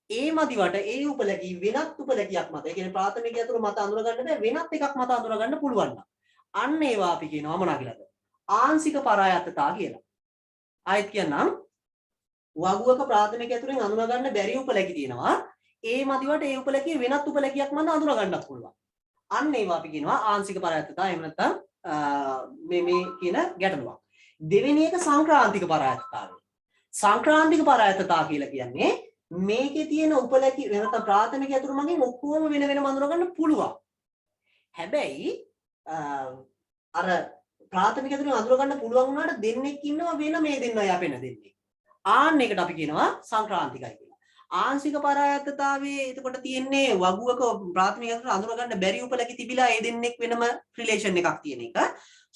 ඒ මදිවට ඒ උපලැකි වෙනත් උපලැකියක් මත ඒ කියන්නේ ප්‍රාථමික යතුර මත අඳුනගන්න බැ වෙනත් එකක් මත අඳුනගන්න පුළුවන් නම් අන්න ඒවා අපි කියනවා මොනවා කියලාද? ආංශික පරායත්තතා කියලා. ආයෙත් කියන්නම් වගුවක ප්‍රාථමික යතුරෙන් අඳුනගන්න බැරි උපලැකි තියෙනවා. ඒ මදිවට ඒ උපලැකිය වෙනත් උපලැකියක් මත අඳුනගන්නත් පුළුවන්. අන්න ඒවා අපි කියනවා ආංශික පරායත්තතා. එහෙම නැත්නම් මේ කියන ගැටලුවක්. දෙවෙනි එක සංක්‍රාන්තික පරායත්තතාවය. සංක්‍රාන්තික පරායත්තතා කියලා කියන්නේ මේකේ තියෙන උපලැකි නැත්නම් ප්‍රාථමික යතුරු මගින් ඔක්කොම වෙන වෙනම අඳුනගන්න පුළුවන්. හැබැයි අර ප්‍රාථමික යතුරු අඳුනගන්න පුළුවන් වුණාට දෙන්නෙක් ඉන්නවා වෙන මේ දෙන්නා යපෙන දෙන්නේ. ආන්න එකට අපි කියනවා සංක්‍රාන්තිකයි කියලා. ආංශික පරායත්තතාවයේ එතකොට තියෙන්නේ වගුවක ප්‍රාථමික යතුරු අඳුනගන්න බැරි උපලැකි තිබිලා ඒ දෙන්නෙක් වෙනම රිලේෂන් එකක් තියෙන එක.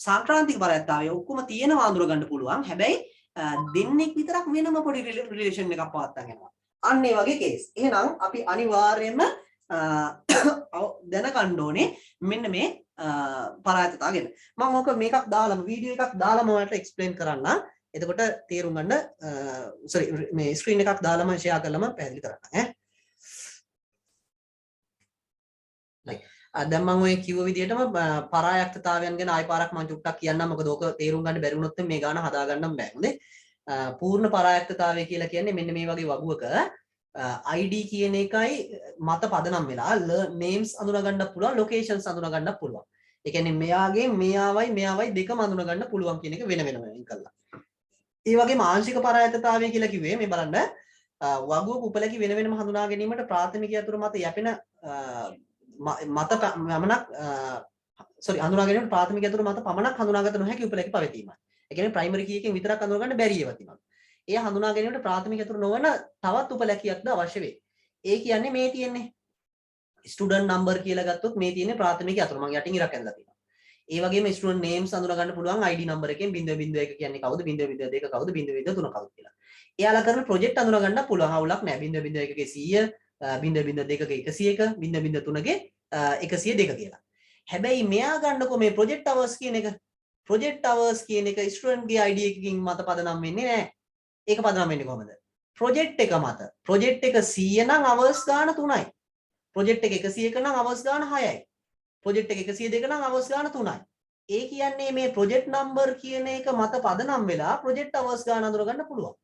සංක්‍රාන්තික පරායත්තතාවයේ ඔක්කොම තියෙනවා අඳුනගන්න පුළුවන්. හැබැයි දෙන්නෙක් විතරක් වෙනම පොඩි රිලේෂන් එකක් පවත්වාගෙන යනවා. අන්න ඒ වගේ කේස්. එහෙනම් අපි අනිවාර්යයෙන්ම දැනගන්න ඕනේ මෙන්න මේ පරායත්තතාව ගැන. මම ඕක මේකක් දාලම වීඩියෝ එකක් දාලම ඔයාලට එක්ස්ප්ලেইন කරන්න. එතකොට තේරුම් ගන්න මේ ස්ක්‍රීන් එකක් දාලම ෂෙයා කරලම පැහැදිලි කරන්න ඈ. දැන් මම ඔය කිව්ව විදිහටම පරායත්තතාවයන් ගැන ආයි පාරක් මම චුට්ටක් කියන්නම්. මොකද ඕක තේරුම් ගන්න බැරි වුණොත් මේ ගාන හදා ගන්නම් බෑ. හොඳේ. පූර්ණ පරායත්තතාවය කියලා කියන්නේ මෙන්න මේ වගේ වගුවක ID කියන එකයි මත පදනම් වෙලා names අඳුනගන්න පුළුවන් locations අඳුනගන්න පුළුවන්. ඒ කියන්නේ මෙයාගේ මෙයාවයි දෙකම අඳුනගන්න පුළුවන් කියන එක වෙන වෙනම වෙන් කළා. ඒ වගේම ආංශික පරායත්තතාවය කියලා කිව්වේ මේ බලන්න වගුවක උපලැකි වෙන වෙනම හඳුනා ගැනීමට ප්‍රාථමික යතුරු මත යැපෙන මත පමණක් හඳුනා ගැනීමට ප්‍රාථමික යතුරු මත පමණක් හඳුනාගත නොහැකි උපලැකි පවතීමයි. ඒ කියන්නේ ප්‍රයිමරි කී එකෙන් විතරක් අඳුනගන්න බැරි ඒවා තියෙනවා. ඒ හඳුනා ගැනීමට ප්‍රාථමික යතුරු නොවන තවත් උපලැකියක්ද අවශ්‍ය වේ. ඒ කියන්නේ මේ තියෙන්නේ ස්ටුඩන්ට් නම්බර් කියලා ගත්තොත් මේ තියෙන්නේ ප්‍රාථමික යතුරු. මම යටින් ඉරක් ඇඳලා තියෙනවා. ඒ වගේම ස්ටුඩන්ට් නේම්ස් අඳුනගන්න පුළුවන් ID නම්බර් එකෙන් 0.1 කියන්නේ කවුද 0.2 කවුද 0.3 කවුද කියලා. එයාලා කරන ප්‍රොජෙක්ට් අඳුනගන්න පුළුවන්. අවුලක් නැහැ. 0.1 ගේ 100 0.2 ගේ 101 0.3 ගේ 102 කියලා. හැබැයි මෙයා ගන්නකො මේ ප්‍රොජෙක්ට් අවර්ස් කියන එක project hours කියන එක student ගේ ID එකකින් මත පදනම් වෙන්නේ නැහැ. ඒක පදනම් වෙන්නේ කොහොමද? project එක මත. project එක 100 නම් hours ගාන 3යි. project එක 101 නම් hours ගාන 6යි. project එක 102 නම් hours ගාන 3යි. ඒ කියන්නේ මේ project number කියන එක මත පදනම් වෙලා project hours ගාන අඳුරගන්න පුළුවන්.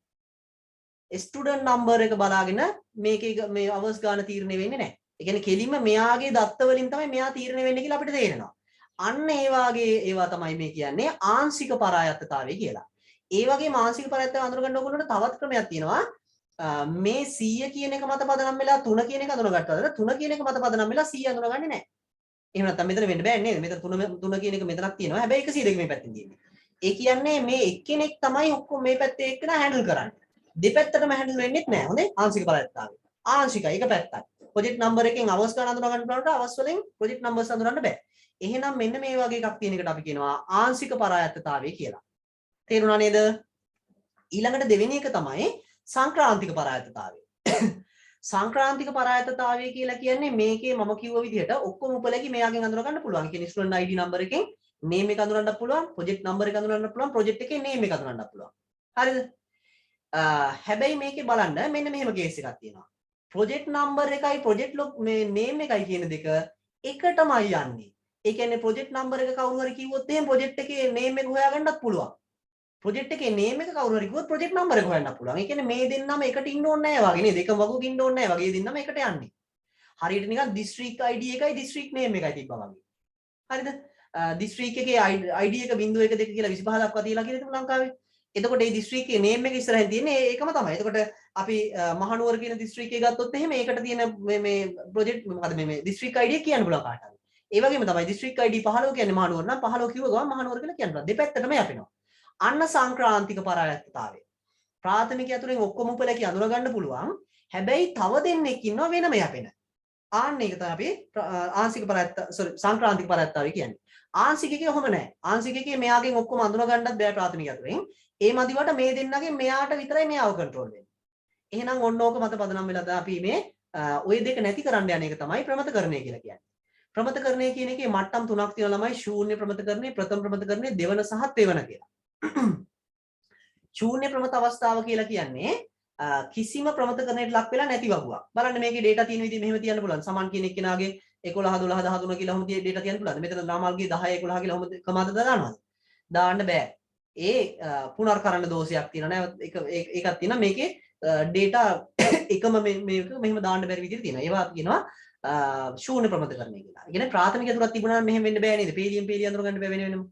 student number එක බලාගෙන මේකේ මේ hours ගාන තීරණය වෙන්නේ නැහැ. ඒ කියන්නේ කෙලින්ම මෙයාගේ දත්ත වලින් තමයි මෙයා තීරණය වෙන්නේ කියලා අපිට තේරෙනවා. අන්න ඒ වාගේ ඒවා තමයි මේ කියන්නේ ආංශික පරායත්තතාවය කියලා. ඒ වගේම ආංශික පරායත්තතාවය අඳුරගන්න ඕගොල්ලන්ට තවත් ක්‍රමයක් තියෙනවා. මේ 100 කියන එක මත පදනම් වෙලා 3 කියන එක අඳුරගත්තාද 3 කියන එක මත පදනම් වෙලා 100 අඳුරගන්නේ නැහැ. එහෙම නැත්නම් මෙතන වෙන්න බෑ නේද? මෙතන 3 කියන එක මෙතනක් තියෙනවා. හැබැයි 102 මේ පැත්තෙන් තියෙන්නේ. ඒ කියන්නේ මේ එක්කෙනෙක් තමයි ඔක්කොම මේ පැත්තේ එක්කන හැන්ඩල් කරන්නේ. දෙපැත්තටම හැන්ඩල් වෙන්නේ නැහැ. හොඳේ ආංශික පරායත්තතාවය. ආංශිකයි එක පැත්තයි. ප්‍රොජෙක්ට් නම්බර් එකෙන් අවර්ස් ගන්න අඳුරගන්න පුළුවන් අවර්ස් වලින් ප්‍රොජෙක්ට් නම්බර්ස් අඳුරන්න බෑ. එහෙනම් මෙන්න මේ වගේ එකක් තියෙන එකට අපි කියනවා ආංශික පරායත්තතාවය කියලා. තේරුණා නේද? ඊළඟට දෙවෙනි එක තමයි සංක්‍රාන්තික පරායත්තතාවය. සංක්‍රාන්තික පරායත්තතාවය කියලා කියන්නේ මේකේ මම කිව්ව විදිහට ඔක්කොම උපලැකි මෙයාගෙන් අඳුර ගන්න පුළුවන්. කියන්නේ ස්ටුඩන්ට් ID නම්බර් එකෙන් නේම් එක අඳුරන්න පුළුවන්, ප්‍රොජෙක්ට් නම්බර් එක අඳුරන්න පුළුවන්, ප්‍රොජෙක්ට් එකේ නේම් එක අඳුරන්න පුළුවන්. හරිද? හැබැයි මේකේ බලන්න මෙන්න මෙහෙම කේස් එකක් තියෙනවා. ප්‍රොජෙක්ට් නම්බර් එකයි ප්‍රොජෙක්ට් ලොග් මේ නේම් එකයි කියන දෙක එකටමයි යන්නේ. ඒ කියන්නේ ප්‍රොජෙක්ට් නම්බර් එක කවුරු හරි කිව්වොත් එහෙනම් ප්‍රොජෙක්ට් එකේ නේම් එක හොයාගන්නත් පුළුවන්. ප්‍රොජෙක්ට් එකේ නේම් එක කවුරු හරි කිව්වොත් ප්‍රොජෙක්ට් නම්බර් එක හොයන්නත් පුළුවන්. ඒ කියන්නේ මේ දෙන්නම එකට ඉන්න ඕනේ නැහැ වගේ නේද? එකම වගුවක ඉන්න ඕනේ නැහැ වගේ දෙන්නම එකට යන්නේ. හරියට නිකන් district ID එකයි district name එකයි තිබ්බා වගේ. හරිද? district එකේ ID එක 012 කියලා 25 දක්වා තියලා කියලා තිබුණා ලංකාවේ. එතකොට මේ district එකේ name එක ඉස්සරහින් තියෙන්නේ ඒකම තමයි. එතකොට අපි මහනුවර කියන district එක ගත්තොත් එහෙම ඒකට තියෙන මේ project මොකද මේ district ID එක කියන්න පුළුවන් කාටද? ඒ වගේම තමයි district ID 15 කියන්නේ මහනුවර නම් 15 කිව්ව ගමන් මහනුවර කියලා කියන්න පුළුවන්. දෙපැත්තටම යපෙනවා. අන්න සංක්‍රාන්තික පරායත්තතාවය. ප්‍රාථමික යතුරෙන් ඔක්කොම උපලැකි අඳුර ගන්න පුළුවන්. හැබැයි තව දෙන්නෙක් ඉන්නවා වෙනම යපෙන. ආන්න ඒක තමයි අපි ආංශික පරායත්ත සංක්‍රාන්තික පරායත්තතාවය කියන්නේ. ආංශික එකේ ඔහොම නැහැ. ආංශික එකේ මෙයාගෙන් ඔක්කොම අඳුන ගන්නත් බෑ ප්‍රාථමික අතුරෙන්. ඒ මදිවට මේ දෙන්නගෙන් මෙයාට විතරයි මෙයාව කන්ට්‍රෝල් වෙන්නේ. එහෙනම් ඔන්න ඕක මත පදනම් වෙලා දැන් අපි මේ ওই දෙක නැති කරන්න යන එක තමයි ප්‍රමතකරණය කියලා කියන්නේ. ප්‍රමතකරණය කියන එකේ මට්ටම් තුනක් තියෙනවා ළමයි. ශූන්‍ය ප්‍රමතකරණය, ප්‍රථම ප්‍රමතකරණය, දෙවන සහ තෙවන කියලා. ශූන්‍ය ප්‍රමත අවස්ථාව කියලා කියන්නේ කිසිම ප්‍රමතකරණයට ලක් වෙලා නැති වගුවක්. බලන්න මේකේ data තියෙන විදිහ මෙහෙම තියන්න පුළුවන්. සමාන කියන එක්කෙනාගේ 11 12 13 කියලා ඔහොම data තියන්න පුළුවන්. මෙතන රාමල්ගේ 10 11 කියලා ඔහොම කමාද දානවද? දාන්න බෑ. ඒ පුනර්කරණ දෝෂයක් තියෙනවා නේද? ඒකක් තියෙනවා මේකේ data එකම මේක මෙහෙම දාන්න බැරි විදිහට තියෙනවා. ඒවා කියනවා ශූන්‍ය ප්‍රමතකරණය කියලා. ඒ කියන්නේ ප්‍රාථමික අතුරක් තිබුණා නම් මෙහෙම වෙන්න බෑ නේද? පේලියෙන් පේලිය අඳුර ගන්න බෑ වෙන වෙනම.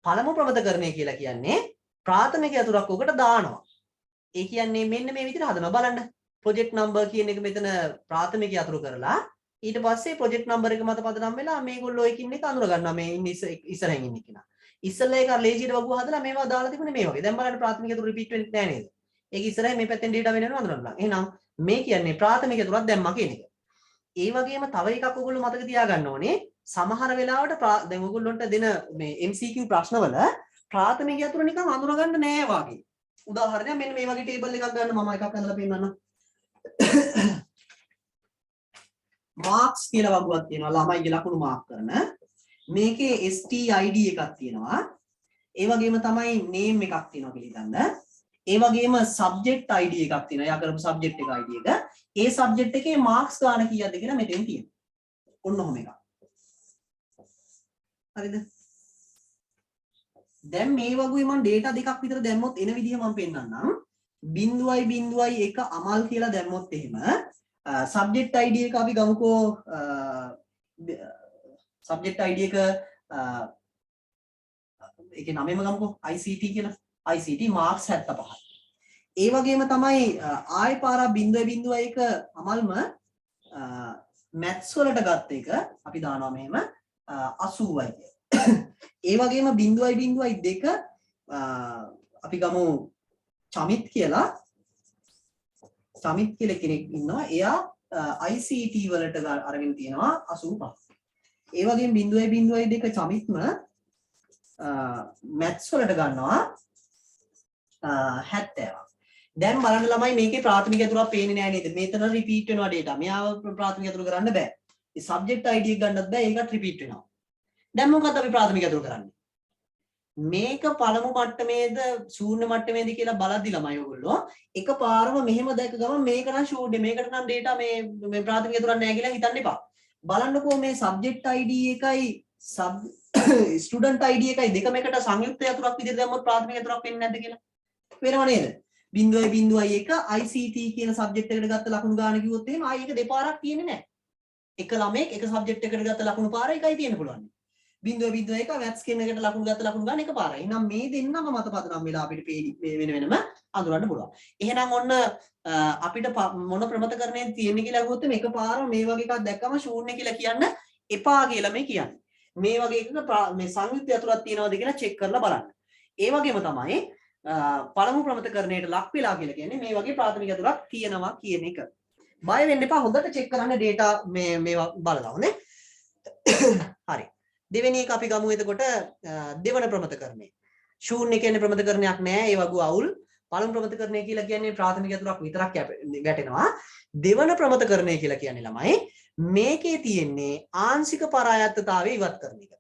පළමු ප්‍රමතකරණය කියලා කියන්නේ ප්‍රාථමික අතුරක් උකට දානවා. ඒ කියන්නේ මෙන්න මේ විදිහට හදනවා. බලන්න. ප්‍රොජෙක්ට් නම්බර් කියන එක මෙතන ප්‍රාථමික අතුරු කරලා ඊට පස්සේ ප්‍රොජෙක්ට් නම්බර් එක මත පදනම් වෙලා මේගොල්ලෝ එකින් එක අඳුර ගන්නවා මේ ඉන්නේ ඉස්සරහින් ඉන්න කෙනා. ඉස්සෙල්ලා ඒක ලේසියට වගුව හදලා මේවා දාලා තිබුණේ මේ වගේ. දැන් බලන්න ප්‍රාථමික අතුරු රිපීට් වෙන්නේ නැහැ නේද? ඒක ඉස්සරහින් මේ පැත්තෙන් data වෙනවද අඳුරන්න බලන්න. එහෙනම් මේ කියන්නේ ප්‍රාථමික අතුරක් දැම්මා කියන එක. ඒ වගේම තව එකක් ඔයගොල්ලෝ මතක තියාගන්න ඕනේ. සමහර වෙලාවට දැන් ඔයගොල්ලන්ට දෙන මේ MCQ ප්‍රශ්නවල ප්‍රාථමික අතුර නිකන් අඳුර ගන්න නෑ වගේ. උදාහරණයක් මෙන්න මේ වගේ ටේබල් එකක් ගන්න මම එකක් අඳලා පෙන්නන්නම්. මාක්ස් කියලා වගුවක් තියෙනවා ළමයිගේ ලකුණු මාක් කරන. මේකේ STID එකක් තියෙනවා. ඒ වගේම තමයි name එකක් තියෙනවා පිළිගන්න. ඒ වගේම subject ID එකක් තියෙනවා. එයා කරපු subject එක ID එක. ඒ subject එකේ marks ගාන කීයක්ද කියලා මෙතෙන් තියෙනවා. ඔන්න ඔහොම එකක්. හරිද? දැන් මේ වගේ මම data දෙකක් විතර දැම්මොත් එන විදිහ මම පෙන්නන්නම්. 0.01 අමල් කියලා දැම්මොත් එහෙම subject ID එක අපි ගමුකෝ subject ID එක ඒකේ නමෙම ගමුකෝ ICT කියලා. ICT marks 75යි. ඒ වගේම තමයි ආයෙ පාරක් 0.01 අමල්ම maths වලට ගත්ත එක අපි දානවා මෙහෙම 80යි. ඒ වගේම 0.02 අපි ගමු චමිත් කියලා කෙනෙක් ඉන්නවා. එයා ICT වලට අරගෙන තියෙනවා 85. ඒ වගේම 0.02 චමිත්ම maths වලට ගන්නවා 70. දැන් බලන්න ළමයි මේකේ ප්‍රාථමික අතුරක් පේන්නේ නැහැ නේද? මෙතන රිපීට් වෙනවා data. මෙයාව ප්‍රාථමික අතුර කරන්න බෑ. ඒ subject ID එක ගන්නත් බෑ. ඒකත් රිපීට් වෙනවා. දැන් මොකද්ද අපි ප්‍රාථමික අතුර කරන්නේ? මේක පළමු මට්ටමේද ශූන්‍ය මට්ටමේද කියලා බලද්දි ළමයි ඔයගොල්ලෝ එකපාරම මෙහෙම දැක ගමන් මේක නම් ශූන්‍ය මේකට නම් data මේ ප්‍රාථමික අතුරක් නැහැ කියලා හිතන්න එපා. බලන්නකෝ මේ subject ID එකයි student ID එකයි දෙකම එකට සංයුක්ත අතුරක් විදිහට දැම්මොත් ප්‍රාථමික අතුරක් වෙන්නේ නැද්ද කියලා? වෙනව නේද? 0.01 ICT කියන subject එකට ගත්ත ලකුණු ගාන කිව්වොත් එහෙම ආයි ඒක දෙපාරක් තියෙන්නේ නැහැ. එක ළමෙක් එක subject එකකට ගත්ත ලකුණු පාර එකයි තියෙන්න පුළුවන්. 0.01 maths කියන එකට ලකුණු ගත්ත ලකුණු ගාන එකපාරයි. එහෙනම් මේ දෙන්නම මත පදනම් වෙලා අපිට වෙන වෙනම අඳුරන්න පුළුවන්. එහෙනම් ඔන්න අපිට මොන ප්‍රමතකරණයක් තියෙන්නේ කියලා අහුවොත් මේකපාර මේ වගේ එකක් දැක්කම ශූන්‍ය කියලා කියන්න එපා කියලා මේ කියන්නේ. මේ වගේ එකක මේ සංයුක්ත අතුරක් තියෙනවද කියලා චෙක් කරලා බලන්න. ඒ වගේම තමයි පළමු ප්‍රමතකරණයට ලක් වෙලා කියලා කියන්නේ මේ වගේ ප්‍රාථමික අතුරක් තියෙනවා කියන එක. බය වෙන්න එපා හොඳට චෙක් කරන්න data මේවා බලලා හොඳේ. හරි. දෙවෙනි එක අපි ගමු එතකොට දෙවන ප්‍රමතකරණය. ශූන්‍ය කියන්නේ ප්‍රමතකරණයක් නෑ ඒ වගේ අවුල්. පළමු ප්‍රමතකරණය කියලා කියන්නේ ප්‍රාථමික අතුරක් විතරක් වැටෙනවා. දෙවන ප්‍රමතකරණය කියලා කියන්නේ ළමයි මේකේ තියෙන්නේ ආංශික පරායත්තතාවය ඉවත් කරන එක.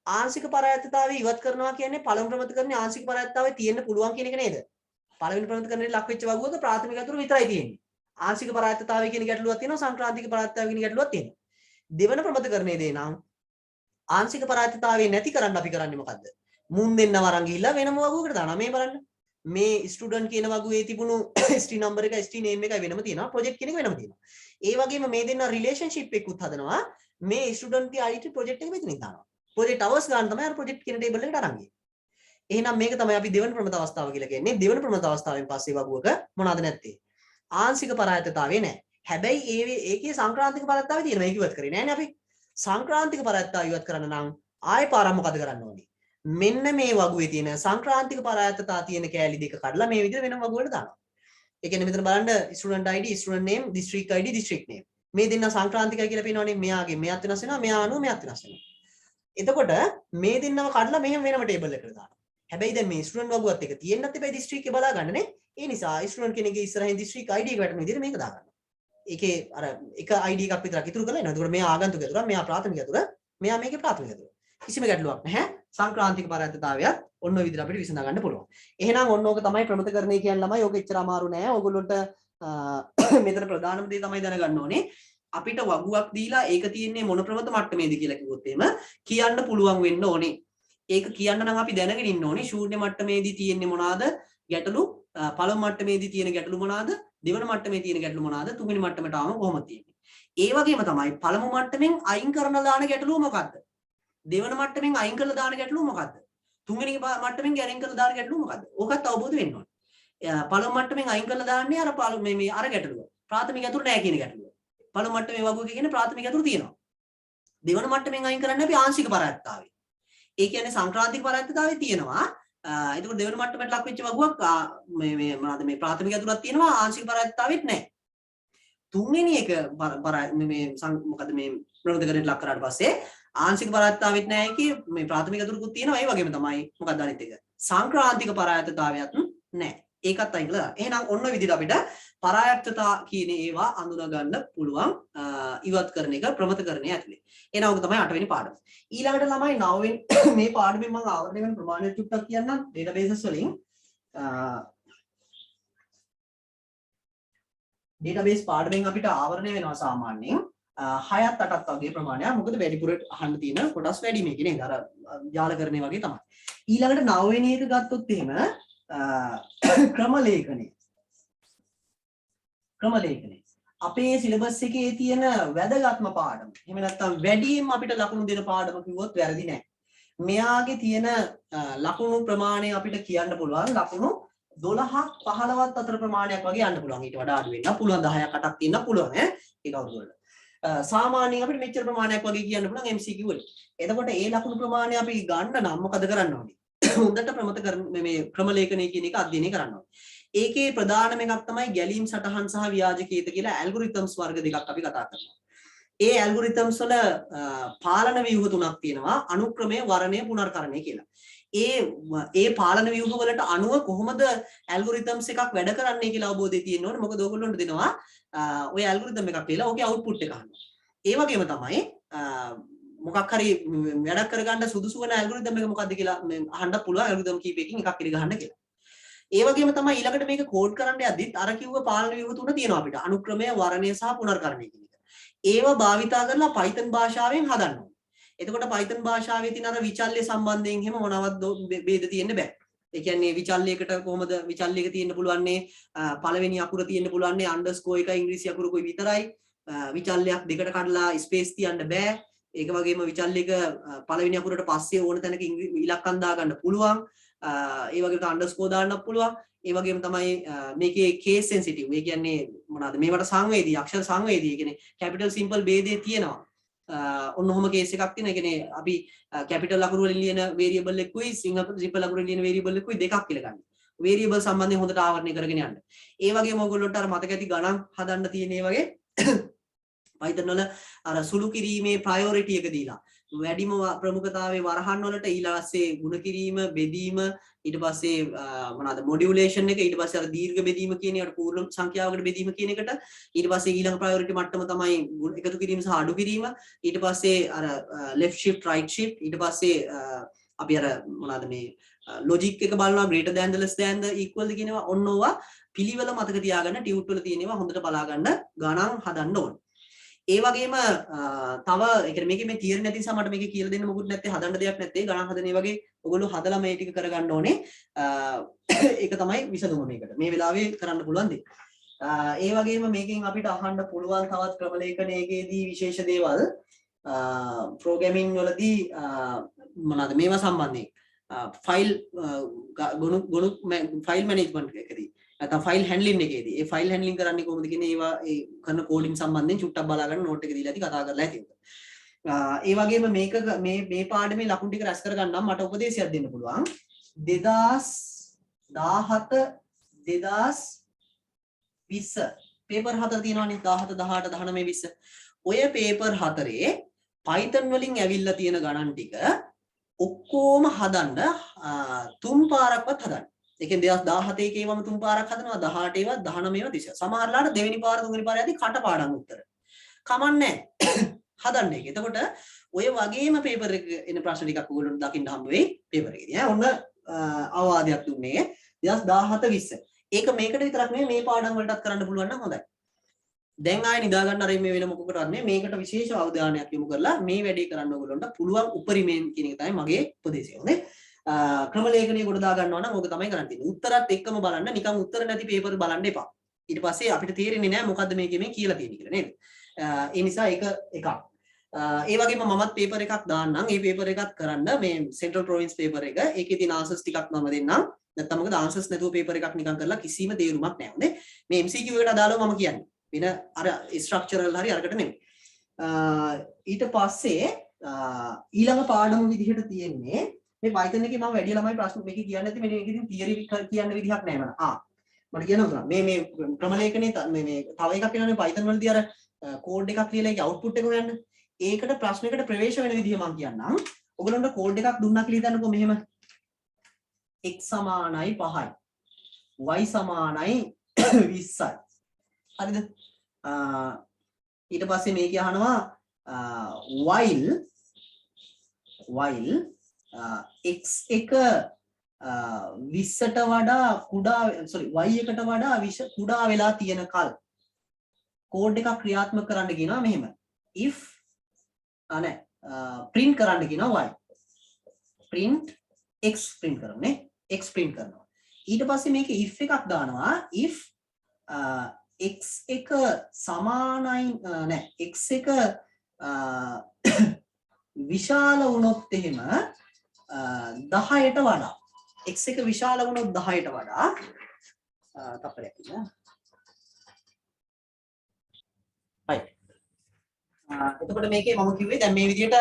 ආංශික පරායත්තතාවය ඉවත් කරනවා කියන්නේ පළමු ප්‍රමතකරණයේ ආංශික පරායත්තතාවය තියෙන්න පුළුවන් කියන එක නේද? පළවෙනි ප්‍රමතකරණයට ලක් වෙච්ච වගුවක ප්‍රාථමික අතුර විතරයි තියෙන්නේ. ආංශික පරායත්තතාවය කියන ගැටලුවක් තියෙනවා සංක්‍රාන්තික පරායත්තතාවය කියන ගැටලුවක් තියෙනවා. දෙවන ප්‍රමතකරණයේ දේනම් ආංශික පරායත්තතාවය නැති කරන්න අපි කරන්නේ මොකද්ද? මුන් දෙන්න වරන් ගිහිල්ලා වෙනම වගුවකට දානවා. මේ බලන්න. මේ ස්ටුඩන්ට් කියන වගුවේ තිබුණු ST නම්බර් එක ST නේම් එකයි වෙනම තියෙනවා. ප්‍රොජෙක්ට් කියන එක වෙනම තියෙනවා. ඒ වගේම මේ දෙන්න රිලේෂන්ෂිප් එකකුත් හදනවා. මේ ස්ටුඩන්ට් ගේ IT ප්‍රොජෙක්ට් එක මෙතනින් දානවා. ප්‍රොජෙක්ට් අවර්ස් ගන්න තමයි අර ප්‍රොජෙක්ට් කියන ටේබල් එකට අරන් ගියේ. එහෙනම් මේක තමයි අපි දෙවන ප්‍රමත අවස්ථාව කියලා කියන්නේ. දෙවන ප්‍රමත අවස්ථාවෙන් පස්සේ වගුවක මොනවද නැත්තේ? ආංශික පරායත්තතාවය නැහැ. හැබැයි ඒකේ සංක්‍රාන්තික පරායත්තතාවය තියෙනවා. ඒක ඉවත් කරේ නෑනේ අපි. සංක්‍රාන්තික පරායත්තතාවය ඉවත් කරන්න නම් ආයෙ පාරක් මොකද කරන්න ඕනේ? මෙන්න මේ වගුවේ තියෙන සංක්‍රාන්තික පරායත්තතාව තියෙන කෑලි දෙක කඩලා මේ විදිහට වෙනම වගුවකට දානවා. ඒ කියන්නේ මෙතන බලන්න student ID, student name, district ID, district name. මේ දෙන්න සංක්‍රාන්තිකයි කියලා පේනවනේ. මෙයාගේ මෙයාත් වෙනස් වෙනවා, මෙයා අනුව මෙයාත් වෙනස් වෙනවා. එතකොට මේ දෙන්නව කඩලා මෙහෙම වෙනම ටේබල් එකකට දානවා. හැබැයි දැන් මේ ස්ටුඩන්ට් වගුවත් එක තියෙන්නත් එපා දිස්ත්‍රික්ක එක බලා ගන්නනේ. ඒ නිසා ස්ටුඩන්ට් කෙනෙක්ගේ ඉස්සරහින් දිස්ත්‍රික්ක ID එක වැටෙන විදිහට මේක දාගන්නවා. ඒකේ අර එක ID එකක් විතරක් ඉතුරු කරලා එනවා. එතකොට මෙයා ආගන්තුක ඇතුළත්, මෙයා ප්‍රාථමික ඇතුළත්, මෙයා මේකේ ප්‍රාථමික ඇතුළත්. කිසිම ගැටලුවක් නැහැ. සංක්‍රාන්තික පරායත්තතාවයත් ඔන්න ඔය විදිහට අපිට විසඳ ගන්න පුළුවන්. එහෙනම් ඔන්න ඕක තමයි ප්‍රමතකරණය කියන්නේ ළමයි. ඕක එච්චර අමාරු නෑ. ඕගොල්ලොන්ට මෙතන ප්‍රධානම දේ තමයි දැනගන්න ඕනේ. අපිට වගුවක් දීලා ඒක තියෙන්නේ මොන ප්‍රමත මට්ටමේද කියලා කිව්වොත් එහෙම කියන්න පුළුවන් වෙන්න ඕනේ. ඒක කියන්න නම් අපි දැනගෙන ඉන්න ඕනේ ශූන්‍ය මට්ටමේදී තියෙන්නේ මොනවාද ගැටලු, පළමු මට්ටමේදී තියෙන ගැටලු මොනවාද, දෙවන මට්ටමේ තියෙන ගැටලු මොනවාද, තුන්වෙනි මට්ටමට ආවම කොහොමද තියෙන්නේ. ඒ වගේම තමයි පළමු මට්ටමින් අයින් කරන දාන ගැටලුව මොකක්ද? දෙවන මට්ටමින් අයින් කරලා දාන ගැටලුව මොකක්ද? තුන්වෙනි මට්ටමින් ගැරින් කරලා දාන ගැටලුව මොකක්ද? ඕකත් අවබෝධ වෙන්න ඕනේ. පළමු මට්ටමින් අයින් කරලා දාන්නේ අර මේ අර ගැටලුව. ප්‍රාථමික ඇතුළට නැහැ කියන ගැටලුව. පළමු මට්ටමේ වගුවක කියන්නේ ප්‍රාථමික ඇතුළට තියෙනවා. දෙවන මට්ටමින් අයින් කරන්නේ අපි ආංශික පරායත්තතාවය. ඒ කියන්නේ සංක්‍රාන්තික පරායත්තතාවය තියෙනවා. එතකොට දෙවන මට්ටමට ලක් වෙච්ච වගුවක් මේ මොනවාද මේ ප්‍රාථමික ඇතුළත් තියෙනවා, ආංශික පරායත්තතාවෙත් නැහැ. තුන්වෙනි එක මේ මොකද මේ ප්‍රවෘත්තිකරණයට ලක් කරාට පස්සේ ආංශික පරායත්තතාවෙත් නැහැ කි මේ ප්‍රාථමික ඇතුළකුත් තියෙනවා. ඒ වගේම තමයි මොකක්ද අනිත් එක සංක්‍රාන්තික පරායත්තතාවයත් නැහැ. ඒකත් අයින් කළා. එහෙනම් ඔන්න විදිහට අපිට පරායත්තතා කියන ඒවා අඳුන ගන්න පුළුවන් ඉවත් කරන එක ප්‍රමතකරණය ඇතුලේ. එහෙනම් ඔක තමයි 8 වෙනි පාඩම. ඊළඟට ළමයි 9 වෙනි මේ පාඩමෙන් මම ආවරණය වෙන ප්‍රමාණය චුට්ටක් කියන්නම් databases වලින්. database පාඩමෙන් අපිට ආවරණය වෙනවා සාමාන්‍යයෙන් 6ත් 8ත් වගේ ප්‍රමාණයක්. මොකද වැඩිපුර අහන්න තියෙන කොටස් වැඩි මේකේ නේද? අර ජාලකරණය වගේ තමයි. ඊළඟට 9 වෙනි එක ගත්තොත් එහෙම ක්‍රම ලේඛනය අපේ සිලබස් එකේ තියෙන වැදගත්ම පාඩම. එහෙම නැත්නම් වැඩිම අපිට ලකුණු දෙන පාඩම කිව්වොත් වැරදි නෑ. මෙයාගේ තියෙන ලකුණු ප්‍රමාණය අපිට කියන්න පුළුවන් ලකුණු 12ක් 15ක් අතර ප්‍රමාණයක් වගේ යන්න පුළුවන්. ඊට වඩා අඩු වෙන්න පුළුවන් 10ක් 8ක් තියෙන්න පුළුවන් ඈ. ඒක අවුරුදු වල. සාමාන්‍යයෙන් අපිට මෙච්චර ප්‍රමාණයක් වගේ කියන්න පුළුවන් MCQ වලින්. එතකොට ඒ ලකුණු ප්‍රමාණය අපි ගන්න නම් මොකද කරන්න ඕනේ? හොඳට ප්‍රමතකරණ මේ ක්‍රම ලේඛනය කියන එක අධ්‍යයනය කරන්න ඕනේ. ඒකේ ප්‍රධානම එකක් තමයි ගැලීම් සටහන් සහ ව්‍යාජකීයත කියලා ඇල්ගොරිතම්ස් වර්ග දෙකක් අපි කතා කරනවා. ඒ ඇල්ගොරිතම්ස් වල පාලන ව්‍යුහ තුනක් තියෙනවා. අනුක්‍රමය, වර්ණය, පුනර්කරණය කියලා. ඒ පාලන ව්‍යුහ වලට අනුව කොහොමද ඇල්ගොරිතම්ස් එකක් වැඩ කරන්නේ කියලා අවබෝධය තියෙන්න ඕනේ. මොකද ඕගොල්ලන්ට දෙනවා ඔය ඇල්ගොරිතම් එකක් කියලා ඕකේ අවුට්පුට් එක අහනවා. ඒ වගේම තමයි මොකක් හරි වැඩක් කරගන්න සුදුසු වෙන ඇල්ගොරිතම් එක මොකක්ද කියලා අහන්න පුළුවන්. ඇල්ගොරිතම් කීපයකින් එකක් ඉරි ගහන්න කියලා. ඒ වගේම තමයි ඊළඟට මේක කෝඩ් කරන්න යද්දිත් අර කිව්ව පාලන ව්‍යුහ තුන තියෙනවා අපිට. අනුක්‍රමය, වර්ණය සහ පුනර්කරණය කියන එක. ඒවා භාවිතා කරලා Python භාෂාවෙන් හදන්න ඕනේ. එතකොට Python භාෂාවේ තියෙන අර විචල්්‍ය සම්බන්ධයෙන් එහෙම මොනවත් ભેද තියෙන්න බෑ. ඒ කියන්නේ විචල්්‍යයකට කොහොමද විචල්්‍යයක තියෙන්න පුළුවන්නේ පළවෙනි අකුර තියෙන්න පුළුවන්නේ අන්ඩර්ස්කෝර් එකයි ඉංග්‍රීසි අකුරකුයි විතරයි. විචල්්‍යයක් දෙකට කඩලා ස්පේස් තියන්න බෑ. ඒක වගේම විචල්්‍යයක පළවෙනි අකුරට පස්සේ ඕන තැනක ඉලක්කම් දාගන්න පුළුවන්. ඒ වගේ අන්ඩර්ස්කෝර් දාන්නත් පුළුවන්. ඒ වගේම තමයි මේකේ කේස් සෙන්සිටිව්. ඒ කියන්නේ මොනවාද මේවට සංවේදී අක්ෂර සංවේදී. ඒ කියන්නේ කැපිටල් සිම්පල් ભેදේ තියෙනවා. ඔන්න ඔහොම කේස් එකක් තියෙනවා. ඒ කියන්නේ අපි කැපිටල් අකුරු වලින් ලියන වේරියබල් එකකුයි සිම්පල් අකුරු වලින් ලියන වේරියබල් එකකුයි දෙකක් කියලා ගන්න. වේරියබල් සම්බන්ධයෙන් හොඳට ආවරණය කරගෙන යන්න. ඒ වගේම ඔයගොල්ලන්ට අර මතක ඇති ගණන් හදන්න තියෙන ඒ වගේ Python වල අර සුළු කිරීමේ ප්‍රයොරිටි එක දීලා වැඩිම ප්‍රමුඛතාවයේ වරහන් වලට ඊළඟසේ ගුණ කිරීම, බෙදීම, ඊට පස්සේ මොනවාද මොඩියුලේෂන් එක, ඊට පස්සේ අර දීර්ඝ බෙදීම කියන ඒකට පූර්ණ සංඛ්‍යාවකට බෙදීම කියන එකට ඊට පස්සේ ඊළඟ ප්‍රයොරිටි මට්ටම තමයි එකතු කිරීම සහ අඩු කිරීම. ඊට පස්සේ අර left shift right shift, ඊට පස්සේ අපි අර මොනවාද මේ logic එක බලනවා greater than the less than the equal ද කියනවා. ඔන්න ඕවා පිළිවෙල මතක තියාගන්න ටියුට් වල තියෙනවා හොඳට බලා ගන්න ගණන් හදන්න ඕනේ. ඒ වගේම තව ඒ කියන්නේ මේකේ මේ තියරි නැති නිසා මට මේක කියලා දෙන්න මොකුත් නැත්තේ හදන්න දෙයක් නැත්තේ ගණන් හදන ඒ වගේ ඔයගොල්ලෝ හදලා මේ ටික කරගන්න ඕනේ. ඒක තමයි විසඳුම මේකට. මේ වෙලාවේ කරන්න පුළුවන් දේ. ඒ වගේම මේකෙන් අපිට අහන්න පුළුවන් තවත් ක්‍රම ලේඛනයේදී විශේෂ දේවල් ප්‍රෝග්‍රෑමින් වලදී මොනවාද මේවා සම්බන්ධයෙන් ෆයිල් ගොනු ෆයිල් මැනේජ්මන්ට් එකදී නැත්නම් ෆයිල් හැන්ඩ්ලින් එකේදී ඒ ෆයිල් හැන්ඩ්ලින් කරන්නේ කොහොමද කියන ඒවා ඒ කරන කෝඩින් සම්බන්ධයෙන් චුට්ටක් බලා ගන්න නෝට් එක දීලා ඇති කතා කරලා ඇති. ඒ වගේම මේක මේ පාඩමේ ලකුණු ටික රැස් කරගන්න නම් මට උපදේශයක් දෙන්න පුළුවන්. 2017 2020 paper 4 තියෙනවානේ 17 18 19 20. ඔය paper 4 Python වලින් ඇවිල්ලා තියෙන ගණන් ටික ඔක්කොම හදන්න තුන් පාරක්වත් හදන්න. ඒ කියන්නේ 2017 එකේවම තුන් පාරක් හදනවා 18 ඒවා 19 ඒවා 30. සමහරලාට දෙවෙනි පාර තුන්වෙනි පාර යද්දි කටපාඩම් උත්තර. කමන්නේ හදන්න එක. එතකොට ඔය වගේම පේපර් එක එන ප්‍රශ්න ටිකක් ඔයගොල්ලන්ට දකින්න හම්බ වෙයි පේපර් එකේදී. ඔන්න අවවාදයක් දුන්නේ 2017 20. ඒක මේකට විතරක් නෙමෙයි මේ පාඩම් වලටත් කරන්න පුළුවන් නම් හොඳයි. දැන් ආයෙ නිදා ගන්න අර මේ වෙන මොකකටවත් නෙමෙයි මේකට විශේෂ අවධානයක් යොමු කරලා මේ වැඩේ කරන්න ඔයගොල්ලන්ට පුළුවන් උපරිමයෙන් කියන එක තමයි මගේ උපදේශය. හොඳේ. ක්‍රම ලේඛනයේ කොට දා ගන්නවා නම් ඕක තමයි කරන්න තියෙන්නේ. උත්තරත් එක්කම බලන්න නිකන් උත්තර නැති පේපර් බලන්න එපා. ඊට පස්සේ අපිට තේරෙන්නේ නැහැ මොකද්ද මේකේ මේ කියලා තියෙන්නේ කියලා නේද? ඒ නිසා ඒක එකක්. ඒ වගේම මමත් පේපර් එකක් දාන්නම්. ඒ පේපර් එකත් කරන්න මේ සෙන්ට්‍රල් ප්‍රොවින්ස් පේපර් එක. ඒකේ තියෙන ආන්සර්ස් ටිකක් මම දෙන්නම්. නැත්තම් මොකද ආන්සර්ස් නැතුව පේපර් එකක් නිකන් කරලා කිසිම තේරුමක් නැහැ. හොඳේ. මේ MCQ එකට අදාළව මම කියන්නේ. වෙන අර ස්ට්‍රක්චරල් හරි අරකට නෙමෙයි. ඊට පස්සේ ඊළඟ පාඩම විදිහට තියෙන්නේ මේ Python එකේ මම වැඩි ළමයි ප්‍රශ්න මේක කියන්නේ නැති මේ මේකෙදී තියරි කියන්න විදිහක් නැහැ මම. මට කියනවා මේ ක්‍රම ලේඛනයේ මේ තව එකක් වෙනවානේ Python වලදී අර කෝඩ් එකක් ලියලා ඒකේ output එක හොයන්න. ඒකට ප්‍රශ්නයකට ප්‍රවේශ වෙන විදිහ මම කියන්නම්. ඔයගලන්ට කෝඩ් එකක් දුන්නා කියලා හිතන්නකෝ මෙහෙම. x සමානයි 5යි. y සමානයි 20යි. හරිද? ඊට පස්සේ මේක අහනවා while x එක 20ට වඩා කුඩා y එකට වඩා කුඩා වෙලා තියෙන කල් කෝඩ් එකක් ක්‍රියාත්මක කරන්න කියනවා මෙහෙම. if print කරන්න කියනවා y. print x print කරන්නේ x print කරනවා. ඊට පස්සේ මේකේ if එකක් දානවා if x එක සමානයි x එක විශාල වුණොත් එහෙම 10ට වඩා x එක විශාල වුණොත් 10ට වඩා තප්පරයක් ඉන්න. right. එතකොට මේකේ මම කිව්වේ දැන් මේ විදිහට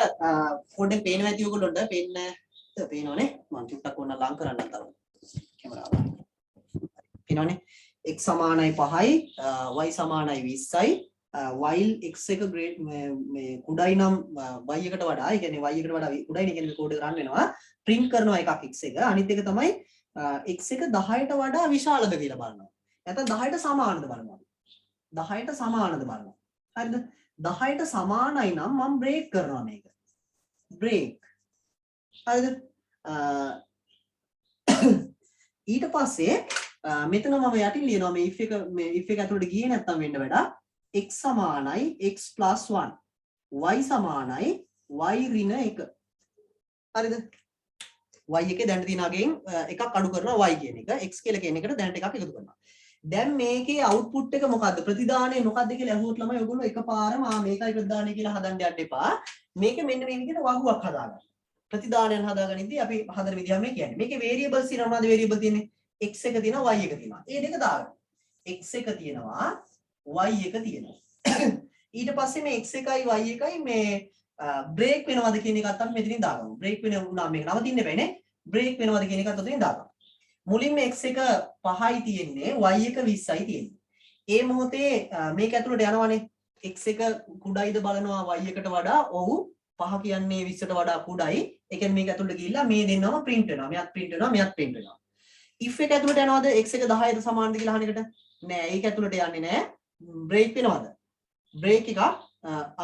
පොඩ්ඩක් පේනවා ඇති ඔයගොල්ලන්ට පේනවනේ මම චුට්ටක් ඕන ලං කරන්න තව කැමරාව. පේනවනේ x සමානයි 5යි y සමානයි 20යි while x එක මේ කුඩයි නම් y එකට වඩා ඒ කියන්නේ y එකට වඩා කුඩයි නේ කියන්නේ කෝඩ් එක රන් වෙනවා print කරනවා එකක් x එක අනිත් එක තමයි x එක 10ට වඩා විශාලද කියලා බලනවා නැත්නම් 10ට සමානද බලනවා 10ට සමානද බලනවා හරිද 10ට සමානයි නම් මම break කරනවා මේක break හරිද ඊට පස්සේ මෙතන මම යටින් ලියනවා මේ if එක ඇතුළට ගියේ නැත්තම් වෙන්න වැඩ x සමානයි x + 1 y සමානයි y ඍණ 1 හරිද y එකේ දැන් තියෙන අගෙන් එකක් අඩු කරනවා y කියන එක x කියලා කියන එකට දැනට එකක් එකතු කරනවා දැන් මේකේ output එක මොකද්ද ප්‍රතිදානය මොකද්ද කියලා අහුවොත් ළමයි ඔයගොල්ලෝ එකපාරම මේකයි ප්‍රතිදානය කියලා හදන්න යන්න එපා මේක මෙන්න මේ විදිහට වගුවක් හදාගන්න ප්‍රතිදානයන් හදාගනිද්දී අපි හදන විදිහ මේ කියන්නේ මේකේ variables තියෙනවා මොනවද variable තියෙන්නේ x එක තියෙනවා y එක තියෙනවා. මේ දෙක දාගන්න. x එක තියෙනවා y එක තියෙනවා. ඊට පස්සේ මේ x එකයි y එකයි මේ break වෙනවද කියන එකත් අපි මෙතනින් දාගමු. break වෙනවා මේක නවතින්න බෑ නේ. break වෙනවද කියන එකත් ඔතනින් දාගමු. මුලින්ම x එක 5යි තියෙන්නේ y එක 20යි තියෙන්නේ. ඒ මොහොතේ මේක ඇතුළට යනවනේ x එක කුඩයිද බලනවා y එකට වඩා ඔව් 5 කියන්නේ 20ට වඩා කුඩයි. ඒ කියන්නේ මේක ඇතුළට ගිහිල්ලා මේ දෙන්නම print වෙනවා. මෙයත් print වෙනවා මෙයත් print වෙනවා. if එක ඇතුළට යනවද x එක 10ට සමානද කියලා අහන එකට නෑ ඒක ඇතුළට යන්නේ නෑ break වෙනවද break එක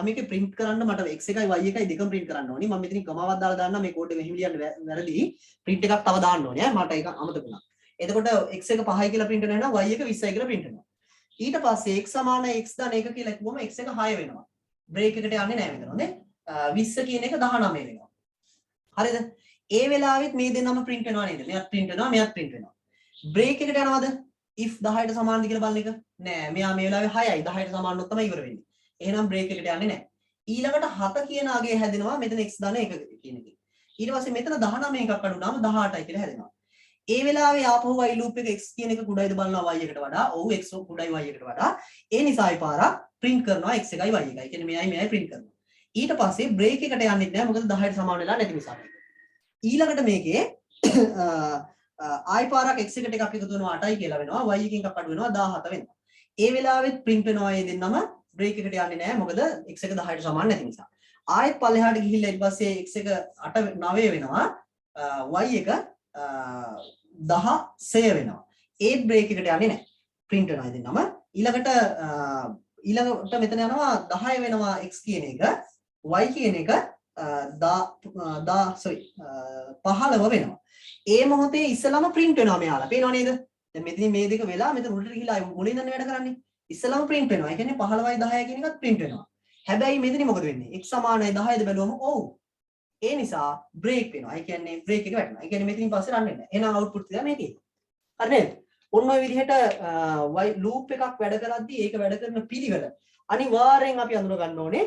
මේක print කරන්න මට x එකයි y එකයි දෙකම print කරන්න ඕනි මම මෙතනින් කමාවක් දාලා දාන්න මේ කෝඩ් එක මෙහෙම ලියන්න වැරදි print එකක් තව දාන්න ඕනේ මට ඒක අමතක වුණා එතකොට x එක 5යි කියලා print වෙනවා y එක 20යි කියලා print වෙනවා ඊට පස්සේ x සමාන x දාන එක කියලා කිව්වම x එක 6 වෙනවා break එකට යන්නේ නෑ මෙතන හොඳේ 20 කියන එක 19 වෙනවා හරිද ඒ වෙලාවෙත් මේ දෙන්නම print වෙනවා නේද? මෙයත් print වෙනවා, මෙයත් print වෙනවා. break එකට යනවද? if 10ට සමානද කියලා බලන එක. නෑ. මෙයා මේ වෙලාවේ 6යි 10ට සමාන වුණොත් තමයි ඉවර වෙන්නේ. එහෙනම් break එකට යන්නේ නෑ. ඊළඟට 7 කියන අගය හැදෙනවා මෙතන x ධන 1 කියන එකේ. ඊට පස්සේ මෙතන 19 එකක් අඩු වුණාම 18යි කියලා හැදෙනවා. ඒ වෙලාවේ ආපහු while loop එක x කියන එක කුඩයිද බලනවා y එකට වඩා. ඔව් x කුඩයි y එකට වඩා. ඒ නිසා ඒ පාරක් print කරනවා x එකයි y එකයි. කියන්නේ මෙයයි print කරනවා. ඊට පස්සේ break එකට යන්නේ නැහැ මොකද 10ට සමාන වෙලා නැති නිසා. ඊළඟට මේකේ ආයි පාරක් x එකට එකක් එකතු වෙනවා 8යි කියලා වෙනවා y එකකින් එකක් අඩු වෙනවා 17 වෙනවා ඒ වෙලාවෙත් print වෙනවා ඒ දෙන්නම break එකට යන්නේ නැහැ මොකද x එක 10ට සමාන නැති නිසා. ආයෙත් පල්ලෙහාට ගිහිල්ලා ඊට පස්සේ x එක 8 9 වෙනවා y එක 16 වෙනවා. ඒ break එකට යන්නේ නැහැ. print වෙනවා ඒ දෙන්නම. ඊළඟට මෙතන යනවා 10 වෙනවා x කියන එක y කියන එක 15 වෙනවා. ඒ මොහොතේ ඉස්සලම print වෙනවා මෙයාලා. පේනව නේද? දැන් මෙතන මේ දෙක වෙලා මෙතන උඩට ගිහිලා මුලින් ඉඳන් වැඩ කරන්නේ. ඉස්සලම print වෙනවා. ඒ කියන්නේ 15යි 10යි කියන එකත් print වෙනවා. හැබැයි මෙතන මොකද වෙන්නේ? x සමානයි 10යිද බැලුවම ඔව්. ඒ නිසා break වෙනවා. ඒ කියන්නේ break එක වැටෙනවා. ඒ කියන්නේ මෙතනින් පස්සේ රන් වෙන්නේ නැහැ. එහෙනම් output එක මේකේ. හරි නේද? ඔන්න ඔය විදිහට while loop එකක් වැඩ කරද්දී ඒක වැඩ කරන පිළිවෙල අනිවාර්යෙන් අපි අඳුර ගන්න ඕනේ.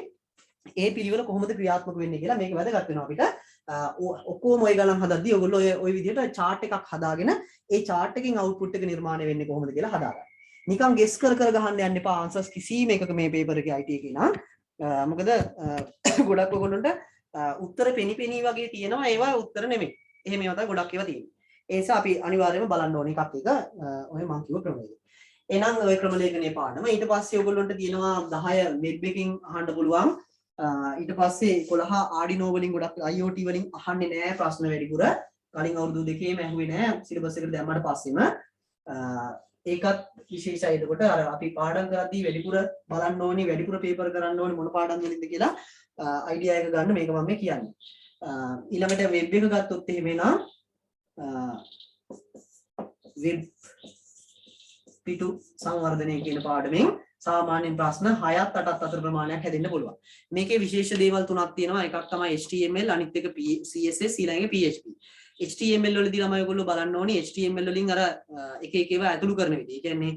ඒ පිළිවෙල කොහොමද ක්‍රියාත්මක වෙන්නේ කියලා මේක වැදගත් වෙනවා අපිට. ඔක්කොම ඔය ගණන් හදද්දී ඔයගොල්ලෝ ඔය විදිහට chart එකක් හදාගෙන ඒ chart එකකින් output එක නිර්මාණය වෙන්නේ කොහොමද කියලා හදාගන්න. නිකන් guess කර ගහන්න යන්න එපා answers කිසිම එකක මේ paper එකේ IT එකේ නම්. මොකද ගොඩක් ඔයගොල්ලන්ට උත්තර පෙනි වගේ තියෙනවා ඒවා උත්තර නෙමෙයි. එහෙම ඒවා තමයි ගොඩක් ඒවා තියෙන්නේ. ඒ නිසා අපි අනිවාර්යයෙන්ම බලන්න ඕනේ එකක් එක ඔය මම කිව්ව ක්‍රමයේදී. එහෙනම් ඔය ක්‍රම ලේඛනයේ පාඩම ඊට පස්සේ ඔයගොල්ලන්ට තියෙනවා 10 වෙබ් එකකින් අහන්න පුළුවන්. ඊට පස්සේ 11 Arduino වලින් ගොඩක් IoT වලින් අහන්නේ නැහැ ප්‍රශ්න වැඩිපුර. කලින් අවුරුදු දෙකේම ඇහුවේ නැහැ සිලබස් එකට දැම්මට පස්සෙම. ඒකත් විශේෂයි. එතකොට අර අපි පාඩම් කරද්දී වැඩිපුර බලන්න ඕනේ වැඩිපුර පේපර් කරන්න ඕනේ මොන පාඩම් වලින්ද කියලා අයිඩියා එක ගන්න මේක මම කියන්නේ. ඊළඟට වෙබ් එක ගත්තොත් එහෙම නා වෙබ් පිටු සංවර්ධනය කියන පාඩමෙන් සාමාන්‍යයෙන් ප්‍රශ්න 6ත් 8ත් අතර ප්‍රමාණයක් හැදෙන්න පුළුවන්. මේකේ විශේෂ දේවල් තුනක් තියෙනවා. එකක් තමයි HTML, අනිත් එක CSS, ඊළඟ එක PHP. HTML වලදී ළමයි ඔයගොල්ලෝ බලන්න ඕනේ HTML වලින් අර එක එක ඒවා ඇතුළු කරන විදිහ. ඒ කියන්නේ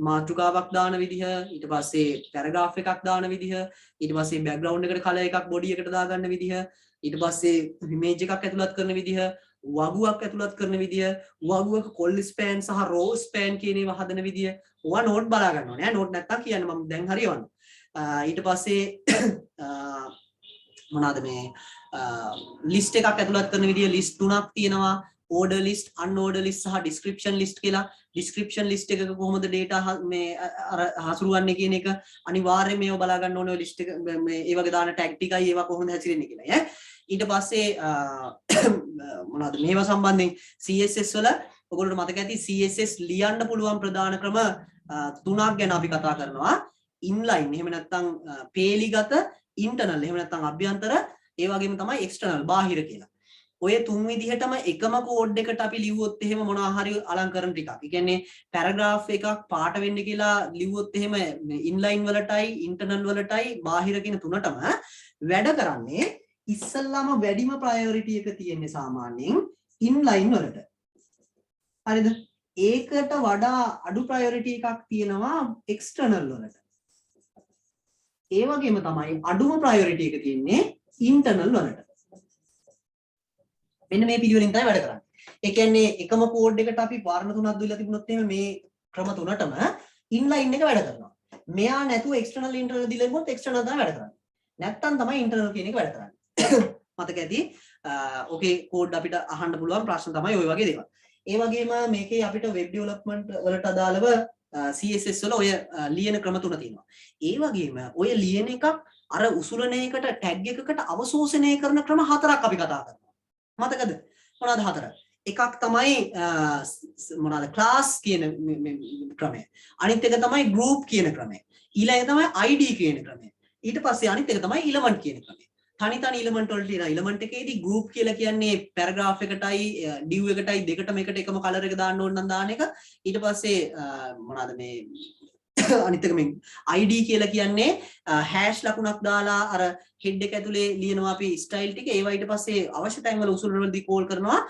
මාතෘකාවක් දාන විදිහ, ඊට පස්සේ පැරග්‍රාෆ් එකක් දාන විදිහ, ඊට පස්සේ බෑග්ග්‍රවුන්ඩ් එකට කලර් එකක් බොඩි එකට දාගන්න විදිහ, ඊට පස්සේ ඉමේජ් එකක් ඇතුළත් කරන විදිහ, වගුවක් ඇතුළත් කරන විදිය, වගුවක කොල් ස්පෑන් සහ රෝ ස්පෑන් කියන ඒවා හදන විදිය ඔයා නෝට් බලා ගන්න ඕනේ. නෝට් නැත්තම් කියන්න මම දැන් හරියවන්න. ඊට පස්සේ මොනවාද මේ ලිස්ට් එකක් ඇතුළත් කරන විදිය ලිස්ට් තුනක් තියෙනවා. order list, unorder list සහ description list කියලා. description list එකක කොහොමද data මේ අර හසුරුවන්නේ කියන එක අනිවාර්යයෙන් මේව බලා ගන්න ඕනේ. ඔය list එක මේ ඒ වගේ දාන tag ටිකයි ඒවා කොහොමද හැසිරෙන්නේ කියලා ඈ. ඊට පස්සේ මොනවද මේවා සම්බන්ධයෙන් CSS වල ඔයගොල්ලන්ට මතක ඇති CSS ලියන්න පුළුවන් ප්‍රධාන ක්‍රම තුනක් ගැන අපි කතා කරනවා. inline එහෙම නැත්නම් පේලිගත, internal එහෙම නැත්නම් අභ්‍යන්තර, ඒ වගේම තමයි external බාහිර කියලා. ඔය තුන් විදිහටම එකම කෝඩ් එකට අපි ලිව්වොත් එහෙම මොනවා හරි අලංකරණ ටිකක්. ඒ කියන්නේ පැරග්‍රාෆ් එකක් පාට වෙන්න කියලා ලිව්වොත් එහෙම inline වලටයි internal වලටයි බාහිර කියන තුනටම වැඩ කරන්නේ ඉස්සල්ලාම වැඩිම ප්‍රයොරිටි එක තියෙන්නේ සාමාන්‍යයෙන් inline වලට. හරිද? ඒකට වඩා අඩු ප්‍රයොරිටි එකක් තියෙනවා external වලට. ඒ වගේම තමයි අඩුම ප්‍රයොරිටි එක තියෙන්නේ internal වලට. මෙන්න මේ පිළිවෙලින් තමයි වැඩ කරන්නේ. ඒ කියන්නේ එකම කෝඩ් එකට අපි වර්ණ තුනක් දීලා තිබුණොත් එහෙම මේ ක්‍රම තුනටම inline එක වැඩ කරනවා. මෙයා නැතුව external internal දීලා තිබුණොත් external තමයි වැඩ කරන්නේ. නැත්තම් තමයි internal කියන එක වැඩ කරන්නේ. මතක ඇති ඕකේ කෝඩ් අපිට අහන්න පුළුවන් ප්‍රශ්න තමයි ওই වගේ දේවල්. ඒ වගේම මේකේ අපිට වෙබ් ඩෙවලොප්මන්ට් වලට අදාළව CSS වල ඔය ලියන ක්‍රම තුන තියෙනවා. ඒ වගේම ඔය ලියන එකක් අර උසුලන එකට ටැග් එකකට අවශෝෂණය කරන ක්‍රම හතරක් අපි කතා කරනවා. මතකද? මොනවාද හතර? එකක් තමයි මොනවාද class කියන ක්‍රමය. අනිත් එක තමයි group කියන ක්‍රමය. ඊළඟ තමයි ID කියන ක්‍රමය. ඊට පස්සේ අනිත් එක තමයි element කියන ක්‍රමය. තනි element වලට තියෙන element එකේදී group කියලා කියන්නේ paragraph එකටයි div එකටයි දෙකටම එකට එකම color එක දාන්න ඕන නම් දාන එක. ඊට පස්සේ මොනවාද මේ අනිත් එක මේ ID කියලා කියන්නේ hash ලකුණක් දාලා අර head එක ඇතුලේ ලියනවා අපි style ටික. ඒවා ඊට පස්සේ අවශ්‍ය තැන්වල උසුලන වලදී call කරනවා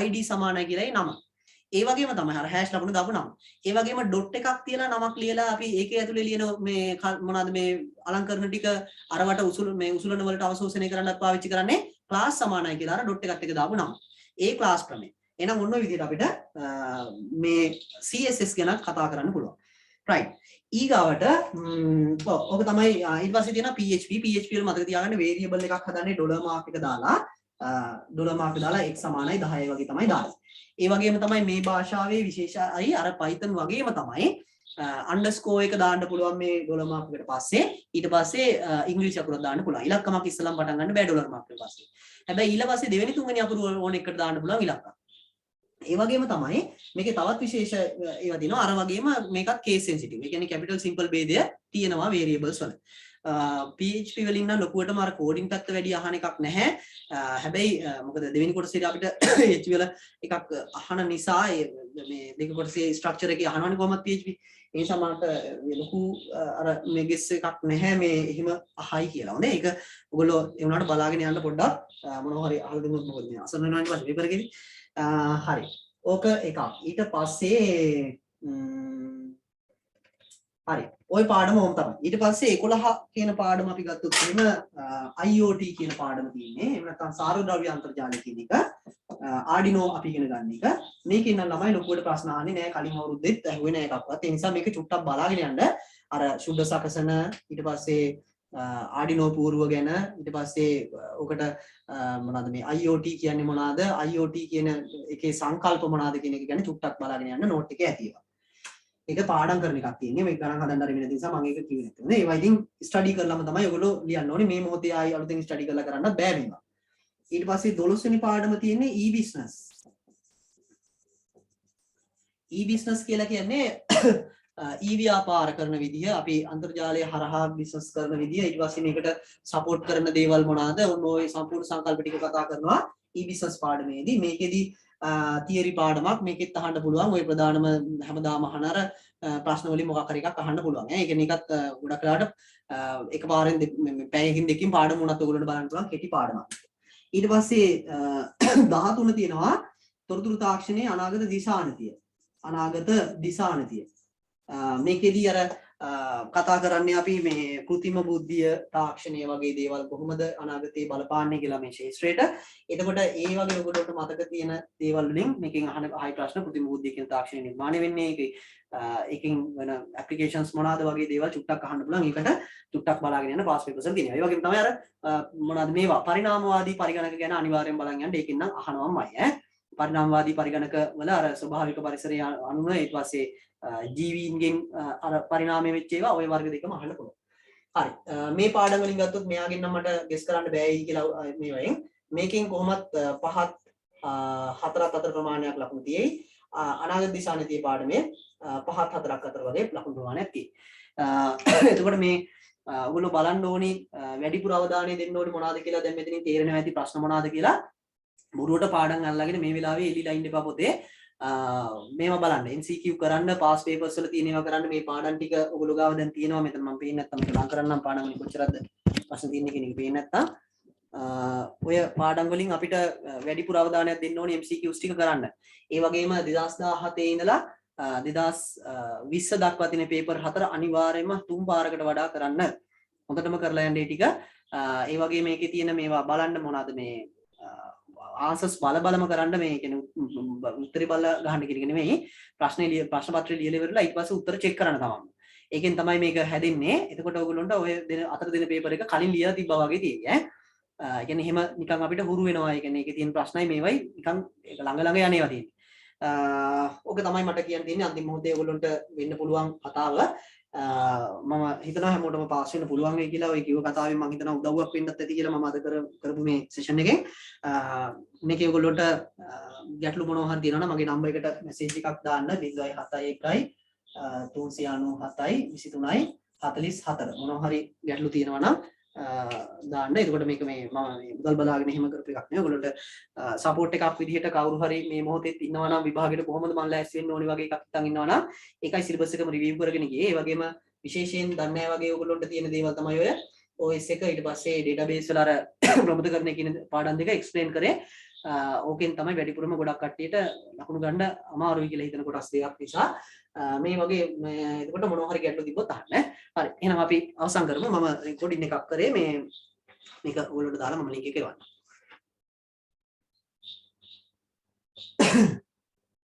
ID සමානයි කියලා නම. ඒ වගේම තමයි අර hash ලකුණ දාපු නම. ඒ වගේම dot එකක් තියලා නමක් ලියලා අපි ඒකේ ඇතුලේ ලියන මේ මොනවාද මේ අලංකරණ ටික අරවට උසුලන වලට අවශෝෂණය කරන්නත් පාවිච්චි කරන්නේ class සමානයි කියලා අර dot එකත් එක දාපු නම. ඒ class ක්‍රමය. එහෙනම් ඔන්න ඔය විදිහට අපිට මේ CSS ගැන කතා කරන්න පුළුවන්. right. ඊගාවට ඔක තමයි ඊට පස්සේ තියෙනවා PHP. PHP වල මතක තියාගන්න variable එකක් හදන්නේ $mark එක දාලා $mark දාලා x සමානයි 10 වගේ තමයි දාන්නේ. ඒ වගේම තමයි මේ භාෂාවේ විශේෂයි අර Python වගේම තමයි අන්ඩර්ස්කෝර් එක දාන්න පුළුවන් මේ ඩොලර් මාක් එකට පස්සේ ඊට පස්සේ ඉංග්‍රීසි අකුරක් දාන්න පුළුවන්. ඉලක්කමක් ඉස්සලම පටන් ගන්න බෑ ඩොලර් මාක් එකට පස්සේ. හැබැයි ඊළ පස්සේ දෙවෙනි තුන්වෙනි අකුරු ඕන එකට දාන්න පුළුවන් ඉලක්ක. ඒ වගේම තමයි මේකේ තවත් විශේෂ ඒවා දිනවා. අර වගේම මේකත් කේස් සෙන්සිටිව්. ඒ කියන්නේ කැපිටල් සිම්පල් ભેදය තියෙනවා වේරියබල්ස් වල. PHP වලින් නම් ලොකුවටම අර කෝඩින් පැත්ත වැඩි අහන එකක් නැහැ. හැබැයි මොකද දෙවෙනි කොටසේ අපිට PHP වල එකක් අහන නිසා මේ දෙක කොටසේ ස්ට්‍රක්චර් එකේ අහනවනේ කොහොමද PHP. ඒ නිසා මට ලොකු අර මේ ගෙස් එකක් නැහැ මේ එහෙම අහයි කියලා. හොඳේ. ඒක ඔයගොල්ලෝ ඒ වුණාට බලාගෙන යන්න පොඩ්ඩක් මොනවා හරි අහලා දෙමුත් මොකද මේ අසරණ වෙනවා ඊට පස්සේ පේපර් එකේදී. හරි. ඕක එකක්. ඊට පස්සේ හරි. ওই පාඩම ඕම් තමයි. ඊට පස්සේ 11 කියන පාඩම අපි ගත්තොත් එහෙම IoT කියන පාඩම තියෙන්නේ. එහෙම නැත්නම් සාරද්‍රව්‍ය අන්තර්ජාලය කියන එක. Arduino අපි ඉගෙන ගන්න එක. මේකෙන් නම් ළමයි ලොකුවට ප්‍රශ්න අහන්නේ නැහැ. කලින් අවුරුද්දෙත් ඇහුවේ නැහැ එකක්වත්. ඒ නිසා මේක චුට්ටක් බලාගෙන යන්න. අර ශුද්ධ සකසන ඊට පස්සේ Arduino පූර්ව ගැන ඊට පස්සේ ඔකට මොනවද මේ IoT කියන්නේ මොනවද? IoT කියන එකේ සංකල්ප මොනවද කියන එක ගැන චුට්ටක් බලාගෙන යන්න නෝට් එකේ ඇතිව. ඒක පාඩම් කරන එකක් තියෙන්නේ. මේක ගණන් හදන්න හරි වෙන නිසා මම ඒක කිව්වේ නැතුනේ. ඒවා ඉතින් ස්ටඩි කරලම තමයි ඔයගොල්ලෝ ලියන්න ඕනේ. මේ මොහොතේ ආයි අලුතෙන් ස්ටඩි කරලා කරන්න බෑ මේවා. ඊට පස්සේ 12 වෙනි පාඩම තියෙන්නේ e-business. e-business කියලා කියන්නේ e-ව්‍යාපාර කරන විදිහ, අපි අන්තර්ජාලය හරහා බිස්නස් කරන විදිහ, ඊට පස්සේ මේකට සපෝට් කරන දේවල් මොනවාද? ඔන්න ඔය සම්පූර්ණ සංකල්ප ටික කතා කරනවා e-business පාඩමේදී. මේකෙදී තියරි පාඩමක් මේකෙත් අහන්න පුළුවන්. ඔය ප්‍රධානම හැමදාම අහන අර ප්‍රශ්න වලින් මොකක් හරි එකක් අහන්න පුළුවන්. ඒ කියන්නේ ඒකත් ගොඩක් වෙලාවට එකපාරෙන් පැයකින් දෙකකින් පාඩම වුණත් ඔයගොල්ලන්ට බලන්න පුළුවන් කෙටි පාඩමක්. ඊට පස්සේ 13 තියෙනවා තොරතුරු තාක්ෂණයේ අනාගත දිශානතිය. අනාගත දිශානතිය. මේකෙදී අර කතා කරන්නේ අපි මේ කෘත්‍රිම බුද්ධිය තාක්ෂණය වගේ දේවල් කොහොමද අනාගතේ බලපාන්නේ කියලා මේ ශාස්ත්‍රයට. එතකොට ඒ වගේ ඔයගොල්ලන්ට මතක තියෙන දේවල් වලින් මේකෙන් අහන ආයි ප්‍රශ්න කෘත්‍රිම බුද්ධිය කියන තාක්ෂණය නිර්මාණය වෙන්නේ ඒකෙන් වෙන ඇප්ලිකේෂන්ස් මොනවාද වගේ දේවල් චුට්ටක් අහන්න පුළුවන්. ඒකට චුට්ටක් බලාගෙන යන පාස් පේපර්ස් වල තියෙනවා. ඒ වගේම තමයි අර මොනවාද මේවා පරිණාමවාදී පරිගණක ගැන අනිවාර්යෙන් බලන් යන්න. ඒකෙන් නම් අහනවමයි ඈ. පරිණාමවාදී පරිගණක වල අර ස්වභාවික පරිසරය අනුව ඊට පස්සේ ජීවීන්ගෙන් අර පරිණාමය වෙච්ච ඒවා ওই වර්ග දෙකම අහන්න පුළුවන්. හරි. මේ පාඩම් වලින් ගත්තොත් මෙයාගෙන් නම් මට ගෙස් කරන්න බෑයි කියලා මේ වයින් මේකෙන් කොහොමත් 5ත් 4ත් අතර ප්‍රමාණයක් ලකුණු තියෙයි. අනාගත දිශානතිය පාඩමේ 5ත් 4ක් අතර වගේ ලකුණු ප්‍රමාණයක් තියෙයි. එතකොට මේ ඔයගොල්ලෝ බලන්න ඕනි වැඩිපුර අවධානය දෙන්න ඕනි මොනවද කියලා දැන් මෙතනින් තේරෙනවා ඇති ප්‍රශ්න මොනවද කියලා. බොරුවට පාඩම් අල්ලගෙන මේ වෙලාවේ එලිලා ඉන්න එපා පොතේ. මේවා බලන්න MCQ කරන්න පාස් පේපර්ස් වල තියෙන ඒවා කරන්න මේ පාඩම් ටික ඔයගොල්ලෝ ගාව දැන් තියෙනවා මෙතන මම පේන්නේ නැත්තම් මේක ලං කරන්නම් පාඩම් වලින් කොච්චරද ප්‍රශ්න තියෙන්නේ කියන එක පේන්නේ නැත්තම් ඔය පාඩම් වලින් අපිට වැඩිපුර අවධානයක් දෙන්න ඕනේ MCQs ටික කරන්න. ඒ වගේම 2017 ඉඳලා 2020 දක්වා තියෙන පේපර් 4 අනිවාර්යයෙන්ම 3 පාරකට වඩා කරන්න. හොඳටම කරලා යන්න මේ ටික. ඒ වගේ මේකේ තියෙන මේවා බලන්න මොනවද මේ ආන්සර්ස් බලම කරන්න මේ කියන්නේ උත්තරේ බල ගන්න කියන එක නෙමෙයි ප්‍රශ්න පත්‍රය ලියලා ඉවරලා ඊට පස්සේ උත්තර චෙක් කරන්න තමයි. ඒකෙන් තමයි මේක හැදෙන්නේ. එතකොට ඔයගොල්ලන්ට ඔය අතර දෙන පේපර් එක කලින් ලියලා තිබ්බා වගේ තියෙන්නේ ඈ. ඒ කියන්නේ එහෙම නිකන් අපිට හුරු වෙනවා. ඒ කියන්නේ ඒකේ තියෙන ප්‍රශ්නයි මේවයි නිකන් ඒක ළඟ යන්නේවා තියෙන්නේ. ඕක තමයි මට කියන්න තියෙන්නේ අන්තිම මොහොතේ ඔයගොල්ලන්ට වෙන්න පුළුවන් කතාව. මම හිතනවා හැමෝටම පාස් වෙන්න පුළුවන් වෙයි කියලා ඔය කිව්ව කතාවෙන් මම හිතනවා උදව්වක් වෙන්නත් ඇති කියලා මම අද කරපු මේ සෙෂන් එකෙන් මේකේ ඔයගොල්ලන්ට ගැටලු මොනවා හරි තියෙනවා නම් මගේ නම්බර් එකට මැසේජ් එකක් දාන්න 071 397 23 44 මොනවා හරි ගැටලු තියෙනවා නම් දාන්න. එතකොට මේක මේ මම මුදල් බලාගෙන එහෙම කරපු එකක් නෙවෙයි. ඔයගොල්ලන්ට සපෝට් එකක් විදිහට කවුරු හරි මේ මොහොතේ ඉන්නවා නම් විභාගෙට කොහොමද මම ලෑස්ති වෙන්න ඕනි වගේ එකක් හිතන් ඉන්නවා නම් ඒකයි සිලබස් එකම රිවිව් කරගෙන ගියේ. ඒ වගේම විශේෂයෙන් දන්නේ නැහැ වගේ ඔයගොල්ලන්ට තියෙන දේවල් තමයි ඔය OS එක ඊට පස්සේ database වල අර ප්‍රමුඛකරණය කියන පාඩම් දෙක එක්ස්ප්ලেইন කරේ. ඕකෙන් තමයි වැඩිපුරම ගොඩක් කට්ටියට ලකුණු ගන්න අමාරුයි කියලා හිතන කොටස් දෙකක් නිසා මේ වගේ එතකොට මොනවා හරි ගැටලු තිබ්බොත් අහන්න. හරි. එහෙනම් අපි අවසන් කරමු. මම රෙකෝඩින් එකක් කරේ මේක ඔයගොල්ලන්ට දාලා මම ලින්ක් එක එවන්නම්.